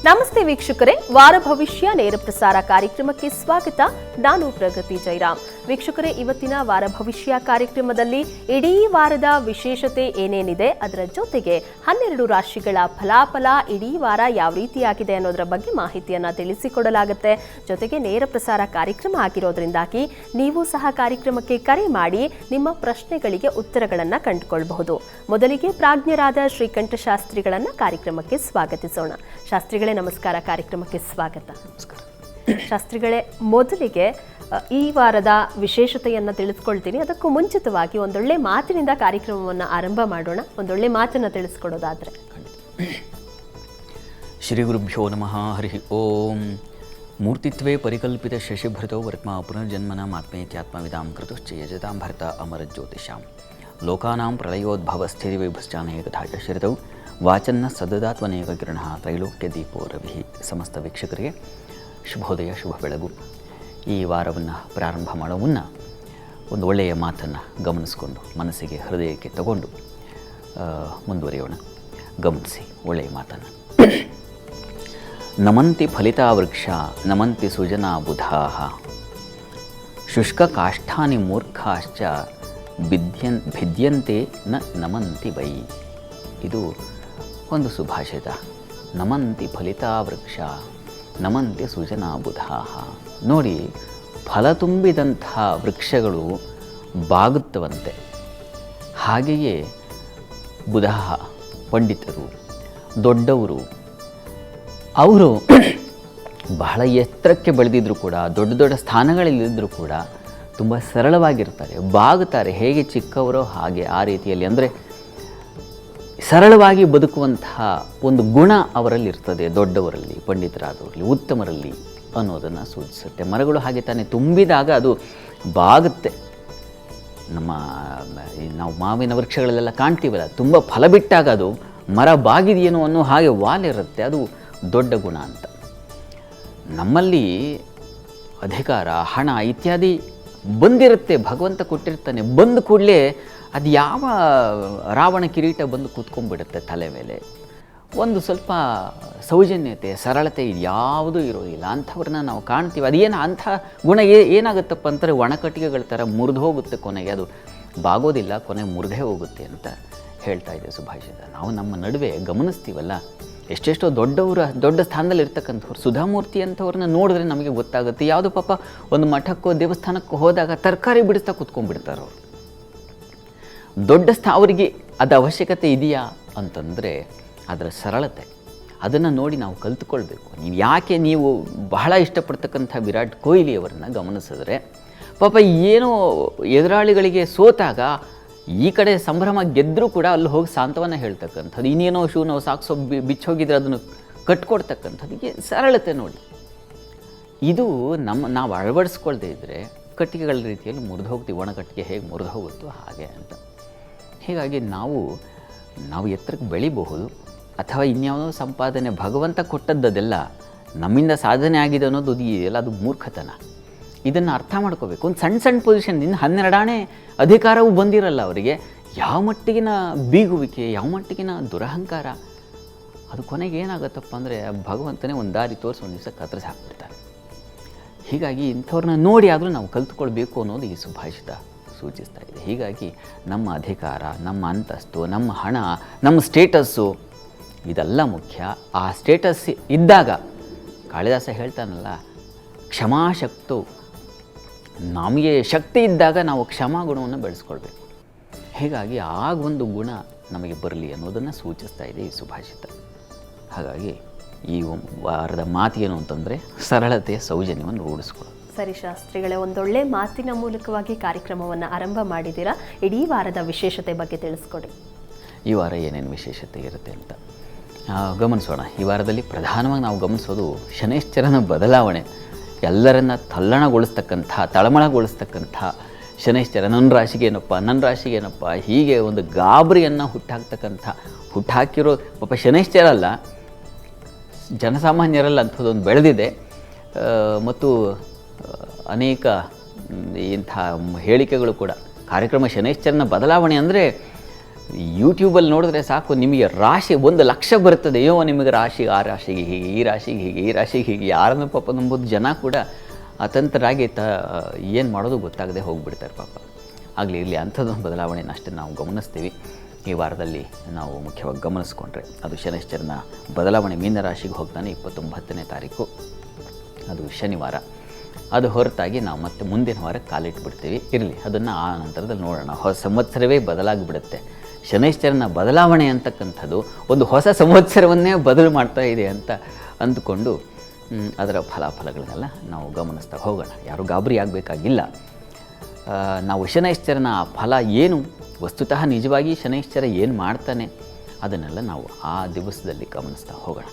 ನಮಸ್ತೆ ವೀಕ್ಷಕರೇ, ವಾರ ಭವಿಷ್ಯ ನೇರ ಪ್ರಸಾರ ಕಾರ್ಯಕ್ರಮಕ್ಕೆ ಸ್ವಾಗತ. ನಾನು ಪ್ರಗತಿ ಜೈರಾಮ್. ವೀಕ್ಷಕರೇ, ಇವತ್ತಿನ ವಾರ ಭವಿಷ್ಯ ಕಾರ್ಯಕ್ರಮದಲ್ಲಿ ಇಡೀ ವಾರದ ವಿಶೇಷತೆ ಏನೇನಿದೆ, ಅದರ ಜೊತೆಗೆ 12 ರಾಶಿಗಳ ಫಲಾಫಲ ಇಡೀ ವಾರ ಯಾವ ರೀತಿಯಾಗಿದೆ ಅನ್ನೋದರ ಬಗ್ಗೆ ಮಾಹಿತಿಯನ್ನ ತಿಳಿಸಿಕೊಡಲಾಗುತ್ತೆ. ಜೊತೆಗೆ ನೇರ ಪ್ರಸಾರ ಕಾರ್ಯಕ್ರಮ ಆಗಿರೋದ್ರಿಂದಾಗಿ ನೀವು ಸಹ ಕಾರ್ಯಕ್ರಮಕ್ಕೆ ಕರೆ ಮಾಡಿ ನಿಮ್ಮ ಪ್ರಶ್ನೆಗಳಿಗೆ ಉತ್ತರಗಳನ್ನ ಕಂಡುಕೊಳ್ಳಬಹುದು. ಮೊದಲಿಗೆ ಪ್ರಾಜ್ಞರಾದ ಶ್ರೀಕಂಠ ಶಾಸ್ತ್ರಿಗಳನ್ನ ಕಾರ್ಯಕ್ರಮಕ್ಕೆ ಸ್ವಾಗತಿಸೋಣ. ಶಾಸ್ತ್ರಿಗಳೇ ನಮಸ್ಕಾರ, ಕಾರ್ಯಕ್ರಮಕ್ಕೆ ಸ್ವಾಗತ. ನಮಸ್ಕಾರ ಶಾಸ್ತ್ರಿಗಳೇ, ಮೊದಲಿಗೆ ಈ ವಾರದ ವಿಶೇಷತೆಯನ್ನು ತಿಳಿಸ್ಕೊಳ್ತೀನಿ. ಅದಕ್ಕೂ ಮುಂಚಿತವಾಗಿ ಒಂದೊಳ್ಳೆ ಮಾತಿನಿಂದ ಕಾರ್ಯಕ್ರಮವನ್ನು ಆರಂಭ ಮಾಡೋಣ. ಒಂದೊಳ್ಳೆ ಮಾತನ್ನು ತಿಳಿಸ್ಕೊಡೋದಾದ್ರೆ. ಶ್ರೀ ಗುರುಭ್ಯೋ ನಮಃ. ಹರಿ ಓಂ. ಮೂರ್ತಿತ್ವೇ ಪರಿಕಲ್ಪಿತ ಶಶಿಭೃತೋ ವರ್ತ್ಮ ಪುನರ್ಜನ್ಮನ ಆತ್ಮೇತ್ಯಾತ್ಮವಿದಾಂ ಕೃತಶ್ಚ ಯಜತಾಂ ಭರತ ಅಮರ ಜ್ಯೋತಿಷಾಂ ಲೋಕಾನಾಂ ಪ್ರಳಯೋದ್ಭವ ಸ್ಥಿತಿವಿಭಶ್ಚಾನೇಕಧಾಯ ಶ್ರಿತೌ ವಾಚನ್ನ ಸದದಾತ್ಮನೇಕ ಕಿರಣ ತ್ರೈಲೋಕ್ಯ ದೀಪೋ ರವಿ. ಸಮಸ್ತ ವೀಕ್ಷಕರಿಗೆ ಶುಭೋದಯ, ಶುಭ ಬೆಳಗು. ಈ ವಾರವನ್ನು ಪ್ರಾರಂಭ ಮಾಡೋ ಮುನ್ನ ಒಂದು ಒಳ್ಳೆಯ ಮಾತನ್ನು ಗಮನಿಸ್ಕೊಂಡು ಮನಸ್ಸಿಗೆ ಹೃದಯಕ್ಕೆ ತಗೊಂಡು ಮುಂದುವರಿಯೋಣ. ಗಮನಿಸಿ ಒಳ್ಳೆಯ ಮಾತನ್ನು. ನಮಂತಿ ಫಲಿತಾ ವೃಕ್ಷ ನಮಂತಿ ಸುಜನಾ ಬುಧಾಃ ಶುಷ್ಕ ಕಾಷ್ಠಾನಿ ಮೂರ್ಖಾಶ್ಚ ಭಿದ್ಯಂತೆ ನಮಂತಿ ವೈ. ಇದು ಒಂದು ಸುಭಾಷಿತ. ನಮಂತಿ ಫಲಿತಾ ವೃಕ್ಷ ನಮಂತಿ ಸುಜನಾ ಬುಧಾಃ. ನೋಡಿ, ಫಲ ತುಂಬಿದಂಥ ವೃಕ್ಷಗಳು ಬಾಗುತ್ತವಂತೆ. ಹಾಗೆಯೇ ಬುಧಾಃ ಪಂಡಿತರು, ದೊಡ್ಡವರು, ಅವರು ಬಹಳ ಎತ್ತರಕ್ಕೆ ಬೆಳೆದಿದ್ದರೂ ಕೂಡ, ದೊಡ್ಡ ದೊಡ್ಡ ಸ್ಥಾನಗಳಲ್ಲಿದ್ದರೂ ಕೂಡ ತುಂಬ ಸರಳವಾಗಿರ್ತಾರೆ, ಬಾಗುತ್ತಾರೆ. ಹೇಗೆ ಚಿಕ್ಕವರೋ ಹಾಗೆ ಆ ರೀತಿಯಲ್ಲಿ, ಅಂದರೆ ಸರಳವಾಗಿ ಬದುಕುವಂತಹ ಒಂದು ಗುಣ ಅವರಲ್ಲಿರ್ತದೆ, ದೊಡ್ಡವರಲ್ಲಿ, ಪಂಡಿತರಾದವರಲ್ಲಿ, ಉತ್ತಮರಲ್ಲಿ ಅನ್ನೋದನ್ನು ಸೂಚಿಸುತ್ತೆ. ಮರಗಳು ಹಾಗೆ ತಾನೇ ತುಂಬಿದಾಗ ಅದು ಬಾಗುತ್ತೆ. ನಾವು ಮಾವಿನ ವೃಕ್ಷಗಳಲ್ಲೆಲ್ಲ ಕಾಣ್ತೀವಲ್ಲ, ತುಂಬ ಫಲ ಬಿಟ್ಟಾಗ ಅದು ಮರ ಬಾಗಿದೆಯೇನೋ ಅನ್ನೋ ಹಾಗೆ ವಾಲಿರುತ್ತೆ. ಅದು ದೊಡ್ಡ ಗುಣ ಅಂತ. ನಮ್ಮಲ್ಲಿ ಅಧಿಕಾರ, ಹಣ ಇತ್ಯಾದಿ ಬಂದಿರುತ್ತೆ, ಭಗವಂತ ಕೊಟ್ಟಿರ್ತಾನೆ. ಬಂದ ಕೂಡಲೇ ಅದು ಯಾವ ರಾವಣ ಕಿರೀಟ ಬಂದು ಕೂತ್ಕೊಂಡ್ಬಿಡುತ್ತೆ ತಲೆ ಮೇಲೆ. ಒಂದು ಸ್ವಲ್ಪ ಸೌಜನ್ಯತೆ, ಸರಳತೆ ಯಾವುದೂ ಇರೋದಿಲ್ಲ. ಅಂಥವ್ರನ್ನ ನಾವು ಕಾಣ್ತೀವಿ. ಅದೇನು ಅಂಥ ಗುಣ ಏನಾಗುತ್ತಪ್ಪ ಅಂತಾರೆ, ಒಣಕಟ್ಟಿಗೆಗಳ ಥರ ಮುರಿದು ಹೋಗುತ್ತೆ, ಕೊನೆಗೆ ಅದು ಬಾಗೋದಿಲ್ಲ, ಕೊನೆಗೆ ಮುರಿದೇ ಹೋಗುತ್ತೆ ಅಂತ ಹೇಳ್ತಾ ಇದೆ ಸುಭಾಷಿತ. ನಾವು ನಮ್ಮ ನಡುವೆ ಗಮನಿಸ್ತೀವಲ್ಲ, ಎಷ್ಟೆಷ್ಟೋ ದೊಡ್ಡ ಸ್ಥಾನದಲ್ಲಿ ಇರ್ತಕ್ಕಂಥವ್ರು, ಸುಧಾಮೂರ್ತಿ ಅಂಥವ್ರನ್ನ ನೋಡಿದ್ರೆ ನಮಗೆ ಗೊತ್ತಾಗುತ್ತೆ. ಯಾವುದೋ ಪಾಪ ಒಂದು ಮಠಕ್ಕೋ ದೇವಸ್ಥಾನಕ್ಕೋ ಹೋದಾಗ ತರಕಾರಿ ಬಿಡಿಸ್ತಾ ಕೂತ್ಕೊಂಡ್ಬಿಡ್ತಾರೆ ಅವರು. ದೊಡ್ಡ ಅವರಿಗೆ ಅದು ಅವಶ್ಯಕತೆ ಇದೆಯಾ ಅಂತಂದರೆ ಅದರ ಸರಳತೆ, ಅದನ್ನು ನೋಡಿ ನಾವು ಕಲ್ತ್ಕೊಳ್ಬೇಕು. ನೀವು ಬಹಳ ಇಷ್ಟಪಡ್ತಕ್ಕಂಥ ವಿರಾಟ್ ಕೊಹ್ಲಿ ಅವರನ್ನು ಗಮನಿಸಿದ್ರೆ, ಪಾಪ ಏನೋ ಎದುರಾಳಿಗಳಿಗೆ ಸೋತಾಗ ಈ ಕಡೆ ಸಂಭ್ರಮ ಗೆದ್ದರೂ ಕೂಡ ಅಲ್ಲಿ ಹೋಗಿ ಸಾಂತ್ವನ ಹೇಳ್ತಕ್ಕಂಥದ್ದು, ಇನ್ನೇನೋ ಶೂನೋ ಸಾಕ್ಸೋ ಬಿಚ್ಚೋಗಿದ್ರೆ ಅದನ್ನು ಕಟ್ಕೊಡ್ತಕ್ಕಂಥದ್ದು, ಸರಳತೆ ನೋಡಿ. ಇದು ನಾವು ಅಳವಡಿಸ್ಕೊಳ್ದೇ ಇದ್ದರೆ ಕಟ್ಟಿಗೆಗಳ ರೀತಿಯಲ್ಲಿ ಮುರಿದು ಹೋಗ್ತೀವಿ. ಒಣ ಕಟ್ಟಿಗೆ ಹೇಗೆ ಮುರಿದು ಹೋಗುತ್ತೋ ಹಾಗೆ ಅಂತ. ಹೀಗಾಗಿ ನಾವು ಎತ್ತರಕ್ಕೆ ಬೆಳಿಬಹುದು, ಅಥವಾ ಇನ್ಯಾವುದೋ ಸಂಪಾದನೆ ಭಗವಂತ ಕೊಟ್ಟದ್ದೆಲ್ಲ ನಮ್ಮಿಂದ ಸಾಧನೆ ಆಗಿದೆ ಅನ್ನೋದು ಇದೆಯಲ್ಲ, ಅದು ಮೂರ್ಖತನ. ಇದನ್ನು ಅರ್ಥ ಮಾಡ್ಕೋಬೇಕು. ಒಂದು ಸಣ್ಣ ಪೊಸಿಷನ್, ಇನ್ನು 12 ಆಣೆ ಅಧಿಕಾರವೂ ಬಂದಿರಲ್ಲ ಅವರಿಗೆ. ಯಾವ ಮಟ್ಟಿಗಿನ ಬೀಗುವಿಕೆ, ಯಾವ ಮಟ್ಟಿಗಿನ ದುರಹಂಕಾರ, ಅದು ಕೊನೆಗೆ ಏನಾಗುತ್ತಪ್ಪ ಅಂದರೆ ಭಗವಂತನೇ ಒಂದು ದಾರಿ ತೋರಿಸಿ ಒಂದು ದಿವಸ ಕತ್ತರಿಸಿ ಹಾಕ್ಬಿಡ್ತಾರೆ. ಹೀಗಾಗಿ ಇಂಥವ್ರನ್ನ ನೋಡಿ ಆದರೂ ನಾವು ಕಲ್ತ್ಕೊಳ್ಬೇಕು ಅನ್ನೋದು ಈ ಸುಭಾಷಿತ ಸೂಚಿಸ್ತಾ ಇದೆ. ಹೀಗಾಗಿ ನಮ್ಮ ಅಧಿಕಾರ, ನಮ್ಮ ಅಂತಸ್ತು, ನಮ್ಮ ಹಣ, ನಮ್ಮ ಸ್ಟೇಟಸ್ಸು ಇದೆಲ್ಲ ಮುಖ್ಯ. ಆ ಸ್ಟೇಟಸ್ ಇದ್ದಾಗ ಕಾಳಿದಾಸ ಹೇಳ್ತಾನಲ್ಲ, ಕ್ಷಮಾಶಕ್ತು, ನಮಗೆ ಶಕ್ತಿ ಇದ್ದಾಗ ನಾವು ಕ್ಷಮಾ ಗುಣವನ್ನು ಬೆಳೆಸ್ಕೊಳ್ಬೇಕು. ಹೀಗಾಗಿ ಒಂದು ಗುಣ ನಮಗೆ ಬರಲಿ ಅನ್ನೋದನ್ನು ಸೂಚಿಸ್ತಾ ಇದೆ ಈ ಸುಭಾಷಿತ. ಹಾಗಾಗಿ ಈ ವಾರದ ಮಾತೇನು ಅಂತಂದರೆ ಸರಳತೆ, ಸೌಜನ್ಯವನ್ನು ರೂಢಿಸ್ಕೊಳ್ಳೋದು. ಸರಿ ಶಾಸ್ತ್ರಿಗಳೇ, ಒಂದೊಳ್ಳೆ ಮಾತಿನ ಮೂಲಕವಾಗಿ ಕಾರ್ಯಕ್ರಮವನ್ನು ಆರಂಭ ಮಾಡಿದ್ದೀರಾ. ಇಡೀ ವಾರದ ವಿಶೇಷತೆ ಬಗ್ಗೆ ತಿಳಿಸ್ಕೊಡಿ. ಈ ವಾರ ಏನೇನು ವಿಶೇಷತೆ ಇರುತ್ತೆ ಅಂತ ಗಮನಿಸೋಣ. ಈ ವಾರದಲ್ಲಿ ಪ್ರಧಾನವಾಗಿ ನಾವು ಗಮನಿಸೋದು ಶನೈಶ್ಚರನ ಬದಲಾವಣೆ. ಎಲ್ಲರನ್ನ ತಳಮಳಗೊಳಿಸ್ತಕ್ಕಂಥ ಶನೈಶ್ಚರ. ನನ್ನ ರಾಶಿಗೇನಪ್ಪ ಹೀಗೆ ಒಂದು ಗಾಬರಿಯನ್ನು ಹುಟ್ಟಾಕಿರೋ ಪಾಪ ಶನೈಶ್ಚರ ಅಲ್ಲ, ಜನಸಾಮಾನ್ಯರಲ್ಲ ಅಂಥದ್ದೊಂದು ಬೆಳೆದಿದೆ. ಮತ್ತು ಅನೇಕ ಇಂಥ ಹೇಳಿಕೆಗಳು ಕೂಡ. ಕಾರ್ಯಕ್ರಮ ಶನೈಶ್ಚರನ ಬದಲಾವಣೆ ಅಂದರೆ ಯೂಟ್ಯೂಬಲ್ಲಿ ನೋಡಿದ್ರೆ ಸಾಕು, ನಿಮಗೆ ರಾಶಿ 1,00,000 ಬರ್ತದೆ. ಅಯ್ಯೋ ನಿಮಗೆ ರಾಶಿ ಆ ರಾಶಿಗೆ ಹೀಗೆ, ಈ ರಾಶಿಗೆ ಹೀಗೆ, ಈ ರಾಶಿಗೆ ಹೀಗೆ. ಯಾರನ್ನು ಪಾಪ ನಂಬೋದು ಜನ ಕೂಡ ಅತಂತ್ರರಾಗಿ ಏನು ಮಾಡೋದು ಗೊತ್ತಾಗದೆ ಹೋಗಿಬಿಡ್ತಾರೆ ಪಾಪ. ಆಗಲಿ ಇರಲಿ, ಅಂಥದ್ದೊಂದು ಬದಲಾವಣೆನ ಅಷ್ಟೇ ನಾವು ಗಮನಿಸ್ತೀವಿ. ಈ ವಾರದಲ್ಲಿ ನಾವು ಮುಖ್ಯವಾಗಿ ಗಮನಿಸ್ಕೊಂಡ್ರೆ ಅದು ಶನೈಶ್ಚರನ ಬದಲಾವಣೆ. ಮೀನರಾಶಿಗೆ ಹೋಗ್ತಾನೆ 29ನೇ ತಾರೀಕು, ಅದು ಶನಿವಾರ. ಅದು ಹೊರತಾಗಿ ನಾವು ಮತ್ತೆ ಮುಂದಿನ ವಾರಕ್ಕೆ ಕಾಲಿಟ್ಬಿಡ್ತೀವಿ. ಇರಲಿ, ಅದನ್ನು ಆ ನಂತರದಲ್ಲಿ ನೋಡೋಣ. ಹೊಸ ಸಂವತ್ಸರವೇ ಬದಲಾಗಿಬಿಡುತ್ತೆ. ಶನೈಶ್ಚರನ ಬದಲಾವಣೆ ಅಂತಕ್ಕಂಥದ್ದು ಒಂದು ಹೊಸ ಸಂವತ್ಸರವನ್ನೇ ಬದಲು ಮಾಡ್ತಾ ಇದೆ ಅಂತ ಅಂದುಕೊಂಡು ಅದರ ಫಲಾಫಲಗಳನ್ನೆಲ್ಲ ನಾವು ಗಮನಿಸ್ತಾ ಹೋಗೋಣ. ಯಾರೂ ಗಾಬರಿ ಆಗಬೇಕಾಗಿಲ್ಲ. ನಾವು ಶನೈಶ್ಚರನ ಫಲ ಏನು, ವಸ್ತುತಃ ನಿಜವಾಗಿ ಶನೈಶ್ಚರ ಏನು ಮಾಡ್ತಾನೆ, ಅದನ್ನೆಲ್ಲ ನಾವು ಆ ದಿವಸದಲ್ಲಿ ಗಮನಿಸ್ತಾ ಹೋಗೋಣ.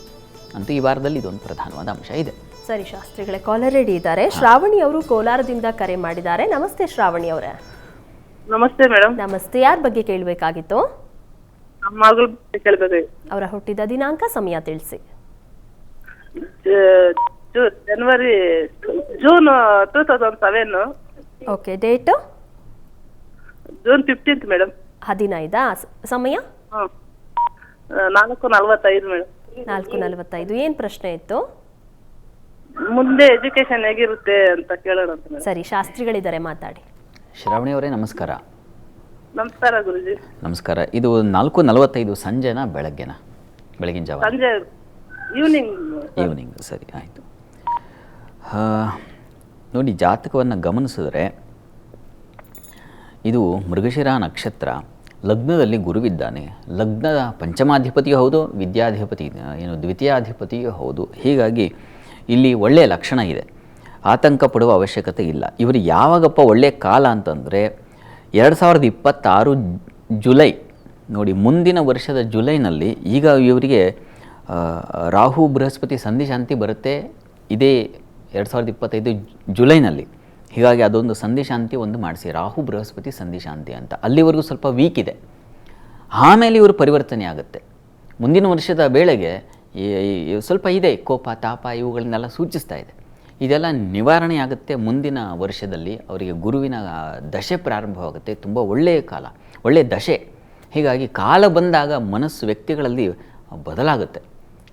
ಅಂತೂ ಈ ವಾರದಲ್ಲಿ ಇದೊಂದು ಪ್ರಧಾನವಾದ ಅಂಶ ಇದೆ. ಸರಿ ಶಾಸ್ತ್ರಿಗಳೇ, ಕಾಲರ್ ರೆಡಿ ಇದ್ದಾರೆ. ಶ್ರಾವಣಿ ಅವರು ಕೋಲಾರದಿಂದ ಕರೆ ಮಾಡಿದ್ದಾರೆ. ನಮಸ್ತೆ ಶ್ರಾವಣಿ ಅವರೇ. ನಮಸ್ತೆ ಮೇಡಮ್. ನಮಸ್ತೆ. ಯಾರ ಬಗ್ಗೆ ಕೇಳಬೇಕಾಗಿತ್ತು? ನಮ್ಮ ಮಗಳ ಬಗ್ಗೆ ಕೇಳಬೇಕಾಗಿತ್ತು. ಅವರ ಹುಟ್ಟಿದ ದಿನಾಂಕ, ಸಮಯ ತಿಳಿಸಿ. ಜನವರಿ June 2007. Okay. Date? June 15 madam. 15. ಸಮಯ? 4:45 ಮೇಡಮ್. 4:45. ಏನು ಪ್ರಶ್ನೆ ಇತ್ತು? ಮುಂದೆ ಎಜುಕೇಶನ್ ಹೇಗಿರುತ್ತೆ ಅಂತ ಕೇಳೋಣ ಅಂತ ಮೇಡಮ್. ಸರಿ, ಶಾಸ್ತ್ರಿಗಳಿದ್ದಾರೆ, ಮಾತಾಡಿ. ಶ್ರಾವಣಿ ಅವರೇ ನಮಸ್ಕಾರ. ನಮಸ್ಕಾರ ಗುರುಜಿ. ನಮಸ್ಕಾರ. ಇದು 4:45 ಸಂಜೆನಾ ಬೆಳಗ್ಗೆನಾ? ಬೆಳಗಿನ ಜಾವ? ಸಂಜೆ, ಈವ್ನಿಂಗ್. ಸರಿ, ಆಯಿತು. ನೋಡಿ, ಜಾತಕವನ್ನು ಗಮನಿಸಿದ್ರೆ ಇದು ಮೃಗಶಿರ ನಕ್ಷತ್ರ. ಲಗ್ನದಲ್ಲಿ ಗುರುವಿದ್ದಾನೆ. ಲಗ್ನದ ಪಂಚಮಾಧಿಪತಿಯೂ ಹೌದು, ವಿದ್ಯಾಧಿಪತಿ ದ್ವಿತೀಯಾಧಿಪತಿಯೂ ಹೌದು. ಹೀಗಾಗಿ ಇಲ್ಲಿ ಒಳ್ಳೆಯ ಲಕ್ಷಣ ಇದೆ. ಆತಂಕ ಪಡುವ ಅವಶ್ಯಕತೆ ಇಲ್ಲ. ಇವರು ಯಾವಾಗಪ್ಪ ಒಳ್ಳೆಯ ಕಾಲ ಅಂತಂದರೆ 2026 ಜುಲೈ. ನೋಡಿ, ಮುಂದಿನ ವರ್ಷದ ಜುಲೈನಲ್ಲಿ ಈಗ ಇವರಿಗೆ ರಾಹು ಬೃಹಸ್ಪತಿ ಸಂಧಿ ಶಾಂತಿ ಬರುತ್ತೆ. ಇದೇ 2025 ಜುಲೈನಲ್ಲಿ. ಹೀಗಾಗಿ ಅದೊಂದು ಸಂಧಿ ಶಾಂತಿ ಒಂದು ಮಾಡಿಸಿ, ರಾಹು ಬೃಹಸ್ಪತಿ ಸಂಧಿ ಶಾಂತಿ ಅಂತ. ಅಲ್ಲಿವರೆಗೂ ಸ್ವಲ್ಪ ವೀಕ್ ಇದೆ. ಆಮೇಲೆ ಇವರು ಪರಿವರ್ತನೆ ಆಗುತ್ತೆ. ಮುಂದಿನ ವರ್ಷದ ವೇಳೆಗೆ ಸ್ವಲ್ಪ ಇದೆ, ಕೋಪ ತಾಪ ಇವುಗಳನ್ನೆಲ್ಲ ಸೂಚಿಸ್ತಾ ಇದೆ. ಇದೆಲ್ಲ ನಿವಾರಣೆ ಆಗುತ್ತೆ. ಮುಂದಿನ ವರ್ಷದಲ್ಲಿ ಅವರಿಗೆ ಗುರುವಿನ ದಶೆ ಪ್ರಾರಂಭವಾಗುತ್ತೆ. ತುಂಬ ಒಳ್ಳೆಯ ಕಾಲ, ಒಳ್ಳೆಯ ದಶೆ. ಹೀಗಾಗಿ ಕಾಲ ಬಂದಾಗ ಮನಸ್ಸು ವ್ಯಕ್ತಿಗಳಲ್ಲಿ ಬದಲಾಗುತ್ತೆ.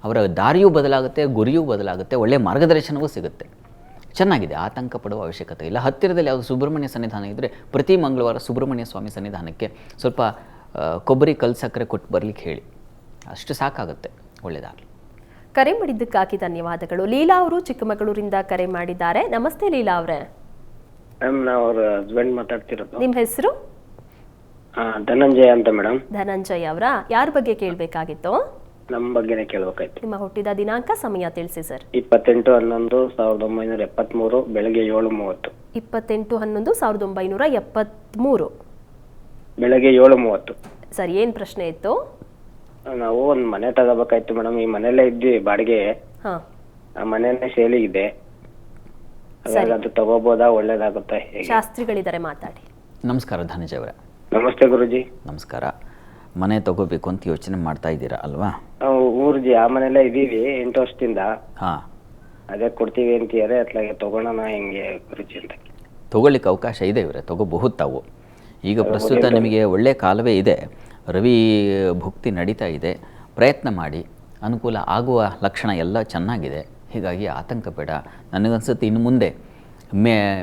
ಅವರ ದಾರಿಯೂ ಬದಲಾಗುತ್ತೆ, ಗುರಿಯೂ ಬದಲಾಗುತ್ತೆ, ಒಳ್ಳೆಯ ಮಾರ್ಗದರ್ಶನವೂ ಸಿಗುತ್ತೆ. ಚೆನ್ನಾಗಿದೆ, ಆತಂಕ ಪಡುವ ಅವಶ್ಯಕತೆ ಇಲ್ಲ. ಹತ್ತಿರದಲ್ಲಿ ಯಾವುದು ಸುಬ್ರಹ್ಮಣ್ಯ ಸನ್ನಿಧಾನ ಇದ್ದರೆ ಪ್ರತಿ ಮಂಗಳವಾರ ಸುಬ್ರಹ್ಮಣ್ಯ ಸ್ವಾಮಿ ಸನ್ನಿಧಾನಕ್ಕೆ ಸ್ವಲ್ಪ ಕೊಬ್ಬರಿ ಕಲ್ಲು ಸಕ್ಕರೆ ಕೊಟ್ಟು ಬರಲಿಕ್ಕೆ ಹೇಳಿ, ಅಷ್ಟು ಸಾಕಾಗುತ್ತೆ. ಒಳ್ಳೆಯದಾಗಲಿ. ಕರೆ ಮಾಡಿದ್ದಕ್ಕಾಗಿ ಧನ್ಯವಾದಗಳು. ಲೀಲಾ ಅವರು ಚಿಕ್ಕಮಗಳೂರಿಂದ ಕರೆ ಮಾಡಿದ್ದಾರೆ. ನಮಸ್ತೆ ಲೀಲಾ ಅವರೇ. ನಾವು ಅವ್ರ ಹಸ್ಬೆಂಡ್ ಮಾತಾಡ್ತಿರೋದು. ನಿಮ್ಮ ಹೆಸರು? ಧನಂಜಯ ಅಂತ ಮೇಡಮ್. ಧನಂಜಯ ಅವರ? ಯಾರ ಬಗ್ಗೆ ಕೇಳಬೇಕಾಗಿತ್ತು? ನಮ್ಮ ಬಗ್ಗೆನೇ ಕೇಳ್ಬೇಕಾಯ್ತು. ನಿಮ್ಮ ಹುಟ್ಟಿದ ದಿನಾಂಕ, ಸಮಯ ತಿಳಿಸಿ ಸರ್. 28/11/1973 ಬೆಳಗ್ಗೆ 7:30. 28/11/1973 ಬೆಳಗ್ಗೆ 7:30. ಸರಿ, ಏನ್ ಪ್ರಶ್ನೆ ಇತ್ತು? ನಾವು ಒಂದು ಮನೆ ತಗೋಬೇಕಾಯ್ತು ಮೇಡಮ್. ಈ ಮನೆಯಲ್ಲೇ ಇದ್ವಿ ಬಾಡಿಗೆ. ಹಾ, ಆ ಮನೆಯನ್ನೇ ಸೇಲಿಗಿದೆ. ಹಾಗಾಗಿ ಅದು ತಗೋಬೋದಾ, ಒಳ್ಳೇದಾಗುತ್ತಾ, ಹೇಗೆ? ಶಾಸ್ತ್ರಿಗಳಿದ್ದಾರೆ, ಮಾತಾಡಿ. ನಮಸ್ಕಾರ ಧನಂಜಯ ಅವರೇ. ನಮಸ್ತೆ ಗುರುಜಿ. ನಮಸ್ಕಾರ. ಮನೆ ತಗೋಬೇಕು ಅಂತ ಯೋಚನೆ ಮಾಡ್ತಾ ಇದ್ದೀರಾ ಅಲ್ವಾ? ನಾವು ಗುರುಜಿ ಆ ಮನೆಯಲ್ಲೇ ಇದೀವಿ 8 ವರ್ಷದಿಂದ. ಹಾಂ, ಅದೇ ಕೊಡ್ತೀವಿ ಅಂತೀಯಾರೆ, ಅತ್ಲಾಗೆ ತಗೋಣ ಹೆಂಗೆ ಗುರುಜಿ ಅಂತ. ತೊಗೊಳ್ಳಿಕ್ಕೆ ಅವಕಾಶ ಇದೆ ಇವರೇ, ತಗೋಬಹುದು ತಾವು. ಈಗ ಪ್ರಸ್ತುತ ನಿಮಗೆ ಒಳ್ಳೆಯ ಕಾಲವೇ ಇದೆ. ರವಿ ಭುಕ್ತಿ ನಡೀತಾ ಇದೆ. ಪ್ರಯತ್ನ ಮಾಡಿ, ಅನುಕೂಲ ಆಗುವ ಲಕ್ಷಣ ಎಲ್ಲ ಚೆನ್ನಾಗಿದೆ. ಹೀಗಾಗಿ ಆತಂಕ ಬೇಡ. ನನಗನ್ಸುತ್ತೆ ಇನ್ನು ಮುಂದೆ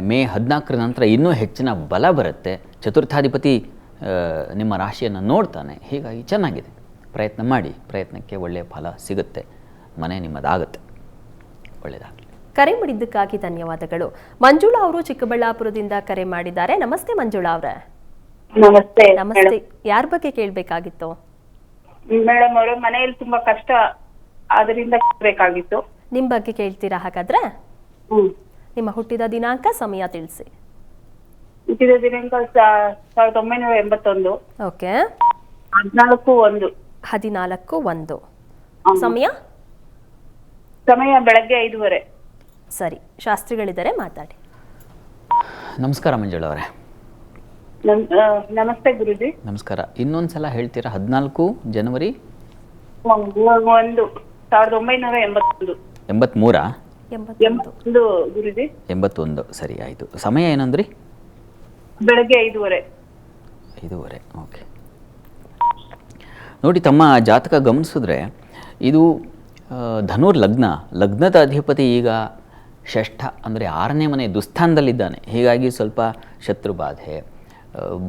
ಮೇ 14 ನಂತರ ಇನ್ನೂ ಹೆಚ್ಚಿನ ಬಲ ಬರುತ್ತೆ. ಚತುರ್ಥಾಧಿಪತಿ ನಿಮ್ಮ ರಾಶಿಯನ್ನು ನೋಡ್ತಾನೆ. ಹೀಗಾಗಿ ಚೆನ್ನಾಗಿದೆ. ಪ್ರಯತ್ನ ಮಾಡಿ, ಪ್ರಯತ್ನಕ್ಕೆ ಒಳ್ಳೆಯ ಫಲ ಸಿಗುತ್ತೆ. ಮನೆ ನಿಮ್ಮದಾಗುತ್ತೆ. ಒಳ್ಳೆಯದಾಗಲಿ. ಕರೆ ಮಾಡಿದ್ದಕ್ಕಾಗಿ ಧನ್ಯವಾದಗಳು. ಮಂಜುಳಾ ಅವರು ಚಿಕ್ಕಬಳ್ಳಾಪುರದಿಂದ ಕರೆ ಮಾಡಿದ್ದಾರೆ. ನಮಸ್ತೆ ಮಂಜುಳಾ ಅವರೇ. ನಮಸ್ತೆ. ನಮಸ್ತೆ. ಯಾರ ಬಗ್ಗೆ ಕೇಳಬೇಕಾಗಿತ್ತು? ಮೇಡಮ್ ಅವರು ಮನೆಯಲ್ಲಿ ತುಂಬಾ ಕಷ್ಟ, ಅದರಿಂದ ಬೇಕಾಗಿತ್ತು. ನಿಮ್ಮ ಬಗ್ಗೆ ಕೇಳ್ತೀರಾ ಹಾಗಾದ್ರೆ? ನಿಮ್ಮ ಹುಟ್ಟಿದ ದಿನಾಂಕ, ಸಮಯ ತಿಳಿಸಿ. ಹುಟ್ಟಿದ ದಿನಾಂಕ 1981. ಓಕೆ. 14/1. 14/1. ಸಮಯ? ಸಮಯ ಬೆಳಗ್ಗೆ 5:30. ಸರಿ, ಶಾಸ್ತ್ರಿಗಳಿದ್ದಾರೆ, ಮಾತಾಡಿ. ನಮಸ್ಕಾರ ಮಂಜುಳಾ ಅವರೇ. ನಮಸ್ತೆ ಗುರುಜಿ. ನಮಸ್ಕಾರ. ಇನ್ನೊಂದು ಸಲ ಹೇಳ್ತೀರಾ? 14 ಜನವರಿ 1, 1981. 83? 81 ಗುರುಜಿ. 81. ಸರಿ, ಆಯಿತು. ಸಮಯ ಏನಂದ್ರಿ? ಬೆಳಗ್ಗೆ 5:30. 5:30. ಓಕೆ. ನೋಡಿ, ತಮ್ಮ ಜಾತಕ ಗಮನಿಸಿದ್ರೆ ಇದು ಧನುರ್ ಲಗ್ನದ ಅಧಿಪತಿ ಈಗ ಷಷ್ಠ ಅಂದರೆ 6ನೇ ಮನೆ ದುಸ್ಥಾನದಲ್ಲಿದ್ದಾನೆ. ಹೀಗಾಗಿ ಸ್ವಲ್ಪ ಶತ್ರುಬಾಧೆ,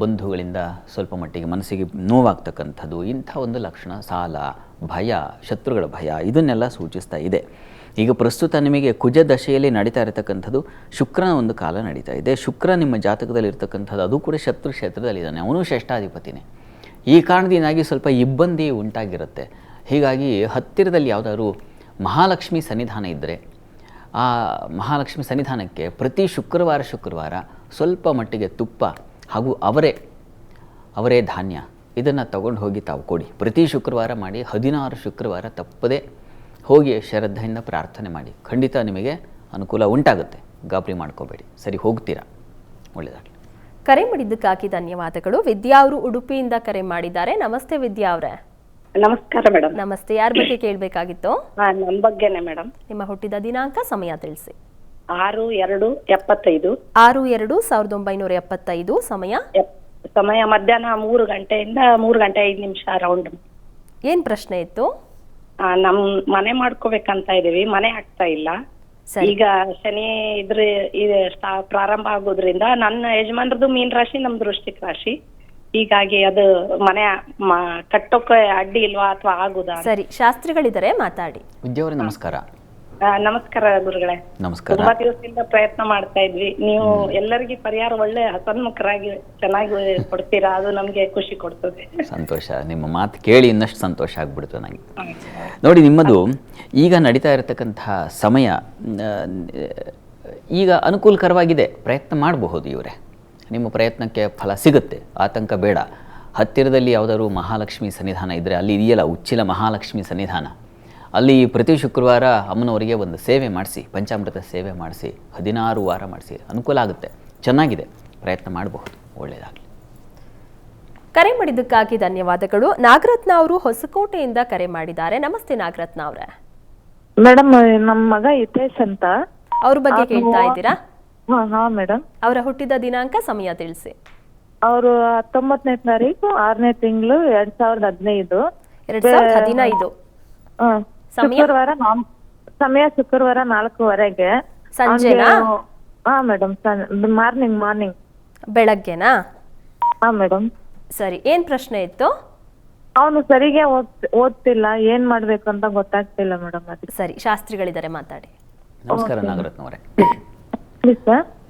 ಬಂಧುಗಳಿಂದ ಸ್ವಲ್ಪ ಮಟ್ಟಿಗೆ ಮನಸ್ಸಿಗೆ ನೋವಾಗ್ತಕ್ಕಂಥದ್ದು, ಇಂಥ ಒಂದು ಲಕ್ಷಣ, ಸಾಲ, ಭಯ, ಶತ್ರುಗಳ ಭಯ ಇದನ್ನೆಲ್ಲ ಸೂಚಿಸ್ತಾ ಇದೆ. ಈಗ ಪ್ರಸ್ತುತ ನಿಮಗೆ ಕುಜ ದಶೆಯಲ್ಲಿ ನಡೀತಾ ಇರತಕ್ಕಂಥದ್ದು ಶುಕ್ರನ ಒಂದು ಕಾಲ ನಡೀತಾ ಇದೆ. ಶುಕ್ರ ನಿಮ್ಮ ಜಾತಕದಲ್ಲಿ ಇರ್ತಕ್ಕಂಥದ್ದು ಅದು ಕೂಡ ಶತ್ರು ಕ್ಷೇತ್ರದಲ್ಲಿದ್ದಾನೆ, ಅವನು ಷಷ್ಠಾಧಿಪತಿನೇ. ಈ ಕಾರಣದಿಂದಾಗಿ ಸ್ವಲ್ಪ ಇಬ್ಬಂದಿ ಉಂಟಾಗಿರುತ್ತೆ. ಹೀಗಾಗಿ ಹತ್ತಿರದಲ್ಲಿ ಯಾವುದಾದ್ರು ಮಹಾಲಕ್ಷ್ಮಿ ಸನ್ನಿಧಾನ ಇದ್ದರೆ ಆ ಮಹಾಲಕ್ಷ್ಮಿ ಸನ್ನಿಧಾನಕ್ಕೆ ಪ್ರತಿ ಶುಕ್ರವಾರ ಸ್ವಲ್ಪ ಮಟ್ಟಿಗೆ ತುಪ್ಪ ಹಾಗೂ ಅವರೇ ಧಾನ್ಯ ಇದನ್ನು ತಗೊಂಡು ಹೋಗಿ ತಾವು ಕೊಡಿ. ಪ್ರತಿ ಶುಕ್ರವಾರ ಮಾಡಿ, 16 ಶುಕ್ರವಾರ ತಪ್ಪದೆ ಹೋಗಿ ಶ್ರದ್ಧೆಯಿಂದ ಪ್ರಾರ್ಥನೆ ಮಾಡಿ. ಖಂಡಿತ ನಿಮಗೆ ಅನುಕೂಲ ಉಂಟಾಗುತ್ತೆ. ಗಾಬರಿ ಮಾಡ್ಕೋಬೇಡಿ, ಸರಿ ಹೋಗ್ತೀರಾ. ಒಳ್ಳೆಯದಾಗಲಿ. ಕರೆ ಮಾಡಿದ್ದಕ್ಕಾಗಿ ಧನ್ಯವಾದಗಳು. ವಿದ್ಯಾ ಅವರು ಉಡುಪಿಯಿಂದ ಕರೆ ಮಾಡಿದ್ದಾರೆ. ನಮಸ್ತೆ ವಿದ್ಯಾ ಅವರೇ. ನಮಸ್ಕಾರ ಮೇಡಮ್. ನಮಸ್ತೆ. ಯಾರ ಬಗ್ಗೆ ಕೇಳಬೇಕಾಗಿತ್ತು? ನಮ್ಮ ಬಗ್ಗೆನೆ ಮೇಡಮ್. ನಿಮ್ಮ ಹುಟ್ಟಿದ ದಿನಾಂಕ, ಸಮಯ ತಿಳಿಸಿ. 6/2/75. 6/2/1975. ಸಮಯ ಮಧ್ಯಾಹ್ನ 3 ಗಂಟೆಯಿಂದ 3 ಗಂಟೆ 5 ನಿಮಿಷ ರೌಂಡ್. ಏನ್ ಪ್ರಶ್ನೆ ಇತ್ತು? ನಮ್ ಮನೆ ಮಾಡ್ಕೋಬೇಕಂತ ಇದೀವಿ, ಮನೆ ಆಗ್ತಾ ಇಲ್ಲ. ಈಗ ಶನಿ ಪ್ರಾರಂಭ ಆಗೋದ್ರಿಂದ ನನ್ನ ಯಜಮಾನ್ರದ್ದು ಮೀನ್ ರಾಶಿ, ನಮ್ದು ವೃಶ್ಚಿಕ ರಾಶಿ. ಹೀಗಾಗಿ ಅದು ಮನೆ ಕಟ್ಟೋಕೆ ಅಡ್ಡಿ ಇಲ್ವಾ ಅಥವಾ ಆಗುದಾ? ಸರಿ, ಶಾಸ್ತ್ರಿಗಳಿದ್ದಾರೆ, ಮಾತಾಡಿ. ವಿದ್ಯಾವರೇ ನಮಸ್ಕಾರ. ನಮಸ್ಕಾರ ಗುರುಗಳೇ. ನಮಸ್ಕಾರ. ತುಂಬಾ ದಿವಸದಿಂದ ಪ್ರಯತ್ನ ಮಾಡ್ತಾ ಇದ್ವಿ. ನೀವು ಎಲ್ಲರಿಗೂ ಪರಿಹಾರ ಒಳ್ಳೆ ಹಸನ್ಮುಖರಾಗಿ ಚೆನ್ನಾಗಿ ಕೊಡ್ತೀರಾ, ಅದು ನಮ್ಗೆ ಖುಷಿ ಕೊಡ್ತದೆ. ಸಂತೋಷ. ನಿಮ್ಮ ಮಾತು ಕೇಳಿ ಇನ್ನಷ್ಟು ಸಂತೋಷ ಆಗ್ಬಿಡ್ತು ನನಗೆ. ನೋಡಿ, ನಿಮ್ಮದು ಈಗ ನಡೀತಾ ಇರತಕ್ಕಂತಹ ಸಮಯ ಈಗ ಅನುಕೂಲಕರವಾಗಿದೆ. ಪ್ರಯತ್ನ ಮಾಡಬಹುದು ಇವರೇ. ನಿಮ್ಮ ಪ್ರಯತ್ನಕ್ಕೆ ಫಲ ಸಿಗುತ್ತೆ, ಆತಂಕ ಬೇಡ. ಹತ್ತಿರದಲ್ಲಿ ಯಾವುದಾದ್ರು ಮಹಾಲಕ್ಷ್ಮಿ ಸನ್ನಿಧಾನ ಇದ್ದರೆ, ಅಲ್ಲಿ ಇದೆಯಲ್ಲ ಉಚ್ಚಿಲ ಮಹಾಲಕ್ಷ್ಮಿ ಸನ್ನಿಧಾನ, ಅಲ್ಲಿ ಪ್ರತಿ ಶುಕ್ರವಾರ ಅಮ್ಮನವರಿಗೆ ಒಂದು ಸೇವೆ ಮಾಡಿಸಿ, ಪಂಚಾಮೃತ ಸೇವೆ ಮಾಡಿಸಿ, 16 ವಾರ ಮಾಡಿಸಿ, ಅನುಕೂಲ ಆಗುತ್ತೆ. ಚೆನ್ನಾಗಿದೆ, ಪ್ರಯತ್ನ ಮಾಡಬಹುದು. ಒಳ್ಳೆಯದಾಗಲಿ. ಕರೆ ಮಾಡಿದ್ದಕ್ಕಾಗಿ ಧನ್ಯವಾದಗಳು. ನಾಗರತ್ನ ಅವರು ಹೊಸಕೋಟೆಯಿಂದ ಕರೆ ಮಾಡಿದ್ದಾರೆ. ನಮಸ್ತೆ ನಾಗರತ್ನ ಅವರೇ. ಮೇಡಮ್, ನಮ್ಮ ಮಗ ಹಿತೇಶ್ ಅಂತ. ಅವ್ರ ಬಗ್ಗೆ ಕೇಳ್ತಾ ಇದ್ದೀರಾ? ಹಾ ಮೇಡಮ್. ಅವರ ಹುಟ್ಟಿದ ದಿನಾಂಕ, ಸಮಯ ತಿಳಿಸಿ. ಅವರು 19ನೇ ತಾರೀಕು 6ನೇ ತಿಂಗಳು 2015. 2015. ಶುಕ್ರವಾರ. ಸಮಯ ಶುಕ್ರವಾರ 4:15 ಸಂಜೆನಾ? ಹಾ ಮೇಡಮ್, ಮಾರ್ನಿಂಗ್. ಬೆಳಗ್ಗೆನಾ? ಹಾ ಮೇಡಮ್. ಸರಿ, ಏನ್ ಪ್ರಶ್ನೆ ಇತ್ತು? ಅವನು ಸರಿಗೆ ಓದ್ತಿಲ್ಲ, ಏನ್ ಮಾಡ್ಬೇಕು ಅಂತ ಗೊತ್ತಾಗ್ತಿಲ್ಲ ಮೇಡಮ್. ಅದಕ್ಕೆ. ಸರಿ, ಶಾಸ್ತ್ರಿಗಳಿದ್ದಾರೆ, ಮಾತಾಡಿ. ನಮಸ್ಕಾರ ನಾಗರತ್ನ ಅವರೇ.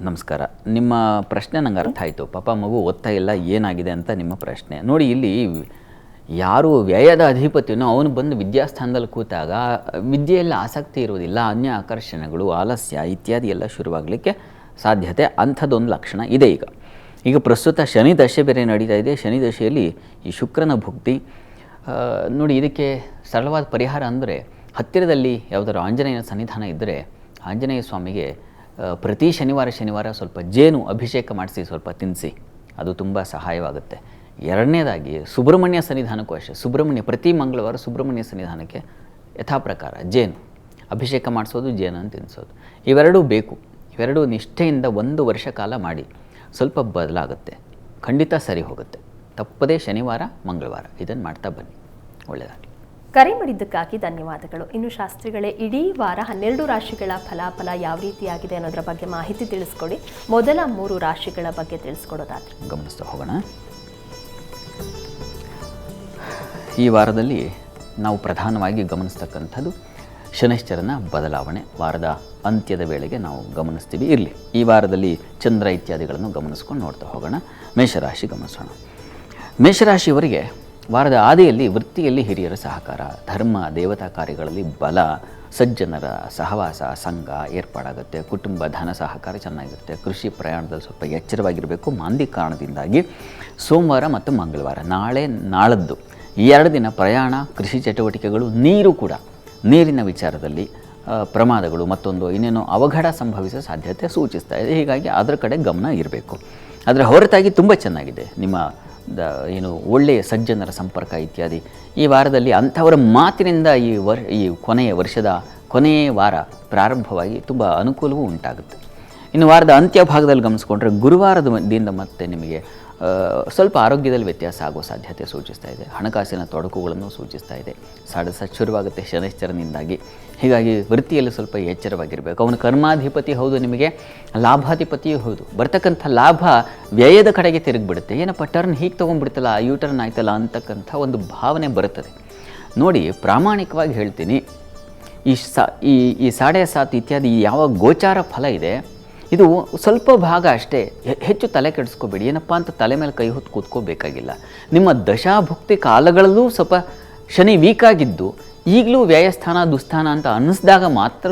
ನಮಸ್ಕಾರ. ನಿಮ್ಮ ಪ್ರಶ್ನೆ ನಂಗೆ ಅರ್ಥ ಆಯಿತು. ಪಾಪ ಮಗು ಓದ್ತಾ ಇಲ್ಲ, ಏನಾಗಿದೆ ಅಂತ ನಿಮ್ಮ ಪ್ರಶ್ನೆ. ನೋಡಿ, ಇಲ್ಲಿ ಯಾರು ವ್ಯಯದ ಅಧಿಪತಿಯೋ ಅವನು ಬಂದು ವಿದ್ಯಾಸ್ಥಾನದಲ್ಲಿ ಕೂತಾಗ ವಿದ್ಯೆಯಲ್ಲಿ ಆಸಕ್ತಿ ಇರುವುದಿಲ್ಲ, ಅನ್ಯ ಆಕರ್ಷಣೆಗಳು, ಆಲಸ್ಯ ಇತ್ಯಾದಿ ಎಲ್ಲ ಶುರುವಾಗಲಿಕ್ಕೆ ಸಾಧ್ಯತೆ. ಅಂಥದ್ದೊಂದು ಲಕ್ಷಣ ಇದೆ. ಈಗ ಪ್ರಸ್ತುತ ಶನಿ ದಶೆ ಬೇರೆ ನಡೀತಾ ಇದೆ. ಶನಿ ದಶೆಯಲ್ಲಿ ಈ ಶುಕ್ರನ ಭುಕ್ತಿ ನೋಡಿ. ಇದಕ್ಕೆ ಸರಳವಾದ ಪರಿಹಾರ ಅಂದರೆ, ಹತ್ತಿರದಲ್ಲಿ ಯಾವುದಾದ್ರು ಆಂಜನೇಯನ ಸನ್ನಿಧಾನ ಇದ್ದರೆ ಆಂಜನೇಯ ಸ್ವಾಮಿಗೆ ಪ್ರತಿ ಶನಿವಾರ ಸ್ವಲ್ಪ ಜೇನು ಅಭಿಷೇಕ ಮಾಡಿಸಿ ಸ್ವಲ್ಪ ತಿನ್ನಿಸಿ, ಅದು ತುಂಬ ಸಹಾಯವಾಗುತ್ತೆ. ಎರಡನೇದಾಗಿ ಸುಬ್ರಹ್ಮಣ್ಯ ಸನ್ನಿಧಾನಕ್ಕೂ ಅಷ್ಟೇ. ಪ್ರತಿ ಮಂಗಳವಾರ ಸುಬ್ರಹ್ಮಣ್ಯ ಸನ್ನಿಧಾನಕ್ಕೆ ಯಥಾಪ್ರಕಾರ ಜೇನು ಅಭಿಷೇಕ ಮಾಡಿಸೋದು, ಜೇನನ್ನು ತಿನ್ನಿಸೋದು, ಇವೆರಡೂ ಬೇಕು. ಇವೆರಡೂ ನಿಷ್ಠೆಯಿಂದ 1 ವರ್ಷ ಕಾಲ ಮಾಡಿ, ಸ್ವಲ್ಪ ಬದಲಾಗುತ್ತೆ, ಖಂಡಿತ ಸರಿ ಹೋಗುತ್ತೆ. ತಪ್ಪದೇ ಶನಿವಾರ ಮಂಗಳವಾರ ಇದನ್ನು ಮಾಡ್ತಾ ಬನ್ನಿ. ಒಳ್ಳೆಯದಾಗಲಿ. ಕರೆ ಮಾಡಿದ್ದಕ್ಕಾಗಿ ಧನ್ಯವಾದಗಳು. ಇನ್ನು ಶಾಸ್ತ್ರಿಗಳೇ, ಇಡೀ ವಾರ 12 ರಾಶಿಗಳ ಫಲಾಫಲ ಯಾವ ರೀತಿಯಾಗಿದೆ ಅನ್ನೋದ್ರ ಬಗ್ಗೆ ಮಾಹಿತಿ ತಿಳಿಸ್ಕೊಡಿ. ಮೊದಲ 3 ರಾಶಿಗಳ ಬಗ್ಗೆ ತಿಳಿಸ್ಕೊಡೋದಾದ್ರೆ ಗಮನಿಸ್ತಾ ಹೋಗೋಣ. ಈ ವಾರದಲ್ಲಿ ನಾವು ಪ್ರಧಾನವಾಗಿ ಗಮನಿಸ್ತಕ್ಕಂಥದ್ದು ಶನೈಶ್ಚರನ ಬದಲಾವಣೆ. ವಾರದ ಅಂತ್ಯದ ವೇಳೆಗೆ ನಾವು ಗಮನಿಸ್ತೀವಿ. ಇರಲಿ, ಈ ವಾರದಲ್ಲಿ ಚಂದ್ರ ಇತ್ಯಾದಿಗಳನ್ನು ಗಮನಿಸ್ಕೊಂಡು ನೋಡ್ತಾ ಹೋಗೋಣ. ಮೇಷರಾಶಿ ಗಮನಿಸೋಣ. ಮೇಷರಾಶಿಯವರಿಗೆ ವಾರದ ಆದಿಯಲ್ಲಿ ವೃತ್ತಿಯಲ್ಲಿ ಹಿರಿಯರ ಸಹಕಾರ, ಧರ್ಮ ದೇವತಾ ಕಾರ್ಯಗಳಲ್ಲಿ ಬಲ, ಸಜ್ಜನರ ಸಹವಾಸ ಸಂಘ ಏರ್ಪಾಡಾಗುತ್ತೆ. ಕುಟುಂಬ ಧನ ಸಹಕಾರ ಚೆನ್ನಾಗಿರುತ್ತೆ. ಕೃಷಿ ಪ್ರಯಾಣದಲ್ಲಿ ಸ್ವಲ್ಪ ಎಚ್ಚರವಾಗಿರಬೇಕು. ಮಾಂದಿ ಕಾರಣದಿಂದಾಗಿ ಸೋಮವಾರ ಮತ್ತು ಮಂಗಳವಾರ, ನಾಳೆ ನಾಳದ್ದು 2 ದಿನ ಪ್ರಯಾಣ, ಕೃಷಿ ಚಟುವಟಿಕೆಗಳು, ನೀರು ಕೂಡ, ನೀರಿನ ವಿಚಾರದಲ್ಲಿ ಪ್ರಮಾದಗಳು ಮತ್ತೊಂದು ಇನ್ನೇನೋ ಅವಘಡ ಸಂಭವಿಸೋ ಸಾಧ್ಯತೆ ಸೂಚಿಸ್ತಾ ಇದೆ. ಹೀಗಾಗಿ ಅದರ ಕಡೆ ಗಮನ ಇರಬೇಕು. ಅದರ ಹೊರತಾಗಿ ತುಂಬ ಚೆನ್ನಾಗಿದೆ. ನಿಮ್ಮ ಒಳ್ಳೆಯ ಸಜ್ಜನರ ಸಂಪರ್ಕ ಇತ್ಯಾದಿ ಈ ವಾರದಲ್ಲಿ ಅಂಥವರ ಮಾತಿನಿಂದ ಈ ವರ್ಷದ ಕೊನೆಯ ವಾರ ಪ್ರಾರಂಭವಾಗಿ ತುಂಬ ಅನುಕೂಲವೂ ಉಂಟಾಗುತ್ತೆ. ಇನ್ನು ವಾರದ ಅಂತ್ಯ ಭಾಗದಲ್ಲಿ ಗಮನಿಸ್ಕೊಂಡ್ರೆ ಗುರುವಾರದಿಂದ ಮತ್ತೆ ನಿಮಗೆ ಸ್ವಲ್ಪ ಆರೋಗ್ಯದಲ್ಲಿ ವ್ಯತ್ಯಾಸ ಆಗೋ ಸಾಧ್ಯತೆ ಸೂಚಿಸ್ತಾ ಇದೆ. ಹಣಕಾಸಿನ ತೊಡಕುಗಳನ್ನು ಸೂಚಿಸ್ತಾ ಇದೆ. ಶುರುವಾಗುತ್ತೆ ಶನೈಶ್ಚರನಿಂದಾಗಿ. ಹೀಗಾಗಿ ವೃತ್ತಿಯಲ್ಲಿ ಸ್ವಲ್ಪ ಎಚ್ಚರವಾಗಿರಬೇಕು. ಅವನು ಕರ್ಮಾಧಿಪತಿ ಹೌದು, ನಿಮಗೆ ಲಾಭಾಧಿಪತಿಯೂ ಹೌದು. ಬರ್ತಕ್ಕಂಥ ಲಾಭ ವ್ಯಯದ ಕಡೆಗೆ ತಿರುಗಿಬಿಡುತ್ತೆ. ಏನಪ್ಪ ಟರ್ನ್ ಹೀಗೆ ತೊಗೊಂಡ್ಬಿಡ್ತಲ್ಲ, ಯೂ ಟರ್ನ್ ಆಯ್ತಲ್ಲ ಅಂತಕ್ಕಂಥ ಒಂದು ಭಾವನೆ ಬರುತ್ತದೆ. ನೋಡಿ, ಪ್ರಾಮಾಣಿಕವಾಗಿ ಹೇಳ್ತೀನಿ, ಈ 7.7 ಇತ್ಯಾದಿ ಯಾವ ಗೋಚಾರ ಫಲ ಇದೆ, ಇದು ಸ್ವಲ್ಪ ಭಾಗ ಅಷ್ಟೇ. ಹೆಚ್ಚು ತಲೆ ಕೆಡಿಸ್ಕೋಬೇಡಿ. ಏನಪ್ಪ ಅಂತ ತಲೆ ಮೇಲೆ ಕೈ ಹೊತ್ತು ಕೂತ್ಕೋಬೇಕಾಗಿಲ್ಲ. ನಿಮ್ಮ ದಶಾಭುಕ್ತಿ ಕಾಲಗಳಲ್ಲೂ ಸ್ವಲ್ಪ ಶನಿ ವೀಕಾಗಿದ್ದು ಈಗಲೂ ವ್ಯಯಸ್ಥಾನ ದುಸ್ಥಾನ ಅಂತ ಅನ್ನಿಸಿದಾಗ ಮಾತ್ರ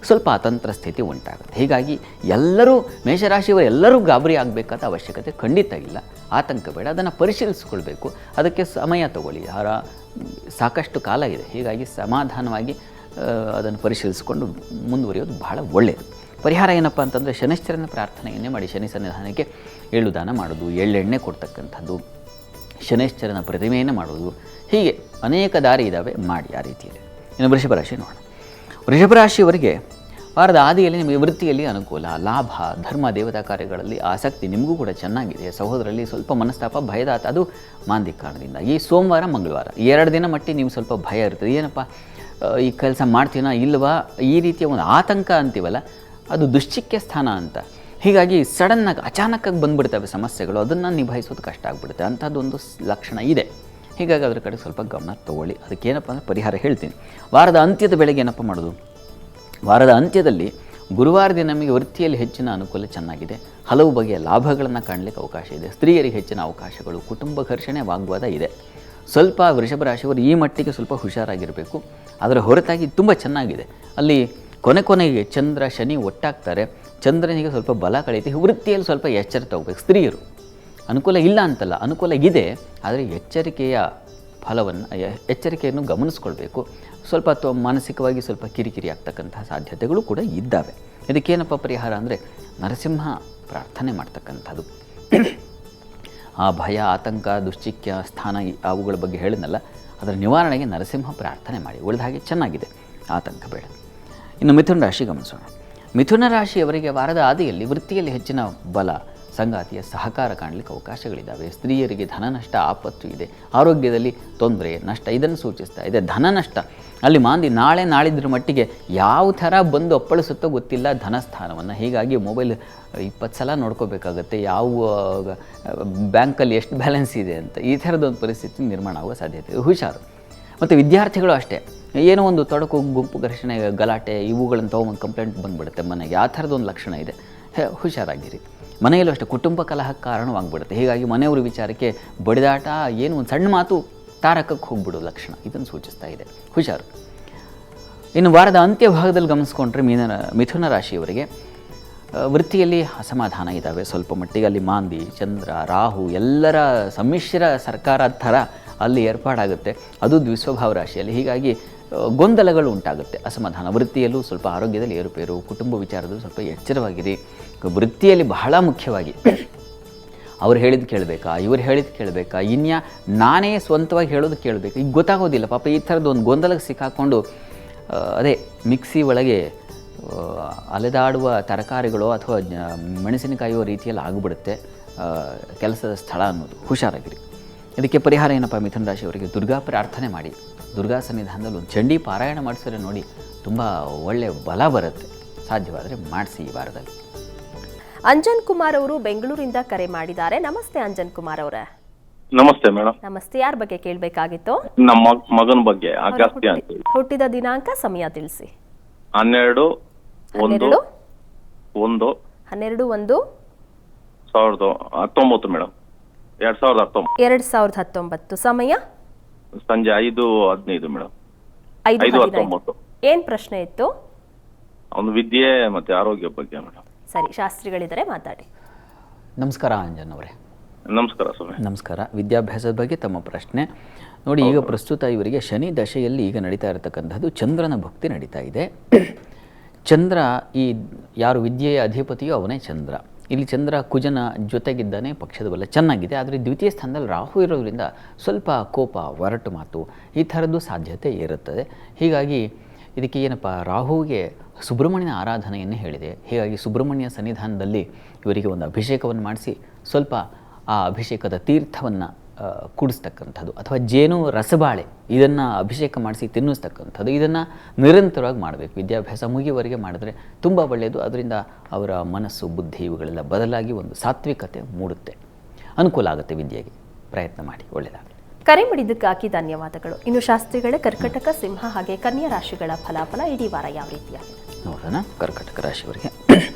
ಸ್ವಲ್ಪ ಅತಂತ್ರ ಸ್ಥಿತಿ ಉಂಟಾಗುತ್ತೆ. ಹೀಗಾಗಿ ಎಲ್ಲರೂ ಮೇಷರಾಶಿಯವರು ಎಲ್ಲರೂ ಗಾಬರಿ ಆಗಬೇಕಾದ ಅವಶ್ಯಕತೆ ಖಂಡಿತ ಇಲ್ಲ. ಆತಂಕ ಬೇಡ. ಅದನ್ನು ಪರಿಶೀಲಿಸ್ಕೊಳ್ಬೇಕು. ಅದಕ್ಕೆ ಸಮಯ ತಗೊಳ್ಳಿ. ಸಾಕಷ್ಟು ಕಾಲ ಇದೆ. ಹೀಗಾಗಿ ಸಮಾಧಾನವಾಗಿ ಅದನ್ನು ಪರಿಶೀಲಿಸಿಕೊಂಡು ಮುಂದುವರಿಯೋದು ಬಹಳ ಒಳ್ಳೆಯದು. ಪರಿಹಾರ ಏನಪ್ಪ ಅಂತಂದರೆ ಶನೈಶ್ಚರನ ಪ್ರಾರ್ಥನೆಯನ್ನೇ ಮಾಡಿ. ಶನಿ ಸನ್ನಿಧಾನಕ್ಕೆ ಎಳ್ಳು ದಾನ ಮಾಡೋದು, ಎಳ್ಳೆಣ್ಣೆ ಕೊಡ್ತಕ್ಕಂಥದ್ದು, ಶನೈಶ್ಚರನ ಪ್ರತಿಮೆಯನ್ನು ಮಾಡೋದು, ಹೀಗೆ ಅನೇಕ ದಾರಿ ಇದ್ದಾವೆ, ಮಾಡಿ ಆ ರೀತಿಯಲ್ಲಿ. ಇನ್ನು ವೃಷಭ ರಾಶಿ ನೋಡೋಣ. ವೃಷಭ ರಾಶಿಯವರಿಗೆ ವಾರದ ಆದಿಯಲ್ಲಿ ನಿಮಗೆ ವೃತ್ತಿಯಲ್ಲಿ ಅನುಕೂಲ, ಲಾಭ, ಧರ್ಮ ದೇವತಾ ಕಾರ್ಯಗಳಲ್ಲಿ ಆಸಕ್ತಿ ನಿಮಗೂ ಕೂಡ ಚೆನ್ನಾಗಿದೆ. ಸಹೋದರಲ್ಲಿ ಸ್ವಲ್ಪ ಮನಸ್ತಾಪ, ಭಯದಾತ, ಅದು ಮಾಂದಿ ಕಾರಣದಿಂದ. ಈ ಸೋಮವಾರ ಮಂಗಳವಾರ 2 ದಿನ ಮಟ್ಟಿಗೆ ನೀವು ಸ್ವಲ್ಪ ಭಯ ಇರ್ತದೆ. ಏನಪ್ಪ ಈ ಕೆಲಸ ಮಾಡ್ತೀನಾ ಇಲ್ವಾ, ಈ ರೀತಿಯ ಒಂದು ಆತಂಕ ಅಂತೀವಲ್ಲ, ಅದು ದುಶ್ಚಿಕ್ಯ ಸ್ಥಾನ ಅಂತ. ಹೀಗಾಗಿ ಸಡನ್ನಾಗಿ ಅಚಾನಕ್ಕಾಗಿ ಬಂದುಬಿಡ್ತವೆ ಸಮಸ್ಯೆಗಳು. ಅದನ್ನು ನಿಭಾಯಿಸೋದು ಕಷ್ಟ ಆಗಿಬಿಡುತ್ತೆ. ಅಂಥದ್ದೊಂದು ಲಕ್ಷಣ ಇದೆ. ಹೀಗಾಗಿ ಅದರ ಕಡೆ ಸ್ವಲ್ಪ ಗಮನ ತೊಗೊಳ್ಳಿ. ಅದಕ್ಕೇನಪ್ಪ ಅಂದರೆ ಪರಿಹಾರ ಹೇಳ್ತೀನಿ. ವಾರದ ಅಂತ್ಯದ ಬೆಳಗ್ಗೆ ಏನಪ್ಪ ಮಾಡೋದು, ವಾರದ ಅಂತ್ಯದಲ್ಲಿ ಗುರುವಾರ ದಿನ ನಮಗೆ ವೃತ್ತಿಯಲ್ಲಿ ಹೆಚ್ಚಿನ ಅನುಕೂಲ ಚೆನ್ನಾಗಿದೆ. ಹಲವು ಬಗೆಯ ಲಾಭಗಳನ್ನು ಕಾಣಲಿಕ್ಕೆ ಅವಕಾಶ ಇದೆ. ಸ್ತ್ರೀಯರಿಗೆ ಹೆಚ್ಚಿನ ಅವಕಾಶಗಳು, ಕುಟುಂಬ ಘರ್ಷಣೆ, ವಾಗ್ವಾದ ಇದೆ. ಸ್ವಲ್ಪ ವೃಷಭ ರಾಶಿಯವರು ಈ ಮಟ್ಟಿಗೆ ಸ್ವಲ್ಪ ಹುಷಾರಾಗಿರಬೇಕು. ಅದರ ಹೊರತಾಗಿ ತುಂಬ ಚೆನ್ನಾಗಿದೆ. ಅಲ್ಲಿ ಕೊನೆಗೆ ಚಂದ್ರ ಶನಿ ಒಟ್ಟಾಗ್ತಾರೆ. ಚಂದ್ರನಿಗೆ ಸ್ವಲ್ಪ ಬಲ ಕಳೀತಿ. ವೃತ್ತಿಯಲ್ಲಿ ಸ್ವಲ್ಪ ಎಚ್ಚರ ತಗೋಬೇಕು. ಸ್ತ್ರೀಯರು ಅನುಕೂಲ ಇಲ್ಲ ಅಂತಲ್ಲ, ಅನುಕೂಲ ಇದೆ. ಆದರೆ ಎಚ್ಚರಿಕೆಯನ್ನು ಗಮನಿಸ್ಕೊಳ್ಬೇಕು. ಸ್ವಲ್ಪ ಮಾನಸಿಕವಾಗಿ ಸ್ವಲ್ಪ ಕಿರಿಕಿರಿ ಆಗ್ತಕ್ಕಂತಹ ಸಾಧ್ಯತೆಗಳು ಕೂಡ ಇದ್ದಾವೆ. ಇದಕ್ಕೇನಪ್ಪ ಪರಿಹಾರ ಅಂದರೆ ನರಸಿಂಹ ಪ್ರಾರ್ಥನೆ ಮಾಡ್ತಕ್ಕಂಥದ್ದು. ಆ ಭಯ, ಆತಂಕ, ದುಶ್ಚಿಕ್ಯ ಸ್ಥಾನ ಅವುಗಳ ಬಗ್ಗೆ ಹೇಳಿದ್ನಲ್ಲ, ಅದರ ನಿವಾರಣೆಗೆ ನರಸಿಂಹ ಪ್ರಾರ್ಥನೆ ಮಾಡಿ. ಉಳಿದ ಹಾಗೆ ಚೆನ್ನಾಗಿದೆ, ಆತಂಕ ಬೇಡ. ಇನ್ನು ಮಿಥುನ ರಾಶಿ ಗಮನಿಸೋಣ. ಮಿಥುನ ರಾಶಿಯವರಿಗೆ ವಾರದ ಆದಿಯಲ್ಲಿ ವೃತ್ತಿಯಲ್ಲಿ ಹೆಚ್ಚಿನ ಬಲ, ಸಂಗಾತಿಯ ಸಹಕಾರ ಕಾಣಲಿಕ್ಕೆ ಅವಕಾಶಗಳಿದ್ದಾವೆ. ಸ್ತ್ರೀಯರಿಗೆ ಧನ ನಷ್ಟ, ಆಪತ್ತು ಇದೆ. ಆರೋಗ್ಯದಲ್ಲಿ ತೊಂದರೆ, ನಷ್ಟ ಇದನ್ನು ಸೂಚಿಸ್ತಾ ಇದೆ. ಧನ ನಷ್ಟ ಅಲ್ಲಿ ಮಾಂದಿ ನಾಳಿದ್ರ ಮಟ್ಟಿಗೆ ಯಾವ ಥರ ಬಂದು ಅಪ್ಪಳಿಸುತ್ತೋ ಗೊತ್ತಿಲ್ಲ ಧನಸ್ಥಾನವನ್ನು. ಹೀಗಾಗಿ ಮೊಬೈಲ್ 20 ಸಲ ನೋಡ್ಕೋಬೇಕಾಗತ್ತೆ, ಯಾವ ಬ್ಯಾಂಕಲ್ಲಿ ಎಷ್ಟು ಬ್ಯಾಲೆನ್ಸ್ ಇದೆ ಅಂತ. ಈ ಥರದೊಂದು ಪರಿಸ್ಥಿತಿ ನಿರ್ಮಾಣ ಆಗುವ ಸಾಧ್ಯತೆ ಇದೆ. ಹುಷಾರು. ಮತ್ತು ವಿದ್ಯಾರ್ಥಿಗಳು ಅಷ್ಟೇ, ಏನೋ ಒಂದು ತೊಡಕು, ಗುಂಪು ಘರ್ಷಣೆ, ಗಲಾಟೆ ಇವುಗಳನ್ನು ತೊಗೊಂಬಂದು ಕಂಪ್ಲೇಂಟ್ ಬಂದುಬಿಡುತ್ತೆ ಮನೆಗೆ. ಆ ಥರದೊಂದು ಲಕ್ಷಣ ಇದೆ. ಹುಷಾರಾಗಿರಿ. ಮನೆಯಲ್ಲೂ ಅಷ್ಟೇ ಕುಟುಂಬ ಕಲಹಕ್ಕೆ ಕಾರಣವಾಗ್ಬಿಡುತ್ತೆ. ಹೀಗಾಗಿ ಮನೆಯವ್ರ ವಿಚಾರಕ್ಕೆ ಬಡಿದಾಟ, ಏನು ಒಂದು ಸಣ್ಣ ಮಾತು ತಾರಕಕ್ಕೆ ಹೋಗ್ಬಿಡೋ ಲಕ್ಷಣ ಇದನ್ನು ಸೂಚಿಸ್ತಾ ಇದೆ. ಹುಷಾರು. ಇನ್ನು ವಾರದ ಅಂತ್ಯಭಾಗದಲ್ಲಿ ಗಮನಿಸ್ಕೊಂಡ್ರೆ ಮಿಥುನ ರಾಶಿಯವರಿಗೆ ವೃತ್ತಿಯಲ್ಲಿ ಅಸಮಾಧಾನ ಇದ್ದಾವೆ. ಸ್ವಲ್ಪ ಮಟ್ಟಿಗೆ ಅಲ್ಲಿ ಮಾಂದಿ, ಚಂದ್ರ, ರಾಹು ಎಲ್ಲರ ಸಮ್ಮಿಶ್ರ ಸರ್ಕಾರ ಥರ ಅಲ್ಲಿ ಏರ್ಪಾಡಾಗುತ್ತೆ. ಅದು ದ್ವಿಸ್ವಭಾವ ರಾಶಿಯಲ್ಲಿ. ಹೀಗಾಗಿ ಗೊಂದಲಗಳು ಉಂಟಾಗುತ್ತೆ, ಅಸಮಾಧಾನ. ವೃತ್ತಿಯಲ್ಲೂ ಸ್ವಲ್ಪ ಆರೋಗ್ಯದಲ್ಲಿ ಏರುಪೇರು, ಕುಟುಂಬ ವಿಚಾರದಲ್ಲೂ ಸ್ವಲ್ಪ ಎಚ್ಚರವಾಗಿರಿ. ವೃತ್ತಿಯಲ್ಲಿ ಬಹಳ ಮುಖ್ಯವಾಗಿ ಅವ್ರು ಹೇಳಿದ್ದು ಕೇಳಬೇಕಾ, ಇವ್ರು ಹೇಳಿದ್ದು ಕೇಳಬೇಕಾ, ನಾನೇ ಸ್ವಂತವಾಗಿ ಹೇಳೋದು ಕೇಳಬೇಕು, ಈಗ ಗೊತ್ತಾಗೋದಿಲ್ಲ. ಪಾಪ ಈ ಥರದ್ದು ಒಂದು ಗೊಂದಲಕ್ಕೆ ಸಿಕ್ಕಾಕ್ಕೊಂಡು ಅದೇ ಮಿಕ್ಸಿ ಒಳಗೆ ಅಲೆದಾಡುವ ತರಕಾರಿಗಳು ಅಥವಾ ಮೆಣಸಿನಕಾಯಿಯೋ ರೀತಿಯಲ್ಲಿ ಆಗಿಬಿಡುತ್ತೆ ಕೆಲಸದ ಸ್ಥಳ ಅನ್ನೋದು. ಹುಷಾರಾಗಿರಿ. ಇದಕ್ಕೆ ಪರಿಹಾರ ಏನಪ್ಪ, ಮಿಥುನ ರಾಶಿಯವರಿಗೆ ದುರ್ಗಾ ಪ್ರಾರ್ಥನೆ ಮಾಡಿ. ದುರ್ಗಾ ಸನ್ನಿಧಾನದಲ್ಲಿ ಒಂದು ಚಂಡಿ ಪಾರಾಯಣ ಮಾಡಿಸಿದ್ರೆ ನೋಡಿ ತುಂಬ ಒಳ್ಳೆಯ ಬಲ ಬರುತ್ತೆ. ಸಾಧ್ಯವಾದರೆ ಮಾಡಿಸಿ ಈ ವಾರದಲ್ಲಿ. ಅಂಜನ್ ಕುಮಾರ್ ಅವರು ಬೆಂಗಳೂರಿಂದ ಕರೆ ಮಾಡಿದ್ದಾರೆ. ನಮಸ್ತೆ ಅಂಜನ್ ಕುಮಾರ್ ಅವರೇ. ನಮಸ್ತೆ ಮೇಡಮ್. ನಮಸ್ತೆ. ಯಾರ ಬಗ್ಗೆ ಕೇಳಬೇಕಾಗಿತ್ತು? ನಮ್ಮ ಮಗನ ಬಗ್ಗೆ. ಅಗಸ್ತ್ಯ ಅಂತ. ಹುಟ್ಟಿದ ದಿನಾಂಕ, ಸಮಯ ತಿಳಿಸಿ. 12/1/2019 ಮೇಡಮ್. 2019. ಸಮಯ ಸಂಜೆ 5:15 ಮೇಡಮ್. 5:19. ಏನ್ ಪ್ರಶ್ನೆ ಇತ್ತು? ಅವನು ವಿದ್ಯೆ ಮತ್ತೆ ಆರೋಗ್ಯ ಬಗ್ಗೆ ಮೇಡಮ್. ಸರಿ, ಶಾಸ್ತ್ರಿಗಳಿದ್ದಾರೆ, ಮಾತಾಡಿ. ನಮಸ್ಕಾರ ಅಂಜನ್ ಅವರೇ. ನಮಸ್ಕಾರ ಸ್ವಾಮಿ. ನಮಸ್ಕಾರ. ವಿದ್ಯಾಭ್ಯಾಸದ ಬಗ್ಗೆ ತಮ್ಮ ಪ್ರಶ್ನೆ ನೋಡಿ. ಈಗ ಪ್ರಸ್ತುತ ಇವರಿಗೆ ಶನಿ ದಶೆಯಲ್ಲಿ ಈಗ ನಡೀತಾ ಇರತಕ್ಕಂಥದ್ದು ಚಂದ್ರನ ಭಕ್ತಿ ನಡೀತಾ ಇದೆ. ಚಂದ್ರ ಈ ಯಾರು ವಿದ್ಯೆಯ ಅಧಿಪತಿಯೋ ಅವನೇ ಚಂದ್ರ. ಇಲ್ಲಿ ಚಂದ್ರ ಕುಜನ ಜೊತೆಗಿದ್ದಾನೆ, ಪಕ್ಷದ ಬಲ ಚೆನ್ನಾಗಿದೆ. ಆದರೆ ದ್ವಿತೀಯ ಸ್ಥಾನದಲ್ಲಿ ರಾಹು ಇರೋದ್ರಿಂದ ಸ್ವಲ್ಪ ಕೋಪ, ಒರಟು ಮಾತು ಈ ಥರದ್ದು ಸಾಧ್ಯತೆ ಇರುತ್ತದೆ. ಹೀಗಾಗಿ ಇದಕ್ಕೆ ಏನಪ್ಪ, ರಾಹುವಿಗೆ ಸುಬ್ರಹ್ಮಣ್ಯನ ಆರಾಧನೆಯನ್ನು ಹೇಳಿದೆ. ಹೀಗಾಗಿ ಸುಬ್ರಹ್ಮಣ್ಯ ಸನ್ನಿಧಾನದಲ್ಲಿ ಇವರಿಗೆ ಒಂದು ಅಭಿಷೇಕವನ್ನು ಮಾಡಿಸಿ ಸ್ವಲ್ಪ ಆ ಅಭಿಷೇಕದ ತೀರ್ಥವನ್ನು ಕುಡಿಸ್ತಕ್ಕಂಥದ್ದು ಅಥವಾ ಜೇನು ರಸಬಾಳೆ ಇದನ್ನು ಅಭಿಷೇಕ ಮಾಡಿಸಿ ತಿನ್ನಿಸ್ತಕ್ಕಂಥದ್ದು, ಇದನ್ನು ನಿರಂತರವಾಗಿ ಮಾಡಬೇಕು. ವಿದ್ಯಾಭ್ಯಾಸ ಮುಗಿಯುವವರೆಗೆ ಮಾಡಿದ್ರೆ ತುಂಬ ಒಳ್ಳೆಯದು. ಅದರಿಂದ ಅವರ ಮನಸ್ಸು ಬುದ್ಧಿ ಇವುಗಳೆಲ್ಲ ಬದಲಾಗಿ ಒಂದು ಸಾತ್ವಿಕತೆ ಮೂಡುತ್ತೆ, ಅನುಕೂಲ ಆಗುತ್ತೆ. ವಿದ್ಯೆಗೆ ಪ್ರಯತ್ನ ಮಾಡಿ, ಒಳ್ಳೆಯದಾಗಲಿ. ಕರೆ ಮಾಡಿದ್ದಕ್ಕಾಗಿ ಧನ್ಯವಾದಗಳು. ಇನ್ನು ಶಾಸ್ತ್ರಿಗಳೇ, ಕರ್ಕಟಕ, ಸಿಂಹ ಹಾಗೆ ಕನ್ಯಾ ರಾಶಿಗಳ ಫಲಾಫಲ ಇಡೀ ವಾರ ಯಾವ ರೀತಿಯಾಗಿದೆ ನೋಡೋಣ. ಕರ್ಕಟಕ ರಾಶಿಯವರಿಗೆ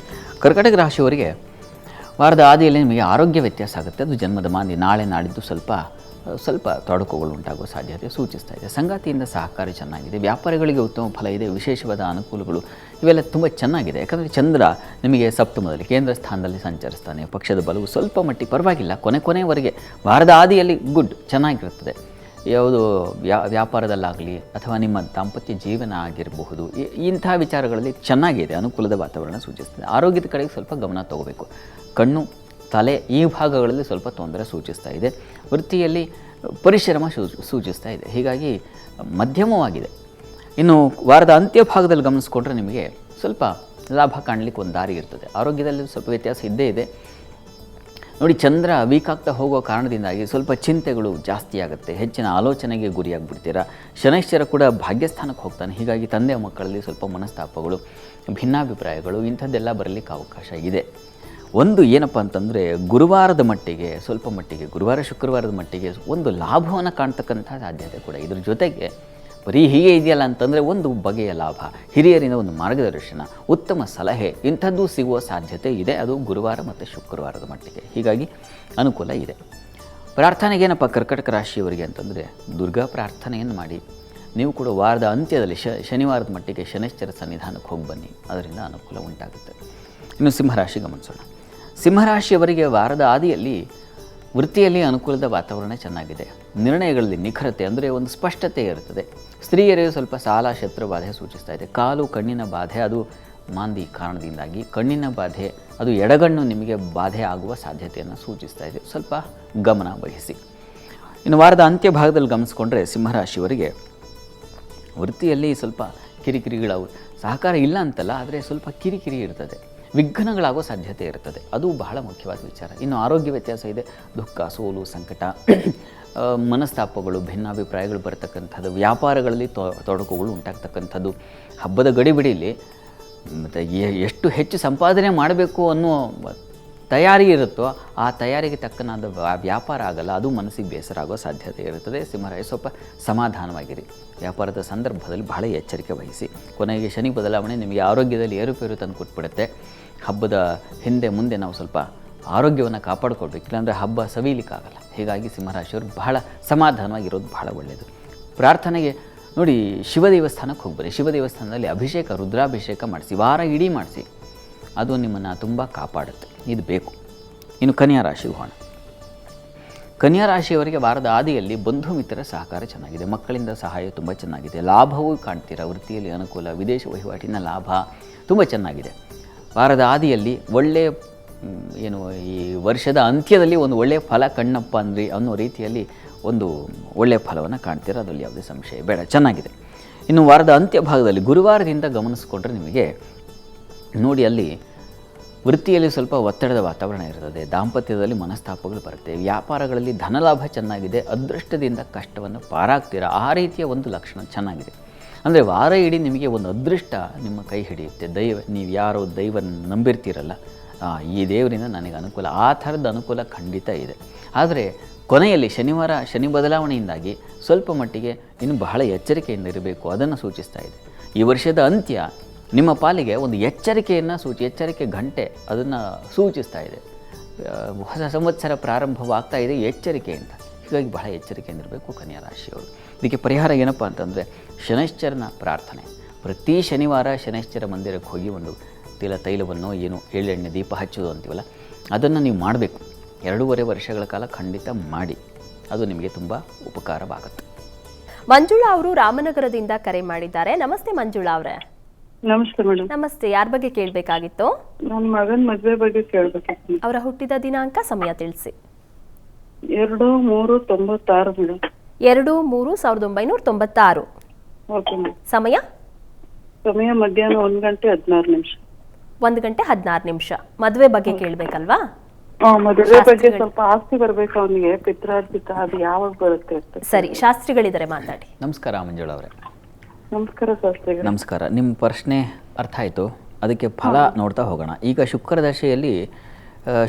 ಕರ್ಕಟಕ ರಾಶಿಯವರಿಗೆ ವಾರದ ಆದಿಯಲ್ಲಿ ನಿಮಗೆ ಆರೋಗ್ಯ ವ್ಯತ್ಯಾಸ ಆಗುತ್ತೆ. ಅದು ಜನ್ಮದ ಮಾಂದಿ. ನಾಳೆ ನಾಡಿದ್ದು ಸ್ವಲ್ಪ ತೊಡಕುಗಳು ಉಂಟಾಗುವ ಸಾಧ್ಯತೆ ಸೂಚಿಸ್ತಾ ಇದೆ. ಸಂಗಾತಿಯಿಂದ ಸಹಕಾರ ಚೆನ್ನಾಗಿದೆ. ವ್ಯಾಪಾರಿಗಳಿಗೆ ಉತ್ತಮ ಫಲ ಇದೆ. ವಿಶೇಷವಾದ ಅನುಕೂಲಗಳು ಇವೆಲ್ಲ ತುಂಬ ಚೆನ್ನಾಗಿದೆ. ಯಾಕಂದರೆ ಚಂದ್ರ ನಿಮಗೆ ಸಪ್ತಮದಲ್ಲಿ ಕೇಂದ್ರ ಸ್ಥಾನದಲ್ಲಿ ಸಂಚರಿಸ್ತಾನೆ. ಪಕ್ಷದ ಬಲವು ಸ್ವಲ್ಪ ಮಟ್ಟಿಗೆ ಪರವಾಗಿಲ್ಲ. ಕೊನೆವರೆಗೆ ವಾರದ ಆದಿಯಲ್ಲಿ ಗುಡ್, ಚೆನ್ನಾಗಿರುತ್ತದೆ. ಯಾವುದು ವ್ಯಾಪಾರದಲ್ಲಾಗಲಿ ಅಥವಾ ನಿಮ್ಮ ದಾಂಪತ್ಯ ಜೀವನ ಆಗಿರಬಹುದು, ಇಂಥ ವಿಚಾರಗಳಲ್ಲಿ ಚೆನ್ನಾಗಿದೆ. ಅನುಕೂಲದ ವಾತಾವರಣ ಸೂಚಿಸ್ತದೆ. ಆರೋಗ್ಯದ ಕಡೆಗೆ ಸ್ವಲ್ಪ ಗಮನ ತಗೋಬೇಕು. ಕಣ್ಣು, ತಲೆ ಈ ಭಾಗಗಳಲ್ಲಿ ಸ್ವಲ್ಪ ತೊಂದರೆ ಸೂಚಿಸ್ತಾ ಇದೆ. ವೃತ್ತಿಯಲ್ಲಿ ಪರಿಶ್ರಮ ಸೂಚಿಸ್ತಾ ಇದೆ. ಹೀಗಾಗಿ ಮಧ್ಯಮವಾಗಿದೆ. ಇನ್ನು ವಾರದ ಅಂತ್ಯ ಭಾಗದಲ್ಲಿ ಗಮನಿಸ್ಕೊಂಡ್ರೆ ನಿಮಗೆ ಸ್ವಲ್ಪ ಲಾಭ ಕಾಣಲಿಕ್ಕೆ ಒಂದು ದಾರಿ ಇರ್ತದೆ. ಆರೋಗ್ಯದಲ್ಲಿ ಸ್ವಲ್ಪ ವ್ಯತ್ಯಾಸ ಇದ್ದೇ ಇದೆ. ನೋಡಿ, ಚಂದ್ರ ವೀಕ್ ಆಗ್ತಾ ಹೋಗೋ ಕಾರಣದಿಂದಾಗಿ ಸ್ವಲ್ಪ ಚಿಂತೆಗಳು ಜಾಸ್ತಿ ಆಗುತ್ತೆ. ಹೆಚ್ಚಿನ ಆಲೋಚನೆಗೆ ಗುರಿಯಾಗಿಬಿಡ್ತೀರಾ. ಶನೈಶ್ಚರ ಕೂಡ ಭಾಗ್ಯಸ್ಥಾನಕ್ಕೆ ಹೋಗ್ತಾನೆ. ಹೀಗಾಗಿ ತಂದೆ ಮಕ್ಕಳಲ್ಲಿ ಸ್ವಲ್ಪ ಮನಸ್ತಾಪಗಳು, ಭಿನ್ನಾಭಿಪ್ರಾಯಗಳು ಇಂಥದ್ದೆಲ್ಲ ಬರಲಿಕ್ಕೆ ಅವಕಾಶ ಇದೆ. ಒಂದು ಏನಪ್ಪ ಅಂತಂದರೆ, ಗುರುವಾರದ ಮಟ್ಟಿಗೆ ಸ್ವಲ್ಪ ಮಟ್ಟಿಗೆ, ಗುರುವಾರ ಶುಕ್ರವಾರದ ಮಟ್ಟಿಗೆ ಒಂದು ಲಾಭವನ್ನು ಕಾಣ್ತಕ್ಕಂಥ ಸಾಧ್ಯತೆ ಕೂಡ. ಇದ್ರ ಜೊತೆಗೆ ಬರೀ ಹೀಗೆ ಇದೆಯಲ್ಲ ಅಂತಂದರೆ ಒಂದು ಬಗೆಯ ಲಾಭ, ಹಿರಿಯರಿಂದ ಒಂದು ಮಾರ್ಗದರ್ಶನ, ಉತ್ತಮ ಸಲಹೆ ಇಂಥದ್ದು ಸಿಗುವ ಸಾಧ್ಯತೆ ಇದೆ. ಅದು ಗುರುವಾರ ಮತ್ತು ಶುಕ್ರವಾರದ ಮಟ್ಟಿಗೆ. ಹೀಗಾಗಿ ಅನುಕೂಲ ಇದೆ. ಪ್ರಾರ್ಥನೆಗೇನಪ್ಪ ಕರ್ಕಟಕ ರಾಶಿಯವರಿಗೆ ಅಂತಂದರೆ, ದುರ್ಗಾ ಪ್ರಾರ್ಥನೆಯನ್ನು ಮಾಡಿ. ನೀವು ಕೂಡ ವಾರದ ಅಂತ್ಯದಲ್ಲಿ ಶನಿವಾರದ ಮಟ್ಟಿಗೆ ಶನೈಶ್ಚರ ಸನ್ನಿಧಾನಕ್ಕೆ ಹೋಗಿ ಬನ್ನಿ, ಅದರಿಂದ ಅನುಕೂಲ ಉಂಟಾಗುತ್ತೆ. ಇನ್ನು ಸಿಂಹರಾಶಿ ಗಮನಿಸೋಣ. ಸಿಂಹರಾಶಿಯವರಿಗೆ ವಾರದ ಆದಿಯಲ್ಲಿ ವೃತ್ತಿಯಲ್ಲಿ ಅನುಕೂಲದ ವಾತಾವರಣ ಚೆನ್ನಾಗಿದೆ. ನಿರ್ಣಯಗಳಲ್ಲಿ ನಿಖರತೆ ಅಂದರೆ ಒಂದು ಸ್ಪಷ್ಟತೆ ಇರುತ್ತದೆ. ಸ್ತ್ರೀಯರಿಗೆ ಸ್ವಲ್ಪ ಸಾಲ, ಶತ್ರು ಬಾಧೆ ಸೂಚಿಸ್ತಾ ಇದೆ. ಕಾಲು, ಕಣ್ಣಿನ ಬಾಧೆ, ಅದು ಮಾಂದಿ ಕಾರಣದಿಂದಾಗಿ ಕಣ್ಣಿನ ಬಾಧೆ, ಅದು ಎಡಗಣ್ಣು ನಿಮಗೆ ಬಾಧೆ ಆಗುವ ಸಾಧ್ಯತೆಯನ್ನು ಸೂಚಿಸ್ತಾ ಇದೆ. ಸ್ವಲ್ಪ ಗಮನ ವಹಿಸಿ. ಇನ್ನು ವಾರದ ಅಂತ್ಯ ಭಾಗದಲ್ಲಿ ಗಮನಿಸ್ಕೊಂಡ್ರೆ ಸಿಂಹರಾಶಿಯವರಿಗೆ ವೃತ್ತಿಯಲ್ಲಿ ಸ್ವಲ್ಪ ಕಿರಿಕಿರಿಗಳು, ಸಹಕಾರ ಇಲ್ಲ ಅಂತಲ್ಲ, ಆದರೆ ಸ್ವಲ್ಪ ಕಿರಿಕಿರಿ ಇರ್ತದೆ. ವಿಘ್ನಗಳಾಗೋ ಸಾಧ್ಯತೆ ಇರ್ತದೆ. ಅದು ಬಹಳ ಮುಖ್ಯವಾದ ವಿಚಾರ. ಇನ್ನು ಆರೋಗ್ಯ ವ್ಯತ್ಯಾಸ ಇದೆ. ದುಃಖ, ಸೋಲು, ಸಂಕಟ, ಮನಸ್ತಾಪಗಳು, ಭಿನ್ನಾಭಿಪ್ರಾಯಗಳು ಬರ್ತಕ್ಕಂಥದ್ದು, ವ್ಯಾಪಾರಗಳಲ್ಲಿ ತೊಡಕುಗಳು ಉಂಟಾಗ್ತಕ್ಕಂಥದ್ದು. ಹಬ್ಬದ ಗಡಿಬಿಡಿಲಿ ಮತ್ತು ಎಷ್ಟು ಹೆಚ್ಚು ಸಂಪಾದನೆ ಮಾಡಬೇಕು ಅನ್ನೋ ತಯಾರಿ ಇರುತ್ತೋ ಆ ತಯಾರಿಗೆ ತಕ್ಕನಾದ ವ್ಯಾಪಾರ ಆಗಲ್ಲ. ಅದು ಮನಸ್ಸಿಗೆ ಬೇಸರ ಆಗೋ ಸಾಧ್ಯತೆ ಇರುತ್ತದೆ. ಸಿಂಹರಾಶಿ ಸ್ವಲ್ಪ ಸಮಾಧಾನವಾಗಿರಿ. ವ್ಯಾಪಾರದ ಸಂದರ್ಭದಲ್ಲಿ ಬಹಳ ಎಚ್ಚರಿಕೆ ವಹಿಸಿ. ಕೊನೆಗೆ ಶನಿ ಬದಲಾವಣೆ ನಿಮಗೆ ಆರೋಗ್ಯದಲ್ಲಿ ಏರುಪೇರು ತಂದು ಕೊಟ್ಬಿಡುತ್ತೆ. ಹಬ್ಬದ ಹಿಂದೆ ಮುಂದೆ ನಾವು ಸ್ವಲ್ಪ ಆರೋಗ್ಯವನ್ನು ಕಾಪಾಡ್ಕೊಳ್ಬೇಕು, ಇಲ್ಲಾಂದರೆ ಹಬ್ಬ ಸವಿಲಿಕ್ಕಾಗಲ್ಲ. ಹೀಗಾಗಿ ಸಿಂಹರಾಶಿಯವರು ಬಹಳ ಸಮಾಧಾನವಾಗಿರೋದು ಬಹಳ ಒಳ್ಳೆಯದು. ಪ್ರಾರ್ಥನೆಗೆ ನೋಡಿ, ಶಿವ ದೇವಸ್ಥಾನಕ್ಕೆ ಹೋಗ್ಬರಿ. ಶಿವ ದೇವಸ್ಥಾನದಲ್ಲಿ ಅಭಿಷೇಕ, ರುದ್ರಾಭಿಷೇಕ ಮಾಡಿಸಿ, ವಾರ ಇಡೀ ಮಾಡಿಸಿ. ಅದು ನಿಮ್ಮನ್ನು ತುಂಬ ಕಾಪಾಡುತ್ತೆ. ಇದು ಬೇಕು. ಇನ್ನು ಕನ್ಯಾ ರಾಶಿಗೆ ಹೋಗೋಣ. ಕನ್ಯಾ ರಾಶಿಯವರಿಗೆ ವಾರದ ಆದಿಯಲ್ಲಿ ಬಂಧು ಮಿತ್ರರ ಸಹಕಾರ ಚೆನ್ನಾಗಿದೆ. ಮಕ್ಕಳಿಂದ ಸಹಾಯ ತುಂಬ ಚೆನ್ನಾಗಿದೆ. ಲಾಭವೂ ಕಾಣ್ತೀರಾ. ವೃತ್ತಿಯಲ್ಲಿ ಅನುಕೂಲ, ವಿದೇಶ ವಹಿವಾಟಿನ ಲಾಭ ತುಂಬ ಚೆನ್ನಾಗಿದೆ. ವಾರದ ಆದಿಯಲ್ಲಿ ಒಳ್ಳೆಯ ಈ ವರ್ಷದ ಅಂತ್ಯದಲ್ಲಿ ಒಂದು ಒಳ್ಳೆಯ ಫಲ ಕಣ್ಣಪ್ಪ ಅನ್ನೋ ರೀತಿಯಲ್ಲಿ ಒಂದು ಒಳ್ಳೆಯ ಫಲವನ್ನು ಕಾಣ್ತೀರಾ. ಅದರಲ್ಲಿ ಯಾವುದೇ ಸಂಶಯ ಬೇಡ, ಚೆನ್ನಾಗಿದೆ. ಇನ್ನು ವಾರದ ಅಂತ್ಯ ಭಾಗದಲ್ಲಿ ಗುರುವಾರದಿಂದ ಗಮನಿಸ್ಕೊಂಡ್ರೆ ನಿಮಗೆ ನೋಡಿ, ಅಲ್ಲಿ ವೃತ್ತಿಯಲ್ಲಿ ಸ್ವಲ್ಪ ಒತ್ತಡದ ವಾತಾವರಣ ಇರ್ತದೆ. ದಾಂಪತ್ಯದಲ್ಲಿ ಮನಸ್ತಾಪಗಳು ಬರುತ್ತೆ. ವ್ಯಾಪಾರಗಳಲ್ಲಿ ಧನಲಾಭ ಚೆನ್ನಾಗಿದೆ. ಅದೃಷ್ಟದಿಂದ ಕಷ್ಟವನ್ನು ಪಾರಾಗ್ತೀರಾ. ಆ ರೀತಿಯ ಒಂದು ಲಕ್ಷಣ ಚೆನ್ನಾಗಿದೆ. ಅಂದರೆ ವಾರ ಇಡೀ ನಿಮಗೆ ಒಂದು ಅದೃಷ್ಟ ನಿಮ್ಮ ಕೈ ಹಿಡಿಯುತ್ತೆ. ನೀವು ಯಾರೋ ದೈವ ನಂಬಿರ್ತೀರಲ್ಲ, ಈ ದೇವರಿಂದ ನನಗೆ ಅನುಕೂಲ, ಆ ಥರದ ಅನುಕೂಲ ಖಂಡಿತ ಇದೆ. ಆದರೆ ಕೊನೆಯಲ್ಲಿ ಶನಿ ಬದಲಾವಣೆಯಿಂದಾಗಿ ಸ್ವಲ್ಪ ಮಟ್ಟಿಗೆ ಇನ್ನು ಬಹಳ ಎಚ್ಚರಿಕೆಯಿಂದ ಇರಬೇಕು, ಅದನ್ನು ಸೂಚಿಸ್ತಾ ಇದೆ. ಈ ವರ್ಷದ ಅಂತ್ಯ ನಿಮ್ಮ ಪಾಲಿಗೆ ಒಂದು ಎಚ್ಚರಿಕೆ ಗಂಟೆ ಅದನ್ನು ಸೂಚಿಸ್ತಾ ಇದೆ. ಹೊಸ ಸಂವತ್ಸರ ಪ್ರಾರಂಭವಾಗ್ತಾ ಇದೆ ಎಚ್ಚರಿಕೆಯಿಂದ. ಹೀಗಾಗಿ ಬಹಳ ಎಚ್ಚರಿಕೆಯಿಂದಿರಬೇಕು ಕನ್ಯಾ ರಾಶಿಯವರು. ಇದಕ್ಕೆ ಪರಿಹಾರ ಏನಪ್ಪ ಅಂತಂದರೆ ಶನೈಶ್ಚರನ ಪ್ರಾರ್ಥನೆ. ಪ್ರತಿ ಶನಿವಾರ ಶನೈಶ್ಚರ ಮಂದಿರಕ್ಕೆ ಹೋಗಿ ಒಂದು ತೈಲವನ್ನು ಎಳ್ಳೆಣ್ಣೆ ದೀಪ ಹಚ್ಚೋದು ಅಂತೀವಲ್ಲ, ಅದನ್ನು ನೀವು ಮಾಡಬೇಕು. 2.5 ವರ್ಷಗಳ ಕಾಲ ಖಂಡಿತ ಮಾಡಿ. ಅದು ನಿಮಗೆ ತುಂಬ ಉಪಕಾರವಾಗುತ್ತೆ. ಮಂಜುಳಾ ಅವರು ರಾಮನಗರದಿಂದ ಕರೆ ಮಾಡಿದ್ದಾರೆ. ನಮಸ್ತೆ ಮಂಜುಳಾ ಅವರೇ. ನಮಸ್ತೆ ಮೇಡಮ್. ನಮಸ್ತೆ. ಯಾರ ಬಗ್ಗೆ ಕೇಳಬೇಕಾಗಿತ್ತು? ನನ್ನ ಮಗನ ಮದುವೆ ಬಗ್ಗೆ ಕೇಳಬೇಕಿತ್ತು. ಅವರ ಹುಟ್ಟಿದ ದಿನಾಂಕ, ಸಮಯ ತಿಳಿಸಿ. 2/3/96 ಮೇಡಮ್. 2/3/1996. Okay madam. ಸಮಯ ಮಧ್ಯಾಹ್ನ 1 ಗಂಟೆ 16 ನಿಮಿಷ. 1 ಗಂಟೆ 16 ನಿಮಿಷ. ಮದುವೆ ಬಗ್ಗೆ ಕೇಳಬೇಕಲ್ವಾ? ಮದುವೆ ಬಗ್ಗೆ ಸ್ವಲ್ಪ ಆಸ್ತಿ ಬರ್ಬೇಕು ಅವನಿಗೆ, ಪಿತ್ರಾರ್ಜಿತ, ಅದು ಯಾವಾಗ ಬರುತ್ತೆ ಅಂತ. ಸರಿ, ಶಾಸ್ತ್ರಿಗಳಿದ್ದಾರೆ, ಮಾತಾಡಿ. ನಮಸ್ಕಾರ ಮಂಜುಳಾ ಅವರೇ. ನಮಸ್ಕಾರ ಶಾಸ್ತ್ರಿಗಳೇ. ನಮಸ್ಕಾರ. ನಿಮ್ಮ ಪ್ರಶ್ನೆ ಅರ್ಥ ಆಯಿತು. ಅದಕ್ಕೆ ಫಲ ನೋಡ್ತಾ ಹೋಗೋಣ. ಈಗ ಶುಕ್ರ ದಶೆಯಲ್ಲಿ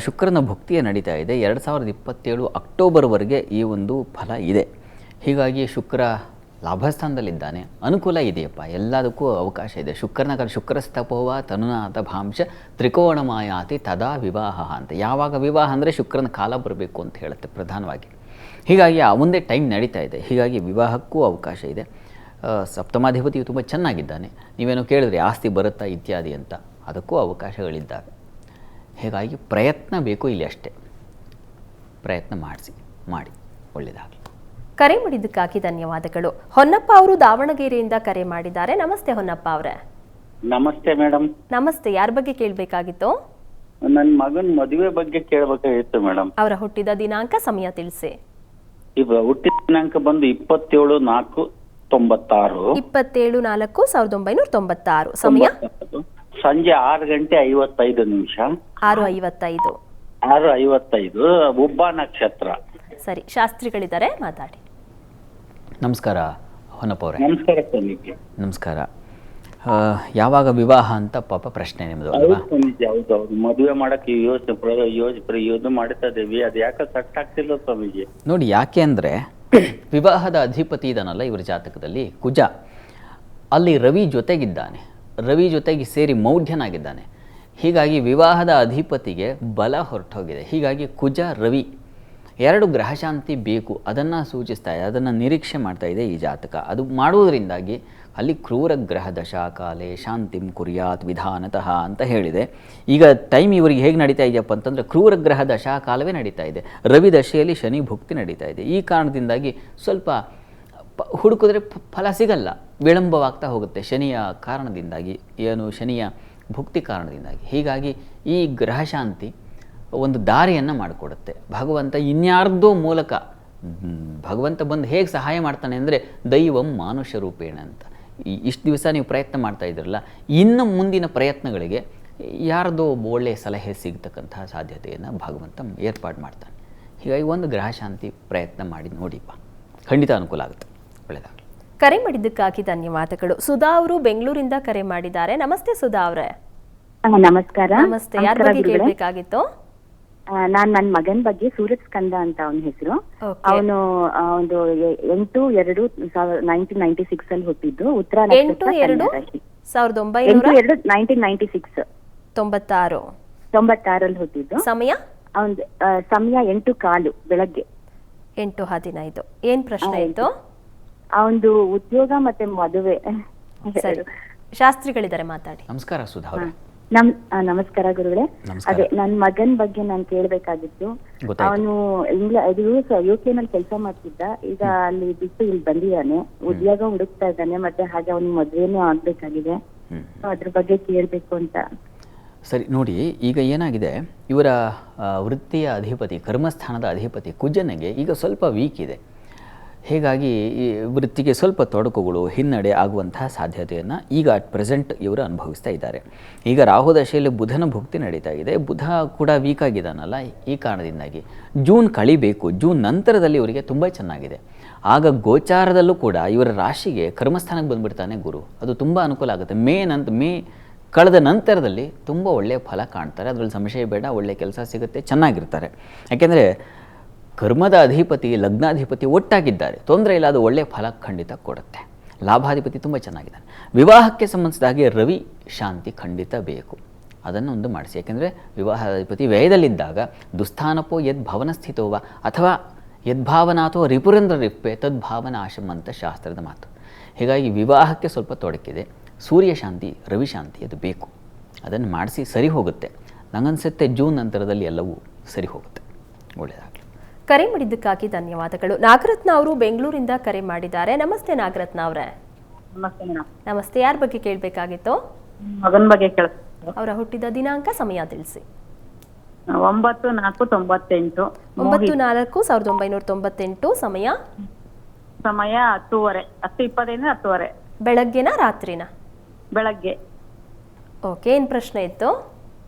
ಶುಕ್ರನ ಭುಕ್ತಿಯೇ ನಡೀತಾ ಇದೆ. 2027 ಅಕ್ಟೋಬರ್ವರೆಗೆ ಈ ಒಂದು ಫಲ ಇದೆ. ಹೀಗಾಗಿ ಶುಕ್ರ ಲಾಭಸ್ಥಾನದಲ್ಲಿದ್ದಾನೆ, ಅನುಕೂಲ ಇದೆಯಪ್ಪ, ಎಲ್ಲದಕ್ಕೂ ಅವಕಾಶ ಇದೆ. ಶುಕ್ರಸ್ತಪೋವ ತನುನಾಥ ಭಾಂಶ ತ್ರಿಕೋಣಮಾಯಾತಿ ತದಾ ವಿವಾಹ ಅಂತ. ಯಾವಾಗ ವಿವಾಹ ಅಂದರೆ ಶುಕ್ರನ ಕಾಲ ಬರಬೇಕು ಅಂತ ಹೇಳುತ್ತೆ ಪ್ರಧಾನವಾಗಿ. ಹೀಗಾಗಿ ಆ ಮುಂದೆ ಟೈಮ್ ನಡೀತಾ ಇದೆ. ಹೀಗಾಗಿ ವಿವಾಹಕ್ಕೂ ಅವಕಾಶ ಇದೆ. ಸಪ್ತಮಾಧಿಪತಿಯು ತುಂಬ ಚೆನ್ನಾಗಿದ್ದಾನೆ. ನೀವೇನೋ ಕೇಳಿದ್ರಿ ಆಸ್ತಿ ಬರುತ್ತಾ ಇತ್ಯಾದಿ ಅಂತ, ಅದಕ್ಕೂ ಅವಕಾಶಗಳಿದ್ದಾವೆ. ಹೀಗಾಗಿ ಪ್ರಯತ್ನ ಬೇಕು ಇಲ್ಲಿ, ಅಷ್ಟೇ. ಪ್ರಯತ್ನ ಮಾಡಿ ಒಳ್ಳೆಯದಾಗಲಿ. ಕರೆ ಮಾಡಿದ್ದಕ್ಕಾಗಿ ಧನ್ಯವಾದಗಳು. ಹೊನ್ನಪ್ಪ ಅವರು ದಾವಣಗೆರೆಯಿಂದ ಕರೆ ಮಾಡಿದ್ದಾರೆ. ನಮಸ್ತೆ ಹೊನ್ನಪ್ಪ ಅವರೇ. ನಮಸ್ತೆ ಮೇಡಮ್. ನಮಸ್ತೆ. ಯಾರ ಬಗ್ಗೆ ಕೇಳಬೇಕಾಗಿತ್ತು? ನನ್ನ ಮಗನ ಮದುವೆ ಬಗ್ಗೆ ಕೇಳಬೇಕಾಗಿತ್ತು ಮೇಡಮ್. ಅವರ ಹುಟ್ಟಿದ ದಿನಾಂಕ, ಸಮಯ ತಿಳಿಸಿ. ಈಗ ಹುಟ್ಟಿದ ದಿನಾಂಕ ಬಂದು 27/4/96. 27/4/1996. ಸಮಯ ಸಂಜೆ 6:55. 6:55. 6:55 ಉಬ್ಬ ನಕ್ಷತ್ರ. ಸರಿ, ಶಾಸ್ತ್ರಿಗಳಿದ್ದಾರೆ, ಮಾತಾಡಿ. ನಮಸ್ಕಾರ ಹೊನ್ನಪ್ಪ ಅವರೇ. ನಮಸ್ಕಾರ ಸ್ವಾಮೀಜಿ. ನಮಸ್ಕಾರ. ಯಾವಾಗ ವಿವಾಹ ಅಂತ ಪಾಪ ಪ್ರಶ್ನೆ ನಿಮ್ಮದು ಅಲ್ವಾ? ಹೌದು, ಮದುವೆ ಮಾಡಕ್ಕೆ ಯೋಚನೆ ಮಾಡ್ತಾ ಇದ್ದೀವಿ. ಅದು ಯಾಕೆ ಸೆಟ್ ಆಗ್ತಿಲ್ಲ ಸ್ವಾಮೀಜಿ? ನೋಡಿ, ಯಾಕೆ ಅಂದರೆ ವಿವಾಹದ ಅಧಿಪತಿ ಇದಾನಲ್ಲ ಇವರ ಜಾತಕದಲ್ಲಿ ಕುಜ, ಅಲ್ಲಿ ರವಿ ಜೊತೆಗಿದ್ದಾನೆ. ರವಿ ಜೊತೆಗೆ ಸೇರಿ ಮೌಢ್ಯನಾಗಿದ್ದಾನೆ. ಹೀಗಾಗಿ ವಿವಾಹದ ಅಧಿಪತಿಗೆ ಬಲ ಹೊರಟೋಗಿದೆ. ಹೀಗಾಗಿ ಕುಜ ರವಿ 2 ಗ್ರಹಶಾಂತಿ ಬೇಕು, ಅದನ್ನು ಸೂಚಿಸ್ತಾ ಇದೆ, ಅದನ್ನು ನಿರೀಕ್ಷೆ ಮಾಡ್ತಾ ಇದೆ ಈ ಜಾತಕ. ಅದು ಮಾಡುವುದರಿಂದಾಗಿ ಅಲ್ಲಿ ಕ್ರೂರ ಗ್ರಹ ದಶಾಕಾಲೆ ಶಾಂತಿಂ ಕುರ್ಯಾತ್ ವಿಧಾನತಃ ಅಂತ ಹೇಳಿದೆ. ಈಗ ಟೈಮ್ ಇವರಿಗೆ ಹೇಗೆ ನಡೀತಾ ಇದೆಯಪ್ಪ ಅಂತಂದರೆ ಕ್ರೂರ ಗ್ರಹ ದಶಾಕಾಲವೇ ನಡೀತಾ ಇದೆ. ರವಿ ದಶೆಯಲ್ಲಿ ಶನಿ ಭುಕ್ತಿ ನಡೀತಾ ಇದೆ. ಈ ಕಾರಣದಿಂದಾಗಿ ಸ್ವಲ್ಪ ಹುಡುಕಿದ್ರೆ ಫಲ ಸಿಗಲ್ಲ, ವಿಳಂಬವಾಗ್ತಾ ಹೋಗುತ್ತೆ ಶನಿಯ ಕಾರಣದಿಂದಾಗಿ, ಶನಿಯ ಭುಕ್ತಿ ಕಾರಣದಿಂದಾಗಿ. ಹೀಗಾಗಿ ಈ ಗ್ರಹಶಾಂತಿ ಒಂದು ದಾರಿಯನ್ನು ಮಾಡಿಕೊಡುತ್ತೆ. ಭಗವಂತ ಇನ್ಯಾರ್ದೋ ಮೂಲಕ ಭಗವಂತ ಬಂದು ಹೇಗೆ ಸಹಾಯ ಮಾಡ್ತಾನೆ ಅಂದರೆ ದೈವಂ ಮಾನುಷ ರೂಪೇಣ ಅಂತ. ಇಷ್ಟು ದಿವಸ ನೀವು ಪ್ರಯತ್ನ ಮಾಡ್ತಾ ಇದ್ರಲ್ಲ, ಇನ್ನು ಮುಂದಿನ ಪ್ರಯತ್ನಗಳಿಗೆ ಯಾರ್ದೋ ಒಳ್ಳೆಯ ಸಲಹೆ ಸಿಗ್ತಕ್ಕಂತಹ ಸಾಧ್ಯತೆಯನ್ನು ಭಗವಂತ ಏರ್ಪಾಡು ಮಾಡ್ತಾನೆ. ಹೀಗಾಗಿ ಒಂದು ಗ್ರಹಶಾಂತಿ ಪ್ರಯತ್ನ ಮಾಡಿ ನೋಡಿಪ್ಪ, ಖಂಡಿತ ಅನುಕೂಲ ಆಗುತ್ತೆ, ಒಳ್ಳೆಯದಾಗಲಿ. ಕರೆ ಮಾಡಿದ್ದಕ್ಕಾಗಿ ಧನ್ಯವಾದಗಳು. ಸುಧಾ ಅವರು ಬೆಂಗಳೂರಿಂದ ಕರೆ ಮಾಡಿದ್ದಾರೆ. ನಮಸ್ತೆ ಸುಧಾ ಅವರೇ. ನಮಸ್ಕಾರ. ನಮಸ್ತೆ. ಯಾರ ಬಗ್ಗೆ ಕೇಳಬೇಕಾಗಿತ್ತು? ನಾನ್ ನನ್ನ ಮಗನ ಬಗ್ಗೆ ಸೂರಜ್ ಸ್ಕಂದ ಅಂತ ಅವನ ಹೆಸರು. ಅವನು ಒಂದು 8/2/1996 ಅಲ್ಲಿ ಹುಟ್ಟಿದ್ದು. ಉತ್ತರ 8/2/1996 96 ಹುಟ್ಟಿದ್ದು. ಸಮಯ ಸಮಯ 8:15 ಬೆಳಗ್ಗೆ. 8:15. ಏನ್ ಪ್ರಶ್ನೆ ಇತ್ತು? ಅವನದು ಉದ್ಯೋಗ ಮತ್ತೆ ಮದುವೆ. ಶಾಸ್ತ್ರಿಗಳಿದ್ದಾರೆ, ಮಾತಾಡಿ. ನಮಸ್ಕಾರ ಸುಧಾ ಅವರೇ. ನಮಸ್ಕಾರ ಗುರುಗಳೇ. ಅದೇ ನನ್ನ ಮಗನ್ ಬಗ್ಗೆ ನಾನು ಕೇಳ್ಬೇಕಾಗಿತ್ತು. ಅವನು UK ನಲ್ಲಿ ಕೆಲಸ ಮಾಡ್ತಿದ್ದ. ಈಗ ಅಲ್ಲಿ ಬಿಟ್ಟು ಇಲ್ಲಿ ಬಂದಿದ್ದಾನೆ, ಉದ್ಯೋಗ ಹುಡುಕ್ತಾ ಇದ್ದಾನೆ, ಮತ್ತೆ ಹಾಗೆ ಅವನ ಮದ್ವೆನೂ ಆಗ್ಬೇಕಾಗಿದೆ. ಅದ್ರ ಬಗ್ಗೆ ಕೇಳ್ಬೇಕು ಅಂತ. ಸರಿ, ನೋಡಿ, ಈಗ ಏನಾಗಿದೆ, ಇವರ ವೃತ್ತಿಯ ಅಧಿಪತಿ, ಕರ್ಮಸ್ಥಾನದ ಅಧಿಪತಿ ಕುಜನಿಗೆ ಈಗ ಸ್ವಲ್ಪ ವೀಕ್ ಇದೆ. ಹೀಗಾಗಿ ಈ ವೃತ್ತಿಗೆ ಸ್ವಲ್ಪ ತೊಡಕುಗಳು, ಹಿನ್ನಡೆ ಆಗುವಂತಹ ಸಾಧ್ಯತೆಯನ್ನು ಈಗ ಅಟ್ ಪ್ರೆಸೆಂಟ್ ಇವರು ಅನುಭವಿಸ್ತಾ ಇದ್ದಾರೆ. ಈಗ ರಾಹು ದಶೆಯಲ್ಲಿ ಬುಧನ ಭುಕ್ತಿ ನಡೀತಾ ಇದೆ. ಬುಧ ಕೂಡ ವೀಕ್ ಆಗಿದ್ದಾನಲ್ಲ, ಈ ಕಾರಣದಿಂದಾಗಿ ಜೂನ್ ಕಳಿಬೇಕು. ಜೂನ್ ನಂತರದಲ್ಲಿ ಇವರಿಗೆ ತುಂಬ ಚೆನ್ನಾಗಿದೆ. ಆಗ ಗೋಚಾರದಲ್ಲೂ ಕೂಡ ಇವರ ರಾಶಿಗೆ ಕರ್ಮಸ್ಥಾನಕ್ಕೆ ಬಂದುಬಿಡ್ತಾನೆ ಗುರು. ಅದು ತುಂಬ ಅನುಕೂಲ ಆಗುತ್ತೆ. ಮೇ ಕಳೆದ ನಂತರದಲ್ಲಿ ತುಂಬ ಒಳ್ಳೆಯ ಫಲ ಕಾಣ್ತಾರೆ. ಅದರಲ್ಲಿ ಸಂಶಯ ಬೇಡ, ಒಳ್ಳೆಯ ಕೆಲಸ ಸಿಗುತ್ತೆ, ಚೆನ್ನಾಗಿರ್ತಾರೆ. ಯಾಕೆಂದರೆ ಕರ್ಮದ ಅಧಿಪತಿ ಲಗ್ನಾಧಿಪತಿ ಒಟ್ಟಾಗಿದ್ದಾರೆ, ತೊಂದರೆ ಇಲ್ಲ, ಅದು ಒಳ್ಳೆಯ ಫಲ ಖಂಡಿತ ಕೊಡುತ್ತೆ. ಲಾಭಾಧಿಪತಿ ತುಂಬ ಚೆನ್ನಾಗಿದ್ದಾನೆ. ವಿವಾಹಕ್ಕೆ ಸಂಬಂಧಿಸಿದ ಹಾಗೆ ರವಿ ಶಾಂತಿ ಖಂಡಿತ ಬೇಕು, ಅದನ್ನು ಒಂದು ಮಾಡಿಸಿ. ಯಾಕೆಂದರೆ ವಿವಾಹಾಧಿಪತಿ ವ್ಯಯದಲ್ಲಿದ್ದಾಗ ದುಸ್ಥಾನಪೋ ಯದ್ಭವನ ಸ್ಥಿತೋವ ಅಥವಾ ಯದ್ಭಾವನಾಥೋ ರಿಪುರೇಂದ್ರ ರಿಪ್ಪೆ ತದ್ಭಾವನಾಶಂ ಅಂತ ಶಾಸ್ತ್ರದ ಮಾತು. ಹೀಗಾಗಿ ವಿವಾಹಕ್ಕೆ ಸ್ವಲ್ಪ ತೊಡಕಿದೆ. ಸೂರ್ಯ ಶಾಂತಿ, ರವಿ ಶಾಂತಿ ಅದು ಬೇಕು, ಅದನ್ನು ಮಾಡಿಸಿ ಸರಿ ಹೋಗುತ್ತೆ. ನನಗನ್ಸುತ್ತೆ ಜೂನ್ ನಂತರದಲ್ಲಿ ಎಲ್ಲವೂ ಸರಿ ಹೋಗುತ್ತೆ, ಒಳ್ಳೆಯದಾಗಲಿ. ಕರೆ ಮಾಡಿದ್ದಕ್ಕಾಗಿ ಧನ್ಯವಾದಗಳು. ನಾಗರತ್ನ ಅವರು ಬೆಂಗಳೂರಿಂದ ಕರೆ ಮಾಡಿದ್ದಾರೆ. ನಮಸ್ತೆ ನಾಗರತ್ನ ಅವರೇ. ನಮಸ್ತೆ ಮೇಡಮ್. ನಮಸ್ತೆ. ಯಾರ ಬಗ್ಗೆ ಕೇಳಬೇಕಾಗಿತ್ತು? ಮಗನ ಬಗ್ಗೆ ಅವರ ಹುಟ್ಟಿದ ದಿನಾಂಕ, ಸಮಯ ತಿಳಿಸಿ. 9/4/98. 9/4/1998. ಸಮಯ 10:30. 10:25 ಬೆಳಗ್ಗೆನಾ ರಾತ್ರಿನಾ? ಬೆಳಗ್ಗೆ. ಓಕೆ, ಏನು ಪ್ರಶ್ನೆ ಇತ್ತು?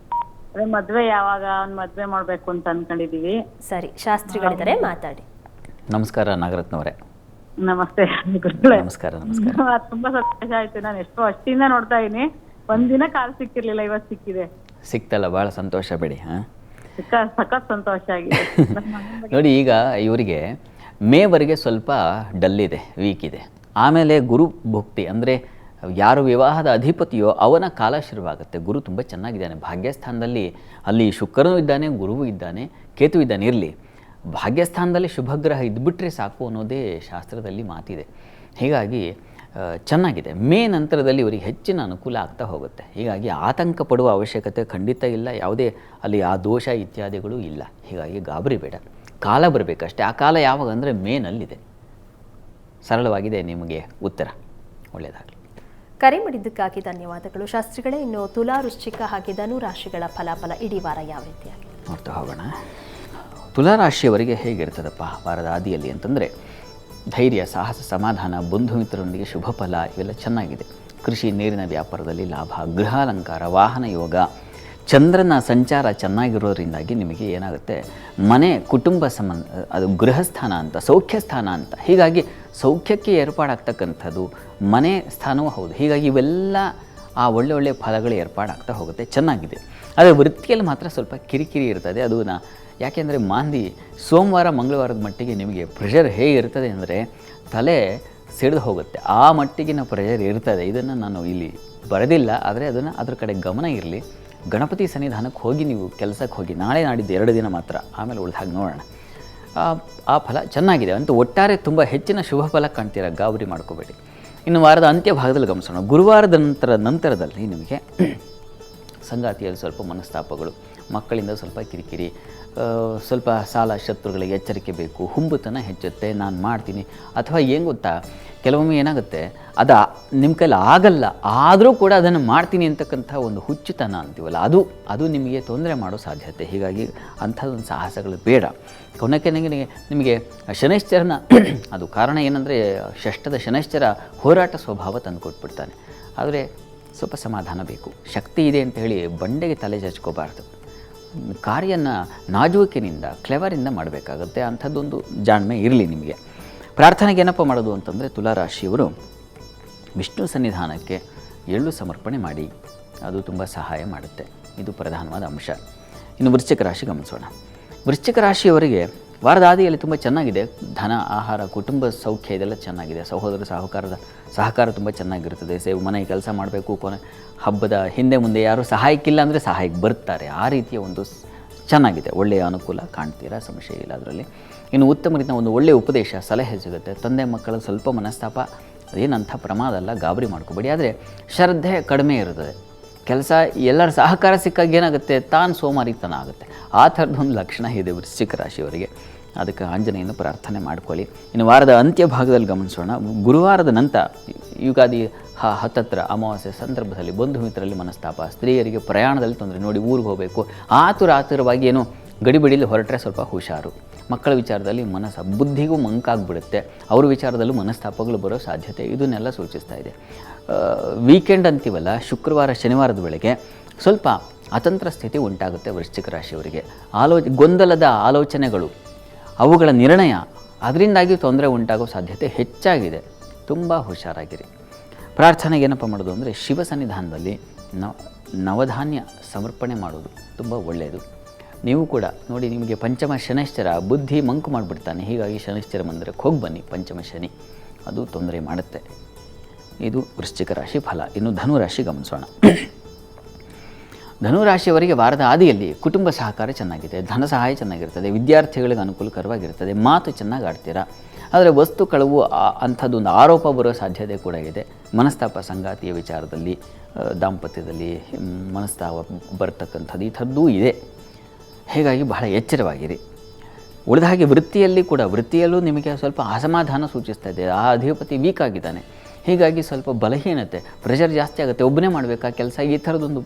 ಅದೇ ಮದ್ವೆ ಯಾವಾಗ ಅವ್ನ್ ಮದ್ವೆ ಮಾಡ್ಬೇಕು ಅಂತ ಅನ್ಕೊಂಡಿದೀವಿ. ಸರಿ, ಶಾಸ್ತ್ರಿಗಳಿದ್ದಾರೆ, ಮಾತಾಡಿ. ನಮಸ್ಕಾರ ನಾಗರತ್ನವರೇ. ನಮಸ್ತೆ ಗುರುಗಳೇ. ನಮಸ್ಕಾರ. ನಮಸ್ಕಾರ. ತುಂಬಾ ಸಂತೋಷ ಆಯ್ತು. ನಾನು ಎಷ್ಟೋ ಅಷ್ಟಿಂದ ನೋಡ್ತಾ ಇದೀನಿ, ಒಂದಿನ ಕಾಲ್ ಸಿಕ್ಕಿರ್ಲಿಲ್ಲ, ಇವತ್ತು ಸಿಕ್ಕಿದೆ. ಸಿಕ್ತಲ್ಲ, ಭಾಳ ಸಂತೋಷ ಬಿಡಿ. ಹಾಂ, ಸಖತ್ ಸಂತೋಷ ಆಗಿದೆ. ನೋಡಿ, ಈಗ ಇವರಿಗೆ ಮೇವರೆಗೆ ಸ್ವಲ್ಪ ಡಲ್ ಇದೆ, ವೀಕ್ ಇದೆ. ಆಮೇಲೆ ಗುರು ಭುಕ್ತಿ ಅಂದರೆ ಯಾರು ವಿವಾಹದ ಅಧಿಪತಿಯೋ ಅವನ ಕಾಲ ಶುರುವಾಗುತ್ತೆ. ಗುರು ತುಂಬ ಚೆನ್ನಾಗಿದ್ದಾನೆ ಭಾಗ್ಯಸ್ಥಾನದಲ್ಲಿ. ಅಲ್ಲಿ ಶುಕ್ರನೂ ಇದ್ದಾನೆ, ಗುರುವೂ ಇದ್ದಾನೆ, ಕೇತು ಇದ್ದಾನೆ. ಇರಲಿ, ಭಾಗ್ಯಸ್ಥಾನದಲ್ಲಿ ಶುಭಗ್ರಹ ಇದ್ಬಿಟ್ರೆ ಸಾಕು ಅನ್ನೋದೇ ಶಾಸ್ತ್ರದಲ್ಲಿ ಮಾತಿದೆ. ಹೀಗಾಗಿ ಚೆನ್ನಾಗಿದೆ. ಮೇ ನಂತರದಲ್ಲಿ ಇವರಿಗೆ ಹೆಚ್ಚಿನ ಅನುಕೂಲ ಆಗ್ತಾ ಹೋಗುತ್ತೆ. ಹೀಗಾಗಿ ಆತಂಕ ಪಡುವ ಅವಶ್ಯಕತೆ ಖಂಡಿತ ಇಲ್ಲ. ಯಾವುದೇ ಅಲ್ಲಿ ಆ ದೋಷ ಇತ್ಯಾದಿಗಳು ಇಲ್ಲ. ಹೀಗಾಗಿ ಗಾಬರಿ ಬೇಡ. ಕಾಲ ಬರಬೇಕಷ್ಟೇ. ಆ ಕಾಲ ಯಾವಾಗ ಅಂದರೆ ಮೇನಲ್ಲಿದೆ. ಸರಳವಾಗಿದೆ ನಿಮಗೆ ಉತ್ತರ. ಒಳ್ಳೆಯದಾಗಲಿ. ಕರೆ ಮಾಡಿದ್ದಕ್ಕಾಗಿ ಧನ್ಯವಾದಗಳು ಶಾಸ್ತ್ರಿಗಳೇ. ಇನ್ನು ತುಲಾ, ವೃಶ್ಚಿಕ ಹಾಗೆ ಧನು ರಾಶಿಗಳ ಫಲಾಫಲ ಇಡೀ ವಾರ ಯಾವ ರೀತಿಯಾಗಿದೆ ನೋಡ್ತಾ ಹೋಗೋಣ. ತುಲಾ ರಾಶಿಯವರಿಗೆ ಹೇಗಿರ್ತದಪ್ಪ ವಾರದ ಆದಿಯಲ್ಲಿ ಅಂತಂದರೆ, ಧೈರ್ಯ, ಸಾಹಸ, ಸಮಾಧಾನ, ಬಂಧು ಮಿತ್ರರೊಂದಿಗೆ ಶುಭ ಫಲ ಇವೆಲ್ಲ ಚೆನ್ನಾಗಿದೆ. ಕೃಷಿ, ನೀರಿನ ವ್ಯಾಪಾರದಲ್ಲಿ ಲಾಭ, ಗೃಹಾಲಂಕಾರ, ವಾಹನ ಯೋಗ, ಚಂದ್ರನ ಸಂಚಾರ ಚೆನ್ನಾಗಿರೋದ್ರಿಂದಾಗಿ ನಿಮಗೆ ಏನಾಗುತ್ತೆ, ಮನೆ ಕುಟುಂಬ ಸಂಬಂಧ, ಅದು ಗೃಹಸ್ಥಾನ ಅಂತ, ಸೌಖ್ಯ ಸ್ಥಾನ ಅಂತ. ಹೀಗಾಗಿ ಸೌಖ್ಯಕ್ಕೆ ಏರ್ಪಾಡಾಗ್ತಕ್ಕಂಥದ್ದು ಮನೆ ಸ್ಥಾನವೂ ಹೌದು. ಹೀಗಾಗಿ ಇವೆಲ್ಲ ಆ ಒಳ್ಳೆ ಫಲಗಳು ಏರ್ಪಾಡಾಗ್ತಾ ಹೋಗುತ್ತೆ. ಚೆನ್ನಾಗಿದೆ. ಆದರೆ ವೃತ್ತಿಯಲ್ಲಿ ಮಾತ್ರ ಸ್ವಲ್ಪ ಕಿರಿಕಿರಿ ಇರ್ತದೆ. ಅದು ಯಾಕೆಂದರೆ ಮಾಂದಿ ಸೋಮವಾರ ಮಂಗಳವಾರದ ಮಟ್ಟಿಗೆ ನಿಮಗೆ ಪ್ರೆಷರ್ ಹೇಗಿರ್ತದೆ ಅಂದರೆ ತಲೆ ಸಿಡಿದು ಹೋಗುತ್ತೆ. ಆ ಮಟ್ಟಿಗಿನ ಪ್ರೆಷರ್ ಇರ್ತದೆ. ಇದನ್ನು ನಾನು ಇಲ್ಲಿ ಬರೆದಿಲ್ಲ, ಆದರೆ ಅದನ್ನು ಅದ್ರ ಕಡೆ ಗಮನ ಇರಲಿ. ಗಣಪತಿ ಸನ್ನಿಧಾನಕ್ಕೆ ಹೋಗಿ ನೀವು ಕೆಲಸಕ್ಕೆ ಹೋಗಿ, ನಾಳೆ ನಾಡಿದ್ದು 2 ದಿನ ಮಾತ್ರ, ಆಮೇಲೆ ಉಳಿದಾಗ ನೋಡೋಣ. ಆ ಫಲ ಚೆನ್ನಾಗಿದೆ. ಅಂತೂ ಒಟ್ಟಾರೆ ತುಂಬ ಹೆಚ್ಚಿನ ಶುಭ ಫಲ ಕಾಣ್ತೀರ, ಗಾಬರಿ ಮಾಡ್ಕೋಬೇಡಿ. ಇನ್ನು ವಾರದ ಅಂತ್ಯ ಭಾಗದಲ್ಲಿ ಗಮನಿಸೋಣ. ಗುರುವಾರದ ನಂತರದಲ್ಲಿ ನಿಮಗೆ ಸಂಗಾತಿಯಲ್ಲಿ ಸ್ವಲ್ಪ ಮನಸ್ತಾಪಗಳು, ಮಕ್ಕಳಿಂದ ಸ್ವಲ್ಪ ಕಿರಿಕಿರಿ, ಸ್ವಲ್ಪ ಸಾಲ ಶತ್ರುಗಳಿಗೆ ಎಚ್ಚರಿಕೆ ಬೇಕು, ಹುಂಬುತನ ಹೆಚ್ಚುತ್ತೆ, ನಾನು ಮಾಡ್ತೀನಿ. ಅಥವಾ ಏನು ಗೊತ್ತಾ, ಕೆಲವೊಮ್ಮೆ ಏನಾಗುತ್ತೆ, ಅದು ನಿಮ್ಮ ಕೈಲಿ ಆಗಲ್ಲ, ಆದರೂ ಕೂಡ ಅದನ್ನು ಮಾಡ್ತೀನಿ ಅಂತಕ್ಕಂಥ ಒಂದು ಹುಚ್ಚುತನ ಅಂತೀವಲ್ಲ, ಅದು ನಿಮಗೆ ತೊಂದರೆ ಮಾಡೋ ಸಾಧ್ಯತೆ. ಹೀಗಾಗಿ ಅಂಥದ್ದೊಂದು ಸಾಹಸಗಳು ಬೇಡ. ಕೊನೆಗೆ ನಿಮಗೆ ಶನೈಶ್ಚರನ ಅದು ಕಾರಣ ಏನಂದರೆ, ಷಷ್ಠದ ಶನೈಶ್ಚರ ಹೋರಾಟ ಸ್ವಭಾವ ತಂದು ಕೊಟ್ಬಿಡ್ತಾನೆ. ಆದರೆ ಸ್ವಲ್ಪ ಸಮಾಧಾನ ಬೇಕು. ಶಕ್ತಿ ಇದೆ ಅಂತ ಹೇಳಿ ಬಂಡೆಗೆ ತಲೆ ಚಚ್ಕೋಬಾರ್ದು. ಕಾರ್ಯನ ನಾಜೂಕಿನಿಂದ, ಕ್ಲೆವರಿಂದ ಮಾಡಬೇಕಾಗುತ್ತೆ. ಅಂಥದ್ದೊಂದು ಜಾಣ್ಮೆ ಇರಲಿ ನಿಮಗೆ. ಪ್ರಾರ್ಥನೆಗೆ ಏನಪ್ಪ ಮಾಡೋದು ಅಂತಂದರೆ, ತುಲಾರಾಶಿಯವರು ವಿಷ್ಣು ಸನ್ನಿಧಾನಕ್ಕೆ ಎಳ್ಳು ಸಮರ್ಪಣೆ ಮಾಡಿ, ಅದು ತುಂಬ ಸಹಾಯ ಮಾಡುತ್ತೆ. ಇದು ಪ್ರಧಾನವಾದ ಅಂಶ. ಇನ್ನು ವೃಶ್ಚಿಕ ರಾಶಿ ಗಮನಿಸೋಣ. ವೃಶ್ಚಿಕ ರಾಶಿಯವರಿಗೆ ವಾರದ ಆದಿಯಲ್ಲಿ ತುಂಬ ಚೆನ್ನಾಗಿದೆ. ಧನ, ಆಹಾರ, ಕುಟುಂಬ ಸೌಖ್ಯ ಇದೆಲ್ಲ ಚೆನ್ನಾಗಿದೆ. ಸಹೋದರ ಸಹಕಾರ ತುಂಬ ಚೆನ್ನಾಗಿರ್ತದೆ. ಮನೆ ಕೆಲಸ ಮಾಡಬೇಕು, ಹಬ್ಬದ ಹಿಂದೆ ಮುಂದೆ ಯಾರು ಸಹಾಯಕ್ಕಿಲ್ಲ ಅಂದರೆ ಸಹಾಯಕ್ಕೆ ಬರ್ತಾರೆ. ಆ ರೀತಿಯ ಒಂದು ಚೆನ್ನಾಗಿದೆ. ಒಳ್ಳೆಯ ಅನುಕೂಲ ಕಾಣ್ತೀರಾ, ಸಮಸ್ಯೆ ಇಲ್ಲ ಅದರಲ್ಲಿ. ಇನ್ನು ಉತ್ತಮ ರೀತಿಯ ಒಂದು ಒಳ್ಳೆಯ ಉಪದೇಶ, ಸಲಹೆ ಸಿಗುತ್ತೆ. ತಂದೆ ಮಕ್ಕಳ ಸ್ವಲ್ಪ ಮನಸ್ತಾಪ, ಅದೇನಂಥ ಪ್ರಮಾದ ಅಲ್ಲ, ಗಾಬರಿ ಮಾಡ್ಕೋಬೇಡಿ. ಆದರೆ ಶ್ರದ್ಧೆ ಕಡಿಮೆ ಇರ್ತದೆ. ಕೆಲಸ ಎಲ್ಲರ ಸಹಕಾರ ಸಿಕ್ಕಾಗ ಏನಾಗುತ್ತೆ, ತಾನು ಸೋಮಾರಿತನ ಆಗುತ್ತೆ. ಆ ಥರದೊಂದು ಲಕ್ಷಣ ಇದೆ ವೃಶ್ಚಿಕ ರಾಶಿಯವರಿಗೆ. ಅದಕ್ಕೆ ಆಂಜನೇಯನ ಪ್ರಾರ್ಥನೆ ಮಾಡ್ಕೊಳ್ಳಿ. ಇನ್ನು ವಾರದ ಅಂತ್ಯ ಭಾಗದಲ್ಲಿ ಗಮನಿಸೋಣ. ಗುರುವಾರದ ನಂತರ ಯುಗಾದಿ ಹತ್ತತ್ರ ಅಮಾವಾಸ್ಯೆ ಸಂದರ್ಭದಲ್ಲಿ ಬಂಧು ಮಿತ್ರರಲ್ಲಿ ಮನಸ್ತಾಪ, ಸ್ತ್ರೀಯರಿಗೆ ಪ್ರಯಾಣದಲ್ಲಿ ತೊಂದರೆ. ನೋಡಿ, ಊರಿಗೆ ಹೋಗಬೇಕು, ಆತುರವಾಗಿ ಏನೋ ಗಡಿಬಿಡಿಲಿ ಹೊರಟ್ರೆ ಸ್ವಲ್ಪ ಹುಷಾರು. ಮಕ್ಕಳ ವಿಚಾರದಲ್ಲಿ ಬುದ್ಧಿಗೂ ಮಂಕಾಗ್ಬಿಡುತ್ತೆ. ಅವ್ರ ವಿಚಾರದಲ್ಲೂ ಮನಸ್ತಾಪಗಳು ಬರೋ ಸಾಧ್ಯತೆ ಇದನ್ನೆಲ್ಲ ಸೂಚಿಸ್ತಾ ಇದೆ. ವೀಕೆಂಡ್ ಅಂತೀವಲ್ಲ, ಶುಕ್ರವಾರ ಶನಿವಾರದ ವೇಳೆಗೆ ಸ್ವಲ್ಪ ಅತಂತ್ರ ಸ್ಥಿತಿ ಉಂಟಾಗುತ್ತೆ ವೃಶ್ಚಿಕ ರಾಶಿಯವರಿಗೆ. ಗೊಂದಲದ ಆಲೋಚನೆಗಳು, ಅವುಗಳ ನಿರ್ಣಯ, ಅದರಿಂದಾಗಿ ತೊಂದರೆ ಉಂಟಾಗೋ ಸಾಧ್ಯತೆ ಹೆಚ್ಚಾಗಿದೆ. ತುಂಬ ಹುಷಾರಾಗಿರಿ. ಪ್ರಾರ್ಥನೆಗೆ ಏನಪ್ಪ ಮಾಡೋದು ಅಂದರೆ, ಶಿವ ಸನ್ನಿಧಾನದಲ್ಲಿ ನವಧಾನ್ಯ ಸಮರ್ಪಣೆ ಮಾಡೋದು ತುಂಬ ಒಳ್ಳೆಯದು. ನೀವು ಕೂಡ ನೋಡಿ, ನಿಮಗೆ ಪಂಚಮ ಶನೈಶ್ಚರ ಬುದ್ಧಿ ಮಂಕು ಮಾಡಿಬಿಡ್ತಾನೆ. ಹೀಗಾಗಿ ಶನೈಶ್ಚರ ಮಂದಿರಕ್ಕೆ ಹೋಗಿ ಬನ್ನಿ. ಪಂಚಮ ಶನಿ ಅದು ತೊಂದರೆ ಮಾಡುತ್ತೆ. ಇದು ವೃಶ್ಚಿಕ ರಾಶಿ ಫಲ. ಇನ್ನು ಧನುರಾಶಿ ಗಮನಿಸೋಣ. ಧನುರಾಶಿಯವರಿಗೆ ವಾರದ ಆದಿಯಲ್ಲಿ ಕುಟುಂಬ ಸಹಕಾರ ಚೆನ್ನಾಗಿದೆ, ಧನ ಸಹಾಯ ಚೆನ್ನಾಗಿರ್ತದೆ, ವಿದ್ಯಾರ್ಥಿಗಳಿಗೆ ಅನುಕೂಲಕರವಾಗಿರ್ತದೆ, ಮಾತು ಚೆನ್ನಾಗಿ ಆಡ್ತೀರಾ. ಆದರೆ ವಸ್ತು ಕಳವು ಅಂಥದ್ದೊಂದು ಆರೋಪ ಬರೋ ಸಾಧ್ಯತೆ ಕೂಡ ಇದೆ. ಮನಸ್ತಾಪ, ಸಂಗಾತಿಯ ವಿಚಾರದಲ್ಲಿ, ದಾಂಪತ್ಯದಲ್ಲಿ ಮನಸ್ತಾಪ ಬರ್ತಕ್ಕಂಥದ್ದು ಈ ಥರದ್ದೂ ಇದೆ. ಹೀಗಾಗಿ ಬಹಳ ಎಚ್ಚರವಾಗಿರಿ. ಉಳಿದ ಹಾಗೆ ವೃತ್ತಿಯಲ್ಲೂ ನಿಮಗೆ ಸ್ವಲ್ಪ ಅಸಮಾಧಾನ ಸೂಚಿಸ್ತಾ ಇದೆ. ಆ ಅಧಿಪತಿ ವೀಕ್ ಆಗಿದ್ದಾನೆ. ಹೀಗಾಗಿ ಸ್ವಲ್ಪ ಬಲಹೀನತೆ, ಪ್ರೆಷರ್ ಜಾಸ್ತಿ ಆಗುತ್ತೆ. ಒಬ್ಬನೇ ಮಾಡಬೇಕಾ ಕೆಲಸ, ಈ ಥರದೊಂದು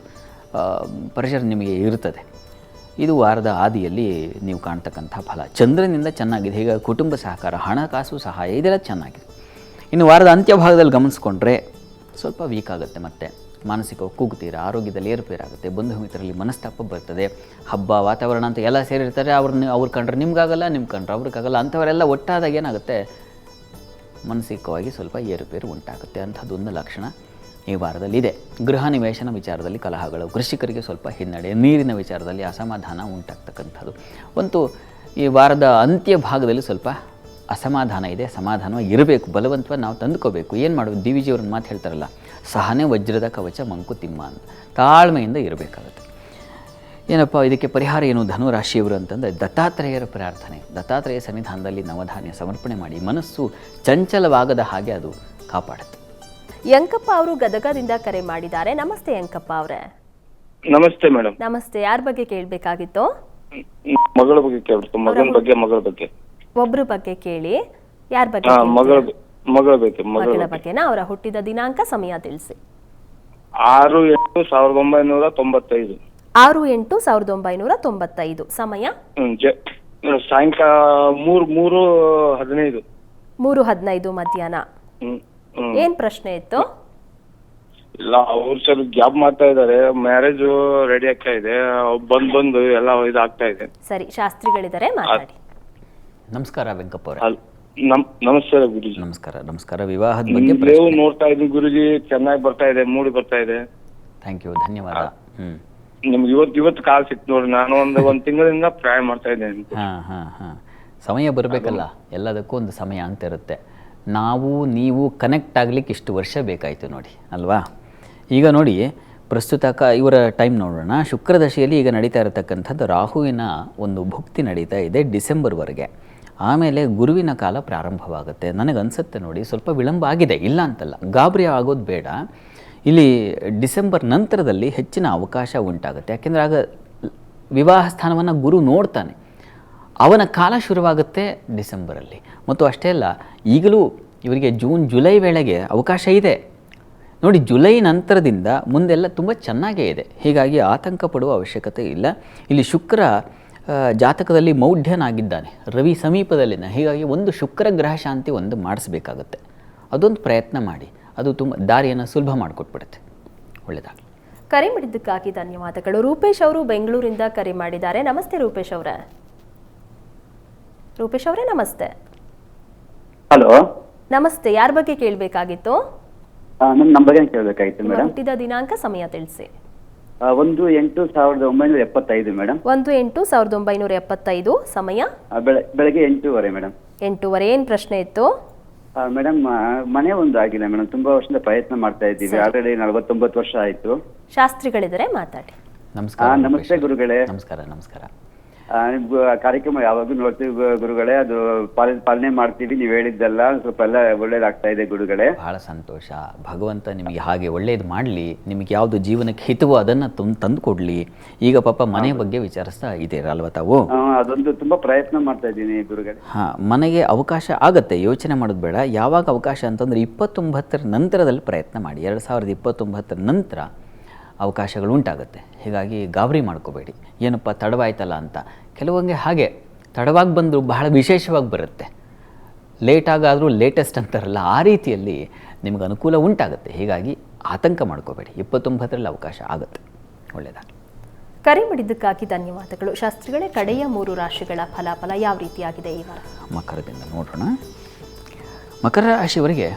ಪ್ರೆಷರ್ ನಿಮಗೆ ಇರ್ತದೆ. ಇದು ವಾರದ ಆದಿಯಲ್ಲಿ ನೀವು ಕಾಣ್ತಕ್ಕಂಥ ಫಲ. ಚಂದ್ರನಿಂದ ಚೆನ್ನಾಗಿದೆ. ಹೀಗಾಗಿ ಕುಟುಂಬ ಸಹಕಾರ, ಹಣಕಾಸು ಸಹಾಯ ಇದೆಲ್ಲ ಚೆನ್ನಾಗಿದೆ. ಇನ್ನು ವಾರದ ಅಂತ್ಯಭಾಗದಲ್ಲಿ ಗಮನಿಸ್ಕೊಂಡ್ರೆ ಸ್ವಲ್ಪ ವೀಕ್ ಆಗುತ್ತೆ. ಮತ್ತು ಮಾನಸಿಕವಾಗಿ ಕುಗ್ತೀರಾ, ಆರೋಗ್ಯದಲ್ಲಿ ಏರುಪೇರಾಗುತ್ತೆ, ಬಂಧು ಮಿತ್ರರಲ್ಲಿ ಮನಸ್ತಾಪ ಬರ್ತದೆ, ಹಬ್ಬ ವಾತಾವರಣ ಅಂತ ಎಲ್ಲ ಸೇರಿರ್ತಾರೆ. ಅವ್ರು ಕಂಡ್ರೆ ನಿಮ್ಗಾಗಲ್ಲ, ನಿಮ್ಮ ಕಂಡ್ರೆ ಅವ್ರಿಗಾಗಲ್ಲ. ಅಂಥವರೆಲ್ಲ ಒಟ್ಟಾದಾಗ ಏನಾಗುತ್ತೆ, ಮಾನಸಿಕವಾಗಿ ಸ್ವಲ್ಪ ಏರುಪೇರು ಉಂಟಾಗುತ್ತೆ. ಅಂಥದ್ದೊಂದು ಲಕ್ಷಣ ಈ ವಾರದಲ್ಲಿದೆ. ಗೃಹ ನಿವೇಶನ ವಿಚಾರದಲ್ಲಿ ಕಲಹಗಳು, ಕೃಷಿಕರಿಗೆ ಸ್ವಲ್ಪ ಹಿನ್ನಡೆ, ನೀರಿನ ವಿಚಾರದಲ್ಲಿ ಅಸಮಾಧಾನ ಉಂಟಾಗ್ತಕ್ಕಂಥದ್ದು. ಒಂದು ಈ ವಾರದ ಅಂತ್ಯ ಭಾಗದಲ್ಲಿ ಸ್ವಲ್ಪ ಅಸಮಾಧಾನ ಇದೆ. ಸಮಾಧಾನವಾಗಿ ಇರಬೇಕು, ಬಲವಂತವಾಗಿ ನಾವು ತಂದುಕೋಬೇಕು. ಏನು ಮಾಡೋದು? ಡಿ ವಿ ಜಿಯವ್ರನ್ನ ಮಾತು ಹೇಳ್ತಾರಲ್ಲ, ಸಹನೆ ವಜ್ರದ ಕವಚ ಮಂಕುತಿಮ್ಮ ಅಂತ. ತಾಳ್ಮೆಯಿಂದ ಇರಬೇಕಾಗುತ್ತೆ. ಏನಪ್ಪ ಇದಕ್ಕೆ ಪರಿಹಾರ ಏನು? ಧನುರಾಶಿಯವರು ಅಂತಂದರೆ ದತ್ತಾತ್ರೇಯರ ಪ್ರಾರ್ಥನೆ. ದತ್ತಾತ್ರೇಯ ಸನ್ನಿಧಾನದಲ್ಲಿ ನವಧಾನ್ಯ ಸಮರ್ಪಣೆ ಮಾಡಿ ಮನಸ್ಸು ಚಂಚಲವಾಗದ ಹಾಗೆ ಅದು ಕಾಪಾಡುತ್ತೆ. ಯಂಕಪ್ಪ ಅವರು ಗದಗದಿಂದ ಕರೆ ಮಾಡಿದ್ದಾರೆ. ನಮಸ್ತೆ ಯಂಕಪ್ಪ ಅವರೇ. ನಮಸ್ತೆ ಮೇಡಮ್. ನಮಸ್ತೆ. ಯಾರ ಬಗ್ಗೆ ಕೇಳಬೇಕಾಗಿತ್ತು? ಮಗಳ ಬಗ್ಗೆ ಕೇಳ್ತು. ಮಗನ ಬಗ್ಗೆ, ಮಗಳ ಬಗ್ಗೆ. ಒಬ್ರ ಬಗ್ಗೆ ಕೇಳಿ. ಯಾರ ಬಗ್ಗೆ? ಮಗಳ ಬಗ್ಗೆ. ಮಗಳ ಬಗ್ಗೆನಾ? ಅವರ ಹುಟ್ಟಿದ ದಿನಾಂಕ, ಸಮಯ ತಿಳಿಸಿ. 6/8/1995. 6/8/1995. ಸಮಯ ಸಾಯಂಕಾಲ 3:15. 3:15 ಮಧ್ಯಾಹ್ನ. ಏನ್ ಪ್ರಶ್ನೆ ಇತ್ತು? ಇಲ್ಲ, ಅವ್ರು ಸ್ವಲ್ಪ ಜಾಬ್ ಮಾಡ್ತಾ ಇದಾರೆ, ಮ್ಯಾರೇಜ್ ರೆಡಿ ಆಗ್ತಾ ಇದೆ, ಬಂದು ಎಲ್ಲ ಇದಾಗ್ತಾ ಇದೆ. ಸರಿ, ಶಾಸ್ತ್ರಿಗಳಿದ್ದಾರೆ, ಮಾತಾಡಿ. ನಮಸ್ಕಾರ ವೆಂಕಪ್ಪ ಅವರೇ. ನಮಸ್ಕಾರ ಗುರುಜಿ. ನಮಸ್ಕಾರ. ವಿವಾಹದ ಬಗ್ಗೆ ನೀವು ನೋಡ್ತಾ ಇದ್ದೀನಿ ಗುರುಜಿ, ಚೆನ್ನಾಗಿ ಬರ್ತಾ ಇದೆ, ಮೂಡಿ ಬರ್ತಾ ಇದೆ. ಥ್ಯಾಂಕ್ ಯು, ಧನ್ಯವಾದ. ನಿಮ್ಗೆ ಇವತ್ತು ಕಾಲ್ ಸಿಕ್ತು ನೋಡಿ. ನಾನು ಒಂದ್ ತಿಂಗಳಿಂದ ಪ್ರಯಾಣ ಮಾಡ್ತಾ ಇದ್ದೇನೆ. ಸಮಯ ಬರಬೇಕಲ್ಲ, ಎಲ್ಲದಕ್ಕೂ ಒಂದು ಸಮಯ ಅಂತ ಇರುತ್ತೆ. ನೀವು ಕನೆಕ್ಟ್ ಆಗ್ಲಿಕ್ಕೆ ಇಷ್ಟು ವರ್ಷ ಬೇಕಾಯಿತು ನೋಡಿ ಅಲ್ವಾ. ಈಗ ನೋಡಿ, ಪ್ರಸ್ತುತ ಇವರ ಟೈಮ್ ನೋಡೋಣ. ಶುಕ್ರದಶೆಯಲ್ಲಿ ಈಗ ನಡೀತಾ ಇರತಕ್ಕಂಥದ್ದು ರಾಹುವಿನ ಒಂದು ಭುಕ್ತಿ ನಡೀತಾ ಇದೆ ಡಿಸೆಂಬರ್ವರೆಗೆ. ಆಮೇಲೆ ಗುರುವಿನ ಕಾಲ ಪ್ರಾರಂಭವಾಗುತ್ತೆ. ನನಗನ್ಸುತ್ತೆ ನೋಡಿ, ಸ್ವಲ್ಪ ವಿಳಂಬ ಆಗಿದೆ, ಇಲ್ಲ ಅಂತಲ್ಲ, ಗಾಬರಿ ಆಗೋದು ಬೇಡ. ಇಲ್ಲಿ ಡಿಸೆಂಬರ್ ನಂತರದಲ್ಲಿ ಹೆಚ್ಚಿನ ಅವಕಾಶ ಉಂಟಾಗುತ್ತೆ. ಯಾಕೆಂದರೆ ಆಗ ವಿವಾಹ ಸ್ಥಾನವನ್ನು ಗುರು ನೋಡ್ತಾನೆ. ಅವನ ಕಾಲ ಶುರುವಾಗುತ್ತೆ ಡಿಸೆಂಬರಲ್ಲಿ. ಮತ್ತು ಅಷ್ಟೇ ಅಲ್ಲ, ಈಗಲೂ ಇವರಿಗೆ ಜೂನ್ ಜುಲೈ ವೇಳೆಗೆ ಅವಕಾಶ ಇದೆ ನೋಡಿ. ಜುಲೈ ನಂತರದಿಂದ ಮುಂದೆಲ್ಲ ತುಂಬ ಚೆನ್ನಾಗೇ ಇದೆ. ಹೀಗಾಗಿ ಆತಂಕ ಪಡುವ ಅವಶ್ಯಕತೆ ಇಲ್ಲ. ಇಲ್ಲಿ ಶುಕ್ರ ಜಾತಕದಲ್ಲಿ ಮೌಢ್ಯನಾಗಿದ್ದಾನೆ, ರವಿ ಸಮೀಪದಲ್ಲಿನ. ಹೀಗಾಗಿ ಒಂದು ಶುಕ್ರ ಗ್ರಹ ಶಾಂತಿ ಒಂದು ಮಾಡಿಸ್ಬೇಕಾಗತ್ತೆ. ಅದೊಂದು ಪ್ರಯತ್ನ ಮಾಡಿ, ಅದು ತುಂಬ ದಾರಿಯನ್ನು ಸುಲಭ ಮಾಡಿಕೊಟ್ಬಿಡುತ್ತೆ. ಒಳ್ಳೆಯದಾಗಲಿ. ಕರೆ ಮಾಡಿದ್ದಕ್ಕಾಗಿ ಧನ್ಯವಾದಗಳು. ರೂಪೇಶ್ ಅವರು ಬೆಂಗಳೂರಿಂದ ಕರೆ ಮಾಡಿದ್ದಾರೆ. ನಮಸ್ತೆ ರೂಪೇಶ್ ಅವರೇ. ರೂಪೇಶ್ ಅವರೇ ನಮಸ್ತೆ. ಹಲೋ ನಮಸ್ತೆ. ಯಾರ ಬಗ್ಗೆ ಕೇಳಬೇಕಾಗಿತ್ತು? ನಮ್ಮ ಬಗ್ಗೆ ಕೇಳಬೇಕಾಗಿತ್ತು ಮೇಡಮ್. ಹುಟ್ಟಿದ ದಿನಾಂಕ, ಸಮಯ ತಿಳಿಸಿ. 1/8/1975 ಮೇಡಮ್. 1/8/1975. ಸಮಯ ಬೆಳಗ್ಗೆ 8:30 ಮೇಡಮ್. 8:30. ಏನ್ ಪ್ರಶ್ನೆ ಇತ್ತು ಮೇಡಮ್? ಮನೆ ಒಂದು ಆಗಿಲ್ಲ ಮೇಡಮ್, ತುಂಬಾ ವರ್ಷದಿಂದ ಪ್ರಯತ್ನ ಮಾಡ್ತಾ ಇದ್ದೀವಿ. ಆಲ್ರೆಡಿ 49 ವರ್ಷ ಆಯ್ತು. ಶಾಸ್ತ್ರಿಗಳಿದ್ದಾರೆ, ಮಾತಾಡಿ. ನಮಸ್ಕಾರ. ನಮಸ್ತೆ ಗುರುಗಳೇ. ನಮಸ್ಕಾರ. ಕಾರ್ಯಕ್ರಮ ಯಾವಾಗೂ ನೋಡ್ತೀವಿ ಗುರುಗಳೇ, ಅದು ಪಾಲನೆ ಮಾಡ್ತೀವಿ. ನೀವು ಹೇಳಿದ್ದೆಲ್ಲ ಸ್ವಲ್ಪ ಎಲ್ಲ ಒಳ್ಳೇದಾಗ್ತಾ ಇದೆ ಗುರುಗಳೇ. ಬಹಳ ಸಂತೋಷ. ಭಗವಂತ ನಿಮಗೆ ಹಾಗೆ ಒಳ್ಳೇದು ಮಾಡಲಿ. ನಿಮಗೆ ಯಾವುದು ಜೀವನಕ್ಕೆ ಹಿತವೋ ಅದನ್ನು ತಂದು ಕೊಡಲಿ. ಈಗ ಪಾಪ ಮನೆ ಬಗ್ಗೆ ವಿಚಾರಿಸ್ತಾ ಇದ್ದೀರಲ್ವ ತಾವು? ಅದೊಂದು ತುಂಬಾ ಪ್ರಯತ್ನ ಮಾಡ್ತಾ ಇದ್ದೀನಿ ಗುರುಗಳೇ. ಮನೆಗೆ ಅವಕಾಶ ಆಗತ್ತೆ, ಯೋಚನೆ ಮಾಡೋದು ಬೇಡ. ಯಾವಾಗ ಅವಕಾಶ ಅಂತಂದ್ರೆ 29 ನಂತರದಲ್ಲಿ ಪ್ರಯತ್ನ ಮಾಡಿ. 2029 ನಂತರ ಅವಕಾಶಗಳು ಉಂಟಾಗುತ್ತೆ. ಹೀಗಾಗಿ ಗಾಬರಿ ಮಾಡ್ಕೋಬೇಡಿ, ಏನಪ್ಪ ತಡವಾಯ್ತಲ್ಲ ಅಂತ. ಕೆಲವೊಂಗೆ ಹಾಗೆ ತಡವಾಗಿ ಬಂದರೂ ಬಹಳ ವಿಶೇಷವಾಗಿ ಬರುತ್ತೆ. ಲೇಟಾಗಾದರೂ ಲೇಟೆಸ್ಟ್ ಅಂತಾರಲ್ಲ, ಆ ರೀತಿಯಲ್ಲಿ ನಿಮಗೆ ಅನುಕೂಲ ಉಂಟಾಗುತ್ತೆ. ಹೀಗಾಗಿ ಆತಂಕ ಮಾಡ್ಕೋಬೇಡಿ, 29ರಲ್ಲಿ ಅವಕಾಶ ಆಗುತ್ತೆ. ಒಳ್ಳೆಯದಾಗಲಿ. ಕರೆ ಮಾಡಿದ್ದಕ್ಕಾಗಿ ಧನ್ಯವಾದಗಳು. ಶಾಸ್ತ್ರಿಗಳೇ, ಕಡೆಯ 3 ರಾಶಿಗಳ ಫಲಾಫಲ ಯಾವ ರೀತಿಯಾಗಿದೆ ಈ ವಾರ? ಮಕರದಿಂದ ನೋಡೋಣ. ಮಕರ ರಾಶಿಯವರಿಗೆ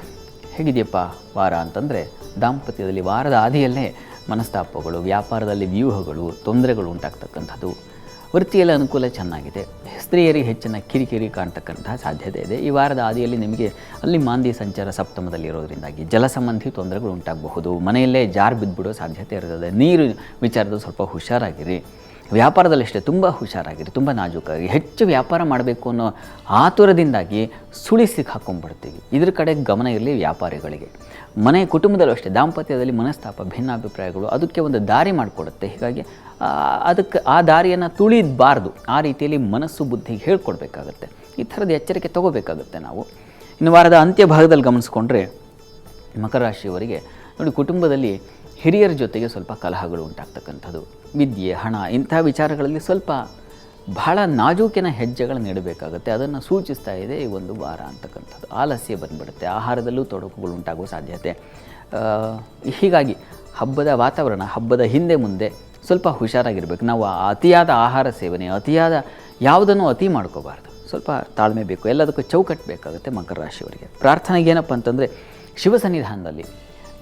ಹೇಗಿದೆಯಪ್ಪ ವಾರ ಅಂತಂದರೆ, ದಾಂಪತ್ಯದಲ್ಲಿ ವಾರದ ಆದಿಯಲ್ಲೇ ಮನಸ್ತಾಪಗಳು, ವ್ಯಾಪಾರದಲ್ಲಿ ವ್ಯೂಹಗಳು, ತೊಂದರೆಗಳು ಉಂಟಾಗ್ತಕ್ಕಂಥದ್ದು. ವೃತ್ತಿಯಲ್ಲಿ ಅನುಕೂಲ ಚೆನ್ನಾಗಿದೆ. ಸ್ತ್ರೀಯರಿಗೆ ಹೆಚ್ಚಿನ ಕಿರಿಕಿರಿ ಕಾಣ್ತಕ್ಕಂತಹ ಸಾಧ್ಯತೆ ಇದೆ. ಈ ವಾರದ ಆದಿಯಲ್ಲಿ ನಿಮಗೆ ಅಲ್ಲಿ ಮಾಂದಿ ಸಂಚಾರ ಸಪ್ತಮದಲ್ಲಿರೋದ್ರಿಂದಾಗಿ ಜಲ ಸಂಬಂಧಿ ತೊಂದರೆಗಳು ಉಂಟಾಗಬಹುದು. ಮನೆಯಲ್ಲೇ ಜಾರು ಬಿದ್ದುಬಿಡೋ ಸಾಧ್ಯತೆ ಇರ್ತದೆ. ನೀರು ವಿಚಾರದಲ್ಲಿ ಸ್ವಲ್ಪ ಹುಷಾರಾಗಿರಿ. ವ್ಯಾಪಾರದಲ್ಲಷ್ಟೇ ತುಂಬ ಹುಷಾರಾಗಿರಿ, ತುಂಬ ನಾಜೂಕಾಗಿ. ಹೆಚ್ಚು ವ್ಯಾಪಾರ ಮಾಡಬೇಕು ಅನ್ನೋ ಆತುರದಿಂದಾಗಿ ಸುಳಿ ಸಿಕ್ಕಾಕೊಂಡ್ಬಿಡ್ತೀವಿ. ಇದ್ರ ಕಡೆ ಗಮನ ಇರಲಿ ವ್ಯಾಪಾರಿಗಳಿಗೆ. ಮನೆ ಕುಟುಂಬದಲ್ಲೂ ಅಷ್ಟೇ, ದಾಂಪತ್ಯದಲ್ಲಿ ಮನಸ್ತಾಪ, ಭಿನ್ನಾಭಿಪ್ರಾಯಗಳು ಅದಕ್ಕೆ ಒಂದು ದಾರಿ ಮಾಡಿಕೊಡುತ್ತೆ. ಹೀಗಾಗಿ ಅದಕ್ಕೆ ಆ ದಾರಿಯನ್ನು ತುಳಿಬಾರ್ದು. ಆ ರೀತಿಯಲ್ಲಿ ಮನಸ್ಸು ಬುದ್ಧಿಗೆ ಹೇಳ್ಕೊಡ್ಬೇಕಾಗತ್ತೆ. ಈ ಥರದ ಎಚ್ಚರಿಕೆ ತಗೋಬೇಕಾಗುತ್ತೆ ನಾವು. ಇನ್ನು ವಾರದ ಅಂತ್ಯ ಭಾಗದಲ್ಲಿ ಗಮನಿಸ್ಕೊಂಡ್ರೆ ಮಕರ ರಾಶಿಯವರಿಗೆ ನೋಡಿ, ಕುಟುಂಬದಲ್ಲಿ ಹಿರಿಯರ ಜೊತೆಗೆ ಸ್ವಲ್ಪ ಕಲಹಗಳು ಉಂಟಾಗ್ತಕ್ಕಂಥದ್ದು. ವಿದ್ಯೆ, ಹಣ ಇಂಥ ವಿಚಾರಗಳಲ್ಲಿ ಸ್ವಲ್ಪ ಬಹಳ ನಾಜೂಕಿನ ಹೆಜ್ಜೆಗಳನ್ನು ನೀಡಬೇಕಾಗುತ್ತೆ. ಅದನ್ನು ಸೂಚಿಸ್ತಾ ಇದೆ ಈ ಒಂದು ವಾರ ಅಂತಕ್ಕಂಥದ್ದು. ಆಲಸ್ಯ ಬಂದುಬಿಡುತ್ತೆ. ಆಹಾರದಲ್ಲೂ ತೊಡಕುಗಳು ಉಂಟಾಗುವ ಸಾಧ್ಯತೆ. ಹೀಗಾಗಿ ಹಬ್ಬದ ವಾತಾವರಣ, ಹಬ್ಬದ ಹಿಂದೆ ಮುಂದೆ ಸ್ವಲ್ಪ ಹುಷಾರಾಗಿರ್ಬೇಕು. ನಾವು ಅತಿಯಾದ ಆಹಾರ ಸೇವನೆ, ಅತಿಯಾದ ಯಾವುದನ್ನು ಅತಿ ಮಾಡ್ಕೋಬಾರ್ದು. ಸ್ವಲ್ಪ ತಾಳ್ಮೆ ಬೇಕು, ಎಲ್ಲದಕ್ಕೂ ಚೌಕಟ್ಟು ಬೇಕಾಗುತ್ತೆ. ಮಕರ ರಾಶಿಯವರಿಗೆ ಪ್ರಾರ್ಥನೆಗೆ ಏನಪ್ಪ ಅಂತಂದರೆ, ಶಿವ ಸನ್ನಿಧಾನದಲ್ಲಿ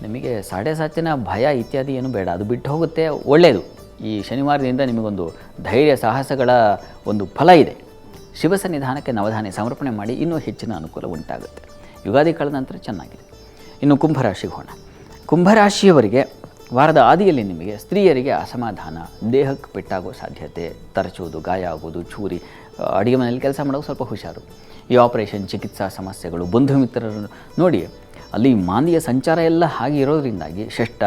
ನಿಮಗೆ ಸಾಡೆ ಸಾತಿನ ಭಯ ಇತ್ಯಾದಿ ಏನು ಬೇಡ, ಅದು ಬಿಟ್ಟು ಹೋಗುತ್ತೆ, ಒಳ್ಳೆಯದು. ಈ ಶನಿವಾರದಿಂದ ನಿಮಗೊಂದು ಧೈರ್ಯ ಸಾಹಸಗಳ ಒಂದು ಫಲ ಇದೆ. ಶಿವ ಸನ್ನಿಧಾನಕ್ಕೆ ನವಧಾನ್ಯ ಸಮರ್ಪಣೆ ಮಾಡಿ ಇನ್ನೂ ಹೆಚ್ಚಿನ ಅನುಕೂಲ ಉಂಟಾಗುತ್ತೆ. ಯುಗಾದಿ ಕಳೆದ ನಂತರ ಚೆನ್ನಾಗಿದೆ. ಇನ್ನು ಕುಂಭರಾಶಿಗೆ ಹೋಗೋಣ. ಕುಂಭರಾಶಿಯವರಿಗೆ ವಾರದ ಆದಿಯಲ್ಲಿ ನಿಮಗೆ ಸ್ತ್ರೀಯರಿಗೆ ಅಸಮಾಧಾನ, ದೇಹಕ್ಕೆ ಪೆಟ್ಟಾಗೋ ಸಾಧ್ಯತೆ, ತರಚುವುದು, ಗಾಯ ಆಗೋದು, ಚೂರಿ, ಅಡುಗೆ ಮನೆಯಲ್ಲಿ ಕೆಲಸ ಮಾಡೋದು ಸ್ವಲ್ಪ ಹುಷಾರು. ಈ ಆಪರೇಷನ್, ಚಿಕಿತ್ಸಾ ಸಮಸ್ಯೆಗಳು, ಬಂಧು ಮಿತ್ರರನ್ನು ನೋಡಿ ಅಲ್ಲಿ ಮಾಂದಿಯ ಸಂಚಾರ ಎಲ್ಲ ಹಾಗೆ ಇರೋದ್ರಿಂದಾಗಿ ಷಷ್ಠ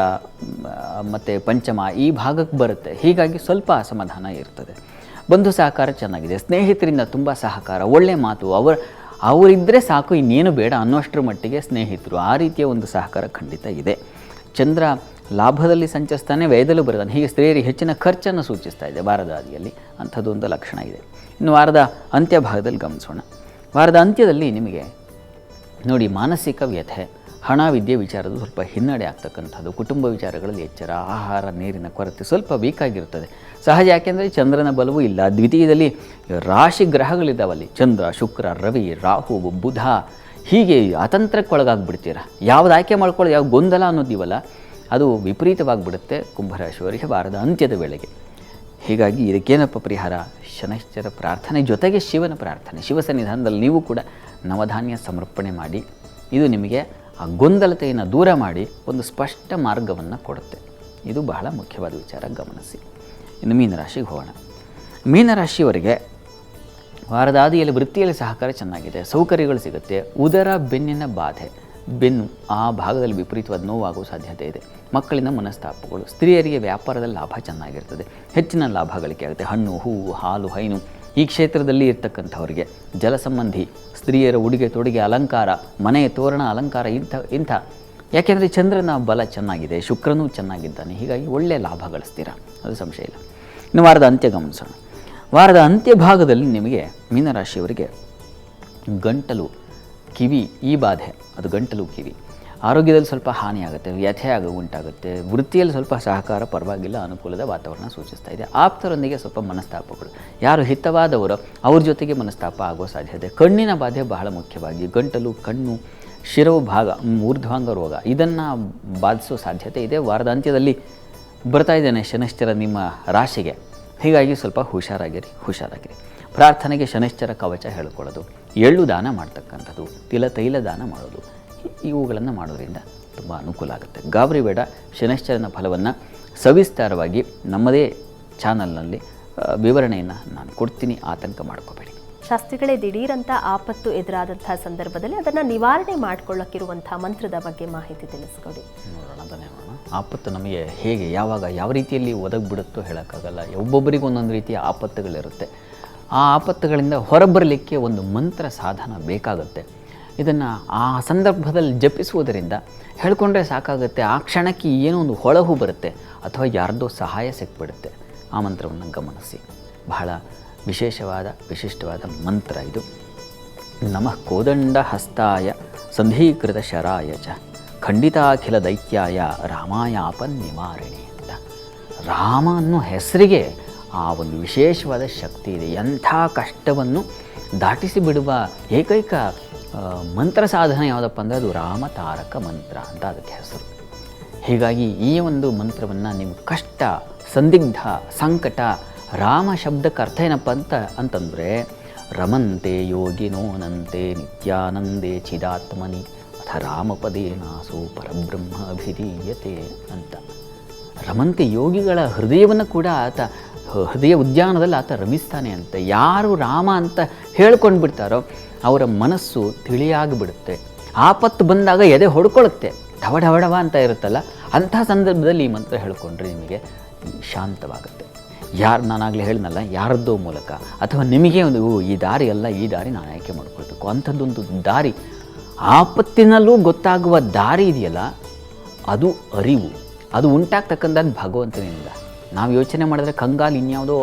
ಮತ್ತು ಪಂಚಮ ಈ ಭಾಗಕ್ಕೆ ಬರುತ್ತೆ. ಹೀಗಾಗಿ ಸ್ವಲ್ಪ ಅಸಮಾಧಾನ ಇರ್ತದೆ. ಬಂಧು ಸಹಕಾರ ಚೆನ್ನಾಗಿದೆ. ಸ್ನೇಹಿತರಿಂದ ತುಂಬ ಸಹಕಾರ, ಒಳ್ಳೆಯ ಮಾತು, ಅವರಿದ್ದರೆ ಸಾಕು, ಇನ್ನೇನು ಬೇಡ ಅನ್ನೋಷ್ಟರ ಮಟ್ಟಿಗೆ ಸ್ನೇಹಿತರು, ಆ ರೀತಿಯ ಒಂದು ಸಹಕಾರ ಖಂಡಿತ ಇದೆ. ಚಂದ್ರ ಲಾಭದಲ್ಲಿ ಸಂಚರಿಸ್ತಾನೆ, ವ್ಯಯದಲ್ಲೂ ಬರುತ್ತಾನೆ. ಹೀಗೆ ಸ್ತ್ರೀಯರಿಗೆ ಹೆಚ್ಚಿನ ಖರ್ಚನ್ನು ಸೂಚಿಸ್ತಾ ಇದೆ ವಾರದ ಆದಿಯಲ್ಲಿ. ಅಂಥದ್ದು ಒಂದು ಲಕ್ಷಣ ಇದೆ. ಇನ್ನು ವಾರದ ಅಂತ್ಯ ಭಾಗದಲ್ಲಿ ಗಮನಿಸೋಣ. ವಾರದ ಅಂತ್ಯದಲ್ಲಿ ನಿಮಗೆ ನೋಡಿ ಮಾನಸಿಕ ವ್ಯಥೆ, ಹಣ, ವಿದ್ಯೆ ವಿಚಾರದಲ್ಲಿ ಸ್ವಲ್ಪ ಹಿನ್ನಡೆ ಆಗ್ತಕ್ಕಂಥದ್ದು, ಕುಟುಂಬ ವಿಚಾರಗಳಲ್ಲಿ ಎಚ್ಚರ, ಆಹಾರ, ನೀರಿನ ಕೊರತೆ ಸ್ವಲ್ಪ ವೀಕಾಗಿರುತ್ತದೆ. ಸಹಜ, ಯಾಕೆಂದರೆ ಚಂದ್ರನ ಬಲವೂ ಇಲ್ಲ. ದ್ವಿತೀಯದಲ್ಲಿ ರಾಶಿ ಗ್ರಹಗಳಿದ್ದಾವಲ್ಲಿ, ಚಂದ್ರ, ಶುಕ್ರ, ರವಿ, ರಾಹು, ಬುಧ, ಹೀಗೆ ಅತಂತ್ರಕ್ಕೊಳಗಾಗ್ಬಿಡ್ತೀರ. ಯಾವ್ದು ಆಯ್ಕೆ ಮಾಡ್ಕೊಳ್ಳೋದು, ಯಾವ ಗೊಂದಲ ಅನ್ನೋದಿವಲ್ಲ, ಅದು ವಿಪರೀತವಾಗಿಬಿಡುತ್ತೆ ಕುಂಭರಾಶಿಯವರಿಗೆ ವಾರದ ಅಂತ್ಯದ ವೇಳೆಗೆ. ಹೀಗಾಗಿ ಇದಕ್ಕೇನಪ್ಪ ಪರಿಹಾರ? ಶನೈಶ್ಚರ ಪ್ರಾರ್ಥನೆ ಜೊತೆಗೆ ಶಿವನ ಪ್ರಾರ್ಥನೆ. ಶಿವ ಸನ್ನಿಧಾನದಲ್ಲಿ ನೀವು ಕೂಡ ನವಧಾನ್ಯ ಸಮರ್ಪಣೆ ಮಾಡಿ. ಇದು ನಿಮಗೆ ಆ ಗೊಂದಲತೆಯನ್ನು ದೂರ ಮಾಡಿ ಒಂದು ಸ್ಪಷ್ಟ ಮಾರ್ಗವನ್ನು ಕೊಡುತ್ತೆ. ಇದು ಬಹಳ ಮುಖ್ಯವಾದ ವಿಚಾರ, ಗಮನಿಸಿ. ಇನ್ನು ಮೀನರಾಶಿಗೆ ಹೋಗೋಣ. ಮೀನರಾಶಿಯವರಿಗೆ ವಾರದ ಆದಿಯಲ್ಲಿ ವೃತ್ತಿಯಲ್ಲಿ ಸಹಕಾರ ಚೆನ್ನಾಗಿದೆ, ಸೌಕರ್ಯಗಳು ಸಿಗುತ್ತೆ. ಉದರ, ಬೆನ್ನಿನ ಬಾಧೆ, ಬೆನ್ನು ಆ ಭಾಗದಲ್ಲಿ ವಿಪರೀತವಾದ ನೋವಾಗುವ ಸಾಧ್ಯತೆ ಇದೆ. ಮಕ್ಕಳಿಂದ ಮನಸ್ತಾಪಗಳು. ಸ್ತ್ರೀಯರಿಗೆ ವ್ಯಾಪಾರದಲ್ಲಿ ಲಾಭ ಚೆನ್ನಾಗಿರ್ತದೆ, ಹೆಚ್ಚಿನ ಲಾಭ ಗಳಿಕೆ ಆಗುತ್ತೆ. ಹಣ್ಣು, ಹೂವು, ಹಾಲು, ಹೈನು ಈ ಕ್ಷೇತ್ರದಲ್ಲಿ ಇರ್ತಕ್ಕಂಥವರಿಗೆ, ಜಲ ಸಂಬಂಧಿ, ಸ್ತ್ರೀಯರ ಉಡುಗೆ ತೊಡುಗೆ, ಅಲಂಕಾರ, ಮನೆಯ ತೋರಣ ಅಲಂಕಾರ, ಇಂಥ ಯಾಕೆಂದರೆ ಚಂದ್ರನ ಬಲ ಚೆನ್ನಾಗಿದೆ, ಶುಕ್ರನೂ ಚೆನ್ನಾಗಿದ್ದಾನೆ. ಹೀಗಾಗಿ ಒಳ್ಳೆಯ ಲಾಭ ಗಳಿಸ್ತೀರ, ಅದು ಸಂಶಯ ಇಲ್ಲ. ಇನ್ನು ವಾರದ ಅಂತ್ಯ ಗಮನಿಸೋಣ. ವಾರದ ಅಂತ್ಯ ಭಾಗದಲ್ಲಿ ನಿಮಗೆ ಮೀನರಾಶಿಯವರಿಗೆ ಗಂಟಲು, ಕಿವಿ ಈ ಬಾಧೆ, ಅದು ಗಂಟಲು, ಕಿವಿ, ಆರೋಗ್ಯದಲ್ಲಿ ಸ್ವಲ್ಪ ಹಾನಿಯಾಗುತ್ತೆ, ವ್ಯಥೆ ಉಂಟಾಗುತ್ತೆ. ವೃತ್ತಿಯಲ್ಲಿ ಸ್ವಲ್ಪ ಸಹಕಾರ ಪರವಾಗಿಲ್ಲ, ಅನುಕೂಲದ ವಾತಾವರಣ ಸೂಚಿಸ್ತಾ ಇದೆ. ಆಪ್ತರೊಂದಿಗೆ ಸ್ವಲ್ಪ ಮನಸ್ತಾಪಗಳು, ಯಾರು ಹಿತವಾದವರು ಅವ್ರ ಜೊತೆಗೆ ಮನಸ್ತಾಪ ಆಗೋ ಸಾಧ್ಯತೆ. ಕಣ್ಣಿನ ಬಾಧೆ ಬಹಳ ಮುಖ್ಯವಾಗಿ, ಗಂಟಲು, ಕಣ್ಣು, ಶಿರವು ಭಾಗ, ಊರ್ಧ್ವಾಂಗ ರೋಗ ಇದನ್ನು ಬಾಧಿಸೋ ಸಾಧ್ಯತೆ ಇದೆ. ವಾರದ ಅಂತ್ಯದಲ್ಲಿ ಬರ್ತಾ ಇದ್ದೇನೆ ಶನೈಶ್ಚರ ನಿಮ್ಮ ರಾಶಿಗೆ. ಹೀಗಾಗಿ ಸ್ವಲ್ಪ ಹುಷಾರಾಗಿರಿ. ಪ್ರಾರ್ಥನೆಗೆ ಶನೈಶ್ಚರ ಕವಚ ಹೇಳ್ಕೊಳ್ಳೋದು, ಎಳ್ಳು ದಾನ ಮಾಡ್ತಕ್ಕಂಥದ್ದು, ತೈಲ ದಾನ ಮಾಡೋದು, ಇವುಗಳನ್ನು ಮಾಡೋದ್ರಿಂದ ತುಂಬ ಅನುಕೂಲ ಆಗುತ್ತೆ. ಗಾಬರಿ ಬೇಡ. ಶನೈಶ್ಚರನ ಫಲವನ್ನು ಸವಿಸ್ತಾರವಾಗಿ ನಮ್ಮದೇ ಚಾನಲ್ನಲ್ಲಿ ವಿವರಣೆಯನ್ನು ನಾನು ಕೊಡ್ತೀನಿ, ಆತಂಕ ಮಾಡ್ಕೋಬೇಡಿ. ಶಾಸ್ತ್ರಿಗಳೇ, ದಿಢೀರಂತ ಆಪತ್ತು ಎದುರಾದಂಥ ಸಂದರ್ಭದಲ್ಲಿ ಅದನ್ನು ನಿವಾರಣೆ ಮಾಡ್ಕೊಳ್ಳೋಕ್ಕಿರುವಂಥ ಮಂತ್ರದ ಬಗ್ಗೆ ಮಾಹಿತಿ ತಿಳಿಸ್ಕೊಡಿ. ನೋಡೋಣ. ಆಪತ್ತು ನಮಗೆ ಹೇಗೆ, ಯಾವಾಗ, ಯಾವ ರೀತಿಯಲ್ಲಿ ಒದಗಿಬಿಡುತ್ತೋ ಹೇಳೋಕ್ಕಾಗಲ್ಲ. ಒಬ್ಬೊಬ್ಬರಿಗೂ ಒಂದೊಂದು ರೀತಿಯ ಆಪತ್ತುಗಳಿರುತ್ತೆ. ಆ ಆಪತ್ತುಗಳಿಂದ ಹೊರಬರಲಿಕ್ಕೆ ಒಂದು ಮಂತ್ರ ಸಾಧನ ಬೇಕಾಗುತ್ತೆ. ಇದನ್ನು ಆ ಸಂದರ್ಭದಲ್ಲಿ ಜಪಿಸುವುದರಿಂದ ಹೇಳ್ಕೊಂಡ್ರೆ ಸಾಕಾಗುತ್ತೆ. ಆ ಕ್ಷಣಕ್ಕೆ ಏನೋ ಒಂದು ಹೊಳಹು ಬರುತ್ತೆ ಅಥವಾ ಯಾರ್ದೋ ಸಹಾಯ ಸಿಕ್ಬಿಡುತ್ತೆ. ಆ ಮಂತ್ರವನ್ನು ಗಮನಿಸಿ. ಬಹಳ ವಿಶಿಷ್ಟವಾದ ಮಂತ್ರ ಇದು. ನಮಃ ಕೋದಂಡ ಹಸ್ತಾಯ ಸಂಧೀಕೃತ ಶರಾಯ ಚ ಖಂಡಿತಾಖಿಲ ದೈತ್ಯಾಯ ರಾಮಾಯಾಪನ್ ನಿವಾರಣೆ ಅಂತ. ರಾಮ ಅನ್ನೋ ಹೆಸರಿಗೆ ಆ ಒಂದು ವಿಶೇಷವಾದ ಶಕ್ತಿ ಇದೆ. ಎಂಥ ಕಷ್ಟವನ್ನು ದಾಟಿಸಿ ಬಿಡುವ ಏಕೈಕ ಮಂತ್ರ ಸಾಧನ ಯಾವುದಪ್ಪ ಅಂದರೆ ಅದು ರಾಮತಾರಕ ಮಂತ್ರ ಅಂತ ಅದಕ್ಕೆ ಹೆಸರು. ಹೀಗಾಗಿ ಈ ಒಂದು ಮಂತ್ರವನ್ನು ನೀವು ಕಷ್ಟ, ಸಂದಿಗ್ಧ, ಸಂಕಟ, ರಾಮ ಶಬ್ದಕ್ಕೆ ಅರ್ಥ ಏನಪ್ಪ ಅಂತಂದರೆ ರಮಂತೆ ಯೋಗಿನೋನಂತೆ ನಿತ್ಯಾನಂದೇ ಚಿದಾತ್ಮನಿ ಅಥ ರಾಮಪದೇನಾಸು ಪರಬ್ರಹ್ಮ ಅಭಿಧೀಯತೆ ಅಂತ. ರಮಂತೆ ಯೋಗಿಗಳ ಹೃದಯವನ್ನು ಕೂಡ ಆತ ಹೃದಯ ಉದ್ಯಾನದಲ್ಲಿ ಆತ ರಮಿಸ್ತಾನೆ ಅಂತ. ಯಾರು ರಾಮ ಅಂತ ಹೇಳ್ಕೊಂಡು ಬಿಡ್ತಾರೋ ಅವರ ಮನಸ್ಸು ತಿಳಿಯಾಗಿಬಿಡುತ್ತೆ. ಆಪತ್ತು ಬಂದಾಗ ಎದೆ ಹೊಡ್ಕೊಳ್ಳುತ್ತೆ, ಢವಢವಢವ ಅಂತ ಇರುತ್ತಲ್ಲ, ಅಂಥ ಸಂದರ್ಭದಲ್ಲಿ ಈ ಮಂತ್ರ ಹೇಳ್ಕೊಂಡ್ರೆ ನಿಮಗೆ ಶಾಂತವಾಗುತ್ತೆ. ನಾನಾಗಲೇ ಹೇಳಿದ್ನಲ್ಲ, ಯಾರದ್ದೋ ಮೂಲಕ ಅಥವಾ ನಿಮಗೆ ಒಂದು ಈ ದಾರಿ ಅಲ್ಲ, ಈ ದಾರಿ ನಾನು ಆಯ್ಕೆ ಮಾಡ್ಕೊಳ್ಬೇಕು ಅಂಥದ್ದೊಂದು ದಾರಿ, ಆಪತ್ತಿನಲ್ಲೂ ಗೊತ್ತಾಗುವ ದಾರಿ ಇದೆಯಲ್ಲ, ಅದು ಅರಿವು. ಅದು ಉಂಟಾಗ್ತಕ್ಕಂಥದ್ದು ಭಗವಂತನಿಂದ. ನಾವು ಯೋಚನೆ ಮಾಡಿದ್ರೆ ಕಂಗಾಲು ಇನ್ಯಾವುದೋ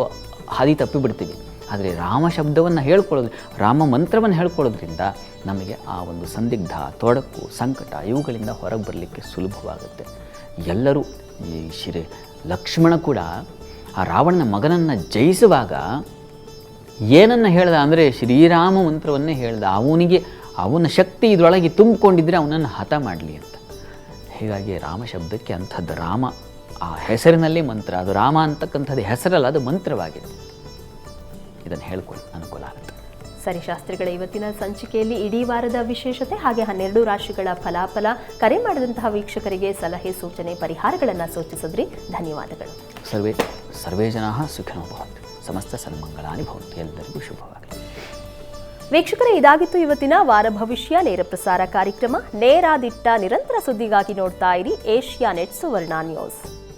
ಹಾದಿ ತಪ್ಪಿಬಿಡ್ತೀವಿ. ಆದರೆ ರಾಮ ಶಬ್ದವನ್ನು ಹೇಳ್ಕೊಳ್ಳೋದು, ರಾಮ ಮಂತ್ರವನ್ನು ಹೇಳ್ಕೊಳ್ಳೋದ್ರಿಂದ ನಮಗೆ ಆ ಒಂದು ಸಂದಿಗ್ಧ, ತೊಡಕು, ಸಂಕಟ ಇವುಗಳಿಂದ ಹೊರಗೆ ಬರಲಿಕ್ಕೆ ಸುಲಭವಾಗುತ್ತೆ. ಎಲ್ಲರೂ ಈ ಲಕ್ಷ್ಮಣ ಕೂಡ ಆ ರಾವಣನ ಮಗನನ್ನು ಜಯಿಸುವಾಗ ಏನನ್ನು ಹೇಳ್ದ ಅಂದರೆ ಶ್ರೀರಾಮ ಮಂತ್ರವನ್ನೇ ಹೇಳ್ದ. ಅವನ ಶಕ್ತಿ ಇದರೊಳಗೆ ತುಂಬಿಕೊಂಡಿದ್ರೆ ಅವನನ್ನು ಹತ ಮಾಡಲಿ ಅಂತ. ಹೀಗಾಗಿ ರಾಮ ಶಬ್ದಕ್ಕೆ ಅಂಥದ್ದು, ರಾಮ ಆ ಹೆಸರಿನಲ್ಲೇ ಮಂತ್ರ. ಅದು ರಾಮ ಅಂತಕ್ಕಂಥದ್ದು ಹೆಸರಲ್ಲ, ಅದು ಮಂತ್ರವಾಗಿದೆ. ಇದನ್ನು ಹೇಳ್ಕೊಳ್ಳಿ, ಅನುಕೂಲ ಆಗುತ್ತೆ. ಸರಿ ಶಾಸ್ತ್ರಿಗಳ, ಇವತ್ತಿನ ಸಂಚಿಕೆಯಲ್ಲಿ ಇಡೀ ವಾರದ ವಿಶೇಷತೆ ಹಾಗೆ 12 ರಾಶಿಗಳ ಫಲಾಫಲ, ಕರೆ ಮಾಡಿದಂತಹ ವೀಕ್ಷಕರಿಗೆ ಸಲಹೆ ಸೂಚನೆ ಪರಿಹಾರಗಳನ್ನು ಸೂಚಿಸಿದ್ರಿ. ಧನ್ಯವಾದಗಳು. ಸರ್ವೇ ಜನಾಃ ಸುಖಿನೋ ಭವಂತು, ಸಮಸ್ತ ಸನ್ಮಂಗಳಾನಿ ಭವಂತು. ಎಲ್ಲರಿಗೂ ಶುಭವಾಗಲಿ. ವೀಕ್ಷಕರೇ, ಇದಾಗಿತ್ತು ಇವತ್ತಿನ ವಾರ ಭವಿಷ್ಯ ನೇರ ಪ್ರಸಾರ ಕಾರ್ಯಕ್ರಮ. ನೇರ ದಿಟ್ಟ ನಿರಂತರ ಸುದ್ದಿಗಾಗಿ ನೋಡ್ತಾ ಇರಿ ಏಷ್ಯಾನೆಟ್ ಸುವರ್ಣ ನ್ಯೂಸ್.